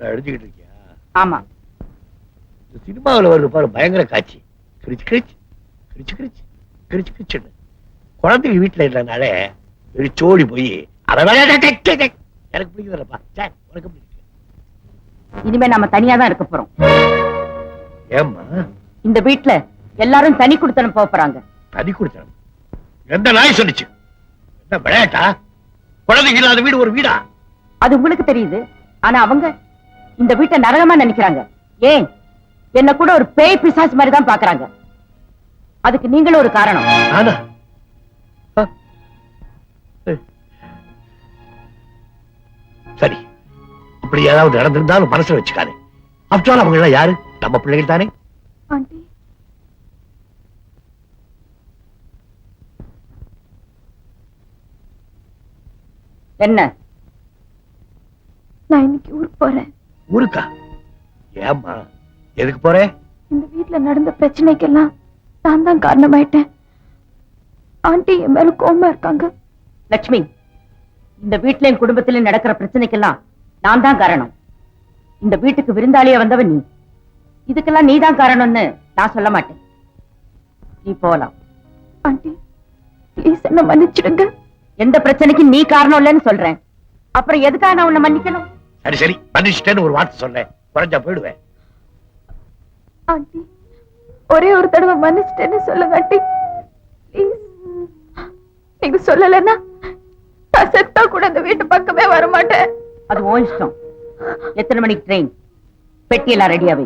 எழுதிக்கிட்டு இருக்கியா? ஆமா. இந்த சினிமாவில் வருது பாரு, பயங்கர காட்சி. கிரிச்சு கிரிச்சு கிரிச்சு கிரிச்சு கிரிச்சு கிரிச்சுன்னு குழந்தைங்க வீட்டுல இல்லைனாலே வெறிச்சோடி போய் எனக்கு பிடிக்குதுல்லப்பா. உனக்கு பிடிக்கும். இனிமே நாம தனியா தான் இருக்க போறோம். ஏம்மா? இந்த வீட்டுல எல்லாரும் தனி குடுத்தனம் போறாங்க. தனி குடுத்தனம்? எந்த நாய் சொல்லிச்சு? என்ன விளையாட்டா? குழந்தைங்க இல்லாத வீடு ஒரு வீடா? அது உங்களுக்கு தெரியுது. ஆனா அவங்க இந்த வீட்டை நரகமா நினைக்கிறாங்க. ஏன் என்ன கூட ஒரு பேய் பிசாசு மாதிரி தான் பாக்குறாங்க. அதுக்கு நீங்களும் ஒரு காரணம். நானா? சரி, அப்படி ஏதாவது நடந்திருந்தாலும் மனசுல வச்சுக்காது. ஆஃப்டர் அவங்க எல்லாம் யாரு? நம்ம பிள்ளைகள் தானே. ஆண்டி, என்ன? நான் இன்னைக்கு ஊருக்கு போறேன். ஊருக்கா? ஏம்மா, எதுக்கு போறேன்? இந்த வீட்டுல நடந்த பிரச்சனைக்கெல்லாம் நான் தான் காரணமாயிட்டேன். ஆண்டி என் மேல கோவமா இருக்காங்க. லட்சுமி, இந்த வீட்டிலையும் குடும்பத்திலையும் நடக்கிற பிரச்சனைக்கெல்லாம் நான் தான் காரணம். இந்த வீட்டுக்கு விருந்தாளியா வந்தவன் நீ. இதுக்கெல்லாம் நீ தான் காரணம்னு நான் சொல்ல மாட்டேன். நீ போலாம். ஆண்டி ப்ளீஸ் என்ன மன்னிச்சிடுங்க. எந்த பிரச்சனைக்கு நீ காரணம் இல்லைன்னு சொல்றேன். அப்புறம் எதுக்காக நான் உன்னை மன்னிக்கணும்? சரி சரி, மன்னிச்சிட்டேன்னு ஒரு வார்த்தை சொன்னேன், குறைஞ்சா போயிடுவேன். ஆண்டி ஒரே ஒரு தடவை மன்னிச்சிட்டேன்னு சொல்லுங்க ஆண்டி. ப்ளீஸ். நீங்க சொல்லலைன்னா நான் செத்தா கூட இந்த வீட்டு பக்கமே வர மாட்டேன். அது உன் இஷ்டம். எத்தனை மணிக்கு ட்ரெயின்? பெட்டியெல்லாம் ரெடியாவே.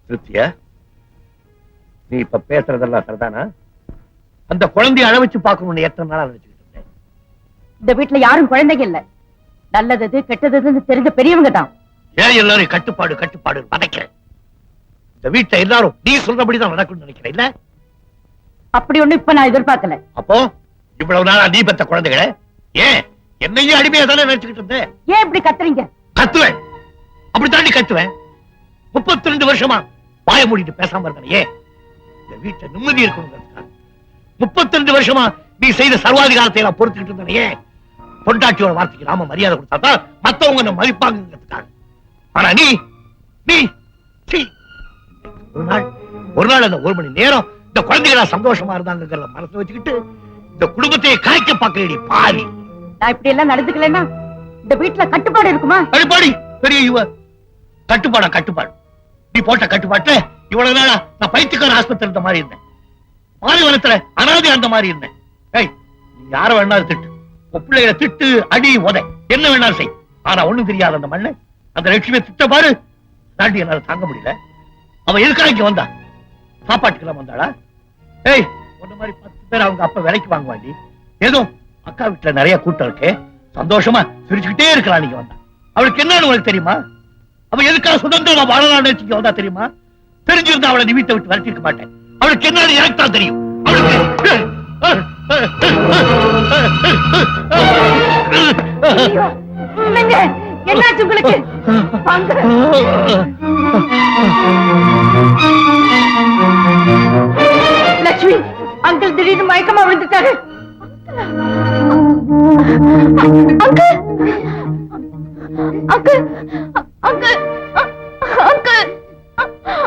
திருப்தியா, நீ இப்ப பேசுறதெல்லாம் சரிதானா? அந்த குழந்தைய அழ வச்சு பார்க்கணும்னு எத்தனை நாளா நினைச்சுக்கிட்டு இருந்தேன். இந்த வீட்டுல யாரும் குழந்தைங்க இல்ல. நல்லது கெட்டதுன்னு தெரிஞ்ச பெரியவங்க தான். ஏன் எல்லாரும் கட்டுப்பாடு கட்டுப்பாடு நினைக்கிறேன்? இந்த வீட்டை எல்லாரும் நீ சொல்றபடிதான் நடக்கும்னு நினைக்கிறேன் இல்ல? அப்படி ஒண்ணு இப்ப நான் எதிர்பார்க்கல. அப்போ இவ்வளவு நாளா நீ பெத்த குழந்தைகளை ஏன் என்னையும் அடிமையா தானே நினைச்சுக்கிட்டு இருந்தேன்? ஏன் இப்படி கத்துறீங்க? கத்துவேன், அப்படி தாண்டி கத்துவேன். 32 வருஷமா வாய மூடிட்டு பேசாம இருந்தேன். ஏன்? இந்த வீட்டை நிம்மதி இருக்கணுங்கிறதுக்காக. 32 வருஷமா நீ செய்த சர்வாதிகாரத்தை எல்லாம் பொறுத்துக்கிட்டு இருந்தேன். ஏன்? பொண்டாட்டியோட வார்த்தைக்கு நாம மரியாதை கொடுத்தாதான் மத்தவங்க நம்ம மதிப்பாங்கிறதுக்காக. ஆனா நீ நீ சீ. ஒரு நாள் அந்த 1 மணி நேரம் இந்த குழந்தைகளா சந்தோஷமா இருந்தாங்கிறத மனசுல வச்சுக்கிட்டு இந்த குடும்பத்தையே காய்க்க பாக்கடி பாவி. நான் இப்படி எல்லாம் நடந்துக்கலன்னா இந்த வீட்டுல கட்டுப்பாடு இருக்குமா? கட்டுப்பாடு பெரிய இவ கட்டுப்பாடு. நீ போட்ட கட்டுப்பாட்டுல இவ்வளவு நாளா நான் பைத்தியக்கார ஆஸ்பத்திரி இருந்த மாதிரி இருந்தேன். பாலைவனத்துல அனாதை அந்த மாதிரி இருந்தேன். ஏய், நீ யார வேணாலும் திட்டு, பிள்ளைகளை திட்டு, அடி, உதை, என்ன வேணாலும் செய். ஆனா ஒண்ணும் தெரியாத அந்த மண்ணு அந்த லட்சுமியை திட்ட பாரு, தாண்டி என்னால தாங்க முடியல. அவ எதுக்காக இங்க வந்தா? சாப்பாட்டுக்கெல்லாம் வந்தாளா? ஏய், ஒன்ன மாதிரி 10 பேர் அவங்க அப்ப விலைக்கு வாங்குவாண்டி. ஏதோ அக்கா வீட்டுல நிறைய கூட்டம் இருக்கு, சந்தோஷமா சிரிச்சுக்கிட்டே இருக்கலாம். நீங்க வந்தா அவளுக்கு என்னன்னு உனக்கு தெரியுமா? அவ எதுக்காக சுதந்திரமா வாழலாம் நினைச்சு வந்தா தெரியுமா? தெரிஞ்சிருந்தா அவளை நீ வீட்டை விட்டு விரட்டி இருக்க மாட்டேன். அவளுக்கு என்னன்னு எனக்கு தான் தெரியும். என்னாச்சு உங்களுக்கு? லட்சுமி, அங்கிள் திடீர்னு மயக்கமா விழுந்துட்டாரு.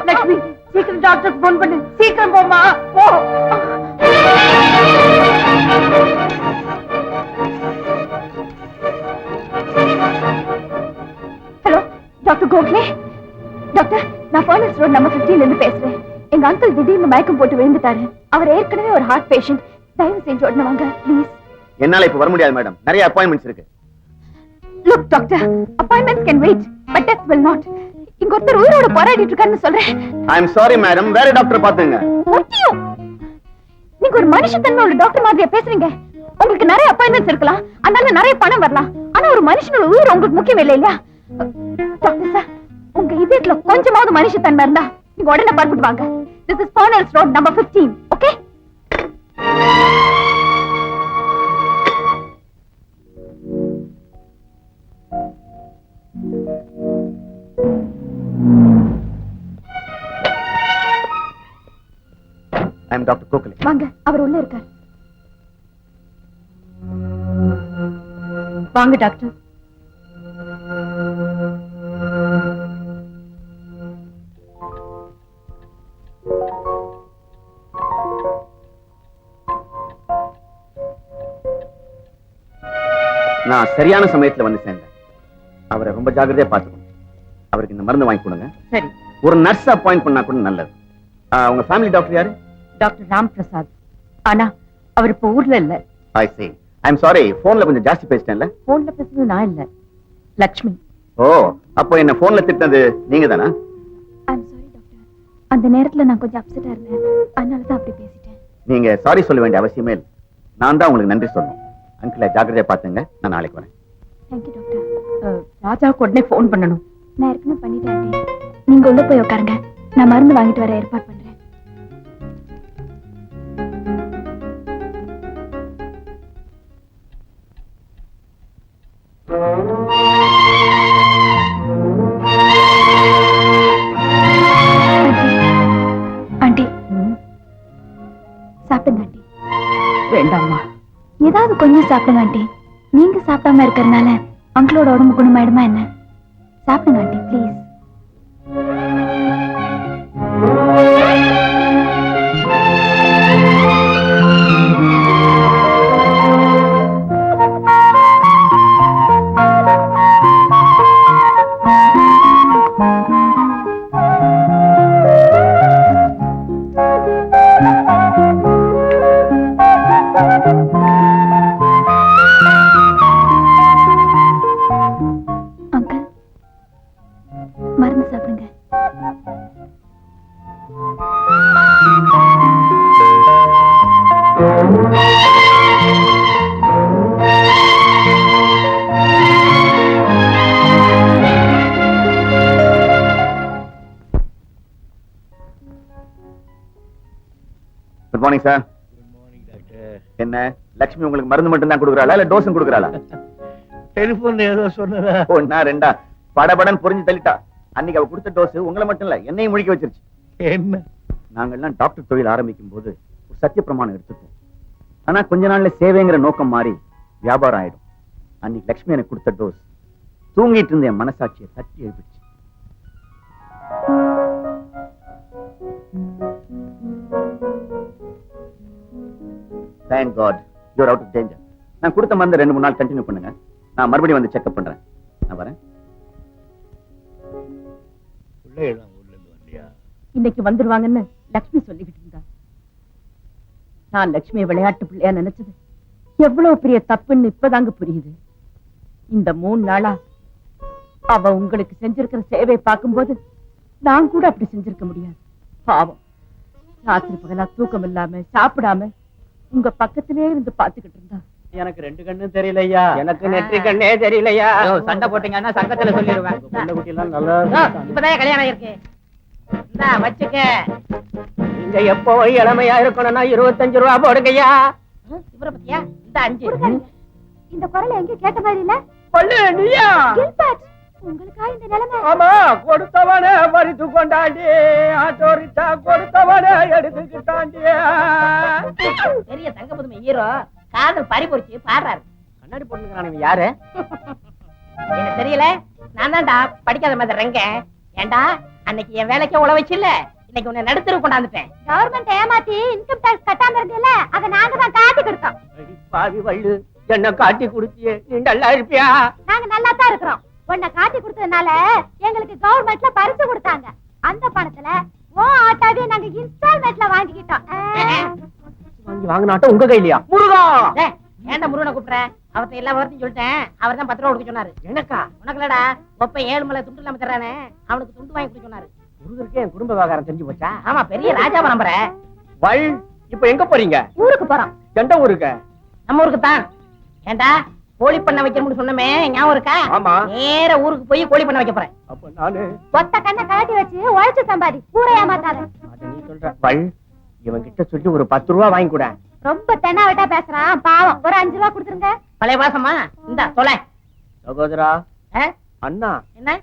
லட்சுமி, சீக்கிரம் டாக்டருக்கு போன் பண்ணு. சீக்கிரம் போமா, போ. Hello doctor Gokhale. டாக்டர், நான் ஃபர்னஸ் ரோட் நம்பர் 15 இருந்து பேசுறேன். எங்க அங்கிள் திடீர்னு மயக்கம் போட்டு விழுந்துட்டாரு. அவர் ஏற்கனவே ஒரு ஹார்ட் பேஷண்ட். தயவு செஞ்சு உடனே வாங்க ப்ளீஸ். என்னால இப்ப வர முடியாது மேடம், நிறைய அப்பாயின்மெண்ட்ஸ் இருக்கு. Look doctor, appointments can wait but death will not. இங்க ஒருத்தர் உயிரோட போராடிட்டு இருக்காருன்னு சொல்றேன். ஐ அம் சாரி மேடம், வேற டாக்டர் பாத்துங்க. நீங்க ஒரு மனுஷத்தன்மை உள்ள டாக்டர் மாதிரியா பேசுறீங்க? உங்களுக்கு நிறைய அப்பாயின்மெண்ட்ஸ் இருக்கலாம், அதனால நிறைய பணம் வரலாம். ஆனா ஒரு மனுஷனோட உயிர் உங்களுக்கு முக்கியம் இல்லை இல்லையா? டாக்டர் சார், உங்க இதயத்துல கொஞ்சமாவது மனுஷத்தன்மை இருந்தா நீங்க உடனே பார்த்துட்டு வாங்க. This is Furness Road number 15, okay? I am Dr. Kokale. வாங்க, அவர் உள்ள இருக்கார். வாங்க டாக்டர். நான் சரியான சமயத்துல வந்து சேர்ந்தேன். அவரை ரொம்ப ஜாக்கிரதையா பாத்துக்கணும். அவருக்கு இந்த மருந்து வாங்கி கொடுங்க. சரி. ஒரு நர்ஸ் அப்பாயிண்ட் பண்ணா கூட நல்லது. உங்க ஃபேமிலி டாக்டர் யாரு? டாக்டர் ராம் பிரசாத். ஆனா அவர் இப்ப ஊர்ல இல்ல. I see. I'm sorry, போன்ல கொஞ்சம் ஜாஸ்தி பேசிட்டேன்ல. போன்ல பேசுறது நான் இல்ல, லட்சுமி. ஓ, அப்போ என்ன போன்ல திட்டினது நீங்க தானா? I'm sorry doctor. அந்த நேரத்துல நான் கொஞ்சம் அப்செட்டா இருந்தேன். அதனால தான் அப்படி பேசிட்டேன். நீங்க சாரி சொல்ல வேண்டிய அவசியமே இல்லை. நான் தான் உங்களுக்கு நன்றி சொல்லணும். அங்கிளை ஜாக்கிரதையா பாத்துங்க. நான் நாளைக்கு வரேன். Thank you doctor. ராஜாவுக்கு உடனே போன் பண்ணணும். நான் ஏற்கனவே பண்ணிட்டேன். நீங்க உள்ள போய் உட்காருங்க. நான் மருந்து வாங்கிட்டு வர ஏற்பாடு பண்றேன். ஆண்டி, சாப்பிடுங்க ஆண்டி. வேண்டாமா? ஏதாவது கொஞ்சம் சாப்பிடுங்க ஆண்டி. நீங்க சாப்பிடாம இருக்கறனால அங்கிளோட உடம்பு குணமாயிடுமா என்ன? சாப்பிடுங்க aunty please. Good morning sir. என்ன லட்சுமி உங்களுக்கு மருந்து மட்டும் தான் கொடுக்குறாளா இல்ல டோஸும் கொடுக்குறாளா? டெலிபோன்ல ஏதோ சொன்னதா? ஒன்னா ரெண்டா படபடன் புரிஞ்சு தள்ளிட்டா. அன்னைக்கு அவ கொடுத்த டோஸ் உங்களை மட்டும் இல்ல என்னையும் முழிக்க வச்சிருச்சு. என்ன? நாங்கெல்லாம் டாக்டர் தொழில் ஆரம்பிக்கும் போது ஒரு சத்திய பிரமாணம் எடுத்துப்போம். ஆனா கொஞ்ச நாள்ல சேவைங்கிற நோக்கம் மாறி வியாபாரம் ஆயிடும். அன்னைக்கு லட்சுமி எனக்கு கொடுத்த டோஸ் தூங்கிட்டு இருந்த என் மனசாட்சியை தட்டி எழுப்பிடுச்சு. Thank God, you're out of danger. நான் கொடுத்த மருந்து 2-3 நாள் கண்டினியூ பண்ணுங்க. நான் மறுபடியும் வந்து செக்அப் பண்றேன். நான் வரேன். இன்னைக்கு வந்துருவாங்கன்னு லட்சுமி சொல்லிக்கிட்டு இருந்தா. நான் லட்சுமியை விளையாட்டு பிள்ளையா நினைச்சது எவ்வளவு பெரிய தப்புன்னு இப்பதாங்க புரியுது. இந்த 3 நாளா அவ உங்களுக்கு செஞ்சிருக்கிற சேவை பார்க்கும்போது நான் கூட அப்படி செஞ்சிருக்க முடியாது. பாவம், ராத்திரி பகலா தூக்கம் இல்லாம சாப்பிடாம உங்க பக்கத்திலே இருந்து பாத்துக்கிட்டு இருந்தா. எனக்கு 2 கண்ணும் தெரியலையா? எனக்கு நெற்றி கண்ணே தெரியலையா? சண்டை போட்டீங்கன்னா சங்கத்துல சொல்லிடுவேன். குட்டி எல்லாம் நல்லா இப்பதான் கல்யாணம் இருக்கு. இந்தா வச்சுக்க. நீங்க எப்போ இளமையா இருக்கணும்னா 25 ரூபா போடுங்கய்யா. இவரை பத்தியா? இந்த 5. இந்த குரல் எங்க கேட்ட மாதிரி இல்ல? பள்ளு நீயா? கில்பர்ட், உங்களுக்கா இந்த நிலைமை? ஆமா, கொடுத்தவனே மறித்து கொண்டாண்டி, ஆட்டோரிச்சா கொடுத்தவனே எடுத்துக்கிட்டாண்டி. பெரிய தங்க புதுமை ஹீரோ காதல் பறிபொறிச்சு பாடுறாரு. கண்ணாடி போட்டுக்கிறான். யாரு? எனக்கு தெரியல. நான் தான்டா படிக்காத மாதிரி ரெங்க. ஏண்டா அன்னைக்கு என் வேலைக்கே உழ வச்சில்ல, இன்னைக்கு உன்னை நடுத்தரு கொண்டாந்துட்டேன். கவர்மெண்ட் ஏமாத்தி இன்கம் டாக்ஸ் கட்டாம இருந்தீல்ல, அத நாங்க தான் காட்டி கொடுத்தோம். பாவி வள்ளு, என்ன காட்டி கொடுத்தியே, நீ நல்லா இருப்பியா? நாங்க நல்லா தான் இருக்கிறோம். உன்னை காட்டி கொடுத்ததுனால எங்களுக்கு கவர்மெண்ட்ல பரிசு கொடுத்தாங்க. அந்த பணத்துல ஆட்டாவே நாங்க இன்ஸ்டால்மெண்ட்ல வாங்கிக்கிட்டோம். வாங்கினாட்டம் உங்க கையிலயா? முருகா, ஏன்டா முருகனை கூப்பிடுற? அவர்கிட்ட எல்லா வார்த்தையும் சொல்லிட்டேன். அவர் தான் 10 ரூபா கொடுக்க சொன்னாரு. எனக்கா? உனக்கு இல்லடா, ஒப்ப 7 மலை துண்டு இல்லாம தர்றானே, அவனுக்கு துண்டு வாங்கி கொடுக்க சொன்னாரு. முருகருக்கு என் குடும்ப விவகாரம் தெரிஞ்சு போச்சா? ஆமா, பெரிய ராஜாவை நம்புற. வள், இப்ப எங்க போறீங்க? ஊருக்கு போறோம். எந்த ஊருக்கு? நம்ம ஊருக்கு தான். ஏண்டா கோழி பண்ண வைக்கணும்னு சொன்னமே ஞாபகம் இருக்கா? ஆமா. நேர ஊருக்கு போய் கோழி பண்ண வைக்க போறேன். அப்ப நானு ஒத்த கண்ணை கழட்டி வச்சு உழைச்சு சம்பாதி, ஊரை ஏமாத்தாத. அத நீ சொல்ற. வள், இவன் கிட்ட சொல்லி ஒரு 10 ரூபா வாங்கி கூட. ரொம்ப தென்னாவட்டா பேசுறான், பாவம். ஒரு 5 ரூபா கொடுத்துருங்க. பழைய வாசமா இந்த தொலை. சகோதரா, அண்ணா, என்ன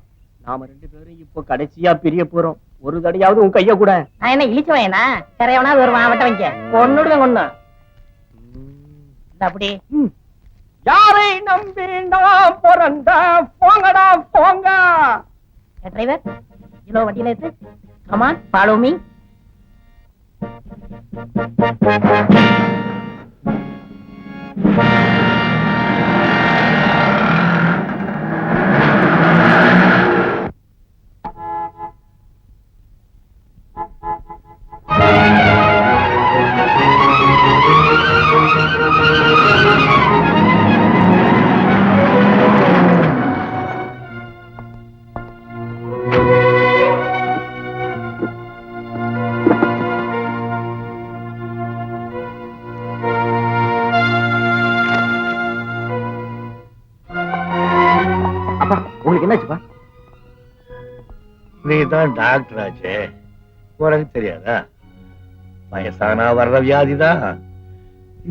நாம 2 பேரும் இப்போ கடைசியா பிரிய போறோம். ஒரு தடையாவது உன் கைய கூட. நான் என்ன இழிச்சவனா? தெரியவனா வருவான், வட்ட வைக்க கொன்னுடுவேன். கொன்னு அப்படி யாரை நம்பி நான் பிறந்த? போங்கடா போங்க. டிரைவர், இவ்வளவு வண்டியில இருக்கு. Come on, follow me. உங்களுக்கு என்னாச்சுப்பா? நீ தான் டாக்டர் ஆச்சே, உனக்கு தெரியாதா? வயசானா வர்ற வியாதிதான்.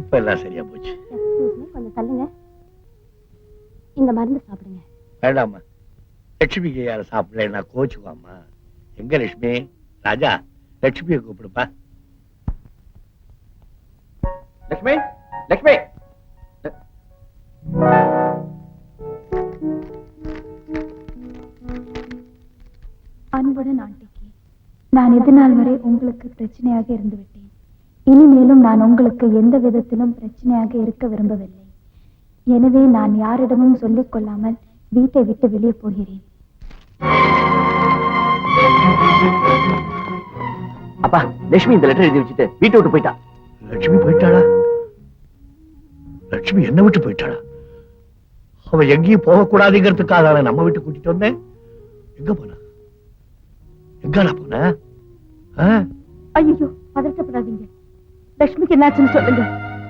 இப்ப எல்லாம் சரியா போச்சு. கொஞ்சம் தள்ளுங்க, இந்த மருந்து சாப்பிடுங்க. வேண்டாமா, லட்சுமிக்கு யார சாப்பிடல கோச்சுக்குவாமா. எங்க லட்சுமி? ராஜா, லட்சுமியை கூப்பிடுப்பா. லட்சுமி, லட்சுமி. அன்புடன் ஆண்டிக்கு, நான் இது நாள் வரை உங்களுக்கு பிரச்சனையாக இருந்து விட்டேன். இனிமேலும் நான் உங்களுக்கு எந்த விதத்திலும் பிரச்சனையாக இருக்க விரும்பவில்லை. எனவே நான் யாரிடமும் சொல்லிக் கொள்ளாமல் வீட்டை விட்டு வெளியே போகிறேன். அப்பா, லட்சுமி இந்த லெட்டர் எழுதி வச்சுட்டு வீட்டை விட்டு போயிட்டா. லட்சுமி போயிட்டாளா? லட்சுமி என்ன விட்டு போயிட்டாளா? அவ எங்கேயும் போகக்கூடாதுங்கிறதுக்காக நம்ம வீட்டு கூட்டிட்டு வந்தேன். எங்க போனா? எங்கடா போன? ஐயோ, பதட்டப்படாதீங்க. லட்சுமிக்கு என்னாச்சுன்னு சொல்லுங்க.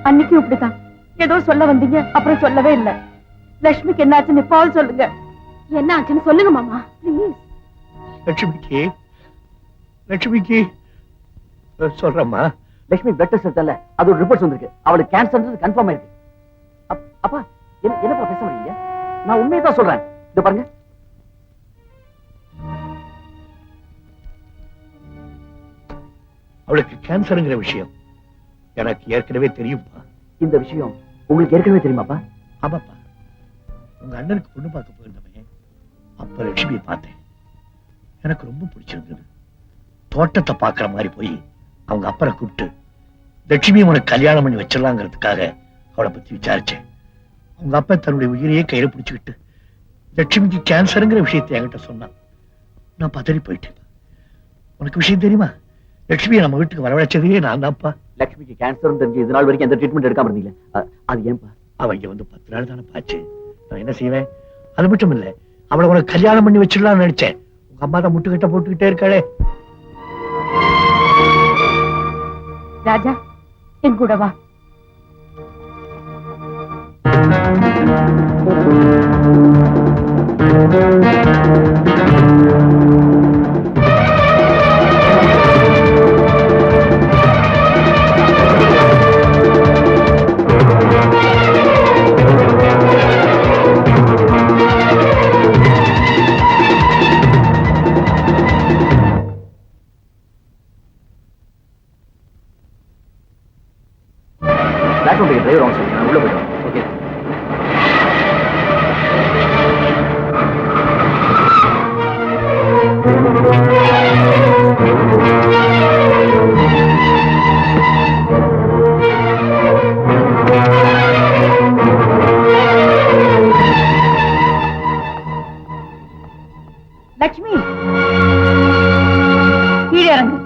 அன்னைக்கும் இப்படிதான் ஏதோ சொல்ல வந்தீங்க, அப்புறம் சொல்லவே இல்ல. லட்சுமிக்கு என்னாச்சுன்னு இப்பாவது சொல்லுங்க. என்ன ஆச்சுன்னு சொல்லுங்க மாமா ப்ளீஸ். லட்சுமிக்கு சொல்றேம்மா. லட்சுமி பிளட் டெஸ்ட் எடுத்தல, அது ஒரு ரிப்போர்ட் வந்திருக்கு. அவளுக்கு கேன்சர்ன்றது கன்ஃபார்ம் ஆயிருக்கு. அப்பா என்னப்பா பேச முடியல? நான் உண்மையை தான் சொல்றேன். இது பாருங்க. அவளுக்கு கேன்சருங்கிற விஷயம் எனக்கு ஏற்கனவே தெரியும்பா. இந்த விஷயம் உங்களுக்கு ஏற்கனவே தெரியுமாப்பா? ஆமாப்பா. உங்க அண்ணனுக்கு பொண்ணு பார்க்க போயிருந்தவன் அப்ப லட்சுமியை பார்த்தேன். எனக்கு ரொம்ப பிடிச்சிருந்தது. தோட்டத்தை பார்க்கிற மாதிரி போய் அவங்க அப்பரை கூப்பிட்டு லட்சுமியை உனக்கு கல்யாணம் பண்ணி வச்சிடலாங்கிறதுக்காக அவளை பத்தி விசாரிச்சேன். அவங்க அப்பா தன்னுடைய உயிரையே கையில பிடிச்சுக்கிட்டு லட்சுமிக்கு கேன்சருங்கிற விஷயத்தை என்கிட்ட சொன்னான். நான் பதறி போயிட்டேன். உனக்கு விஷயம் தெரியுமா? லட்சுமியை நம்ம வீட்டுக்கு வரவழைச்சதே நான் தான்ப்பா. லட்சுமிக்கு கேன்சர் தெரிஞ்சு இது நாள் வரைக்கும் எந்த ட்ரீட்மெண்ட் எடுக்காம இருந்தீங்களே, அது ஏன்பா? அவ இங்க வந்து 10 நாள் தானே பாச்சு. நான் என்ன செய்வேன்? அது மட்டும் இல்ல, அவளை உனக்கு கல்யாணம் பண்ணி வச்சிடலாம்னு நினைச்சேன். உங்க அம்மா தான் முட்டுக்கிட்ட போட்டுக்கிட்டே இருக்காளே. ராஜா, என் கூட வா. டிரைவர் வாங்க சொல்லி நான் உள்ள போயிடுவேன். ஓகே. லட்சுமி, கீழே இறங்கு.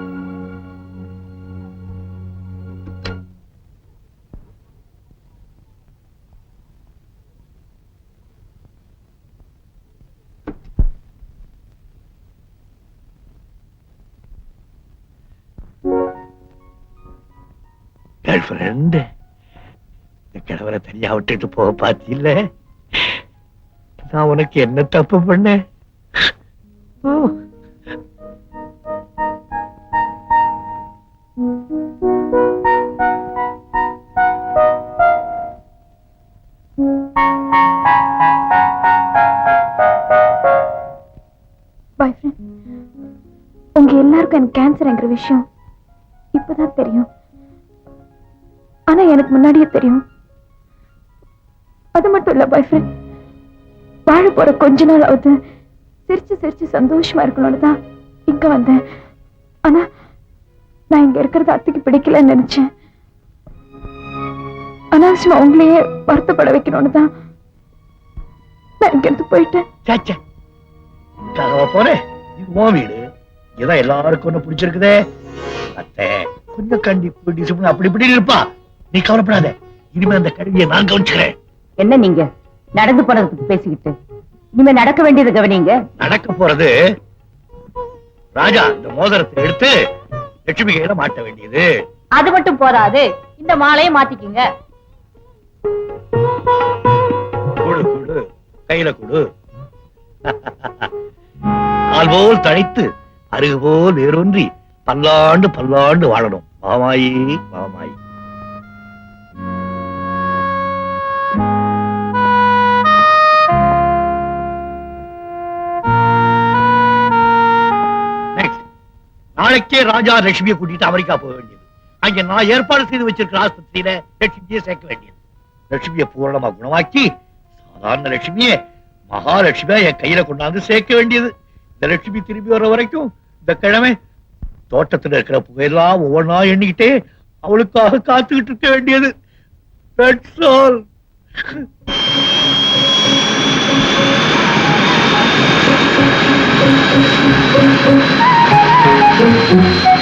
ஃப்ரெண்ட், இந்த கிழவரை தனியா விட்டுட்டு போக பாத்தியில்ல? நான் உனக்கு என்ன தப்பு பண்ணேன்? பாய் ஃப்ரெண்ட், உங்க எல்லாருக்கும் எனக்கு கேன்சர்ங்கிற விஷயம் இப்பதான் தெரியும். ஆனா எனக்கு முன்னாடியே தெரியும். அது மட்டும் இல்ல பாய் ஃப்ரெண்ட், வாழ போற கொஞ்ச நாள் ஆகுது சிரிச்சு சிரிச்சு சந்தோஷமா இருக்கணும்னு தான் இங்க வந்தேன். ஆனா நான் இங்க இருக்கிறது அத்தைக்கு பிடிக்கலன்னு நினைச்சேன். அனாவசியமா உங்களையே வருத்தப்பட வைக்கணும்னு தான் நான் இங்க இருந்து போயிட்டேன். போறேன். இது உன் வீடு. இதான் எல்லாருக்கும் ஒண்ணு பிடிச்சிருக்குதே. அத்தை கொஞ்சம் கண்டிப்பு டிசிப்ளின் அப்படி இப்படி இருப்பா. நீ கவலைப்படாத. இனிமே அந்த கல்வியை நான் கவனிச்சுக்கிறேன். என்ன நீங்க நடந்து போறதுக்கு பேசிக்கிட்டு இனிமே நடக்க வேண்டியது கவனிங்க. நடக்க போறது ராஜா இந்த மோதிரத்தை எடுத்து லட்சுமி கையில மாட்ட வேண்டியது. அது மட்டும் போதாது, இந்த மாலையை மாத்திக்குங்க. குடு குடு, கையில குடு. ஆள் போல் தழைத்து அருகு போல் வேரூன்றி பல்லாண்டு பல்லாண்டு வாழணும். மாமாயி மாமாயி. நாளைக்கே ராஜா லட்சுமியை கூட்டிட்டு அமெரிக்கா போக வேண்டியது. அங்க நான் ஏற்பாடு செய்து வச்சிருக்கிற ஆஸ்பத்திரியில லட்சுமியை சேர்க்க வேண்டியது. லட்சுமியை பூரணமா குணமாக்கி சாதாரண லட்சுமியை மகாலட்சுமியா என் கையில கொண்டாந்து சேர்க்க வேண்டியது. இந்த லட்சுமி திரும்பி வர்ற வரைக்கும் இந்த கிழமை தோட்டத்துல இருக்கிற புகையெல்லாம் ஒவ்வொன்றா எண்ணிக்கிட்டே அவளுக்காக காத்துக்கிட்டு இருக்க வேண்டியது. That's all. Thank you.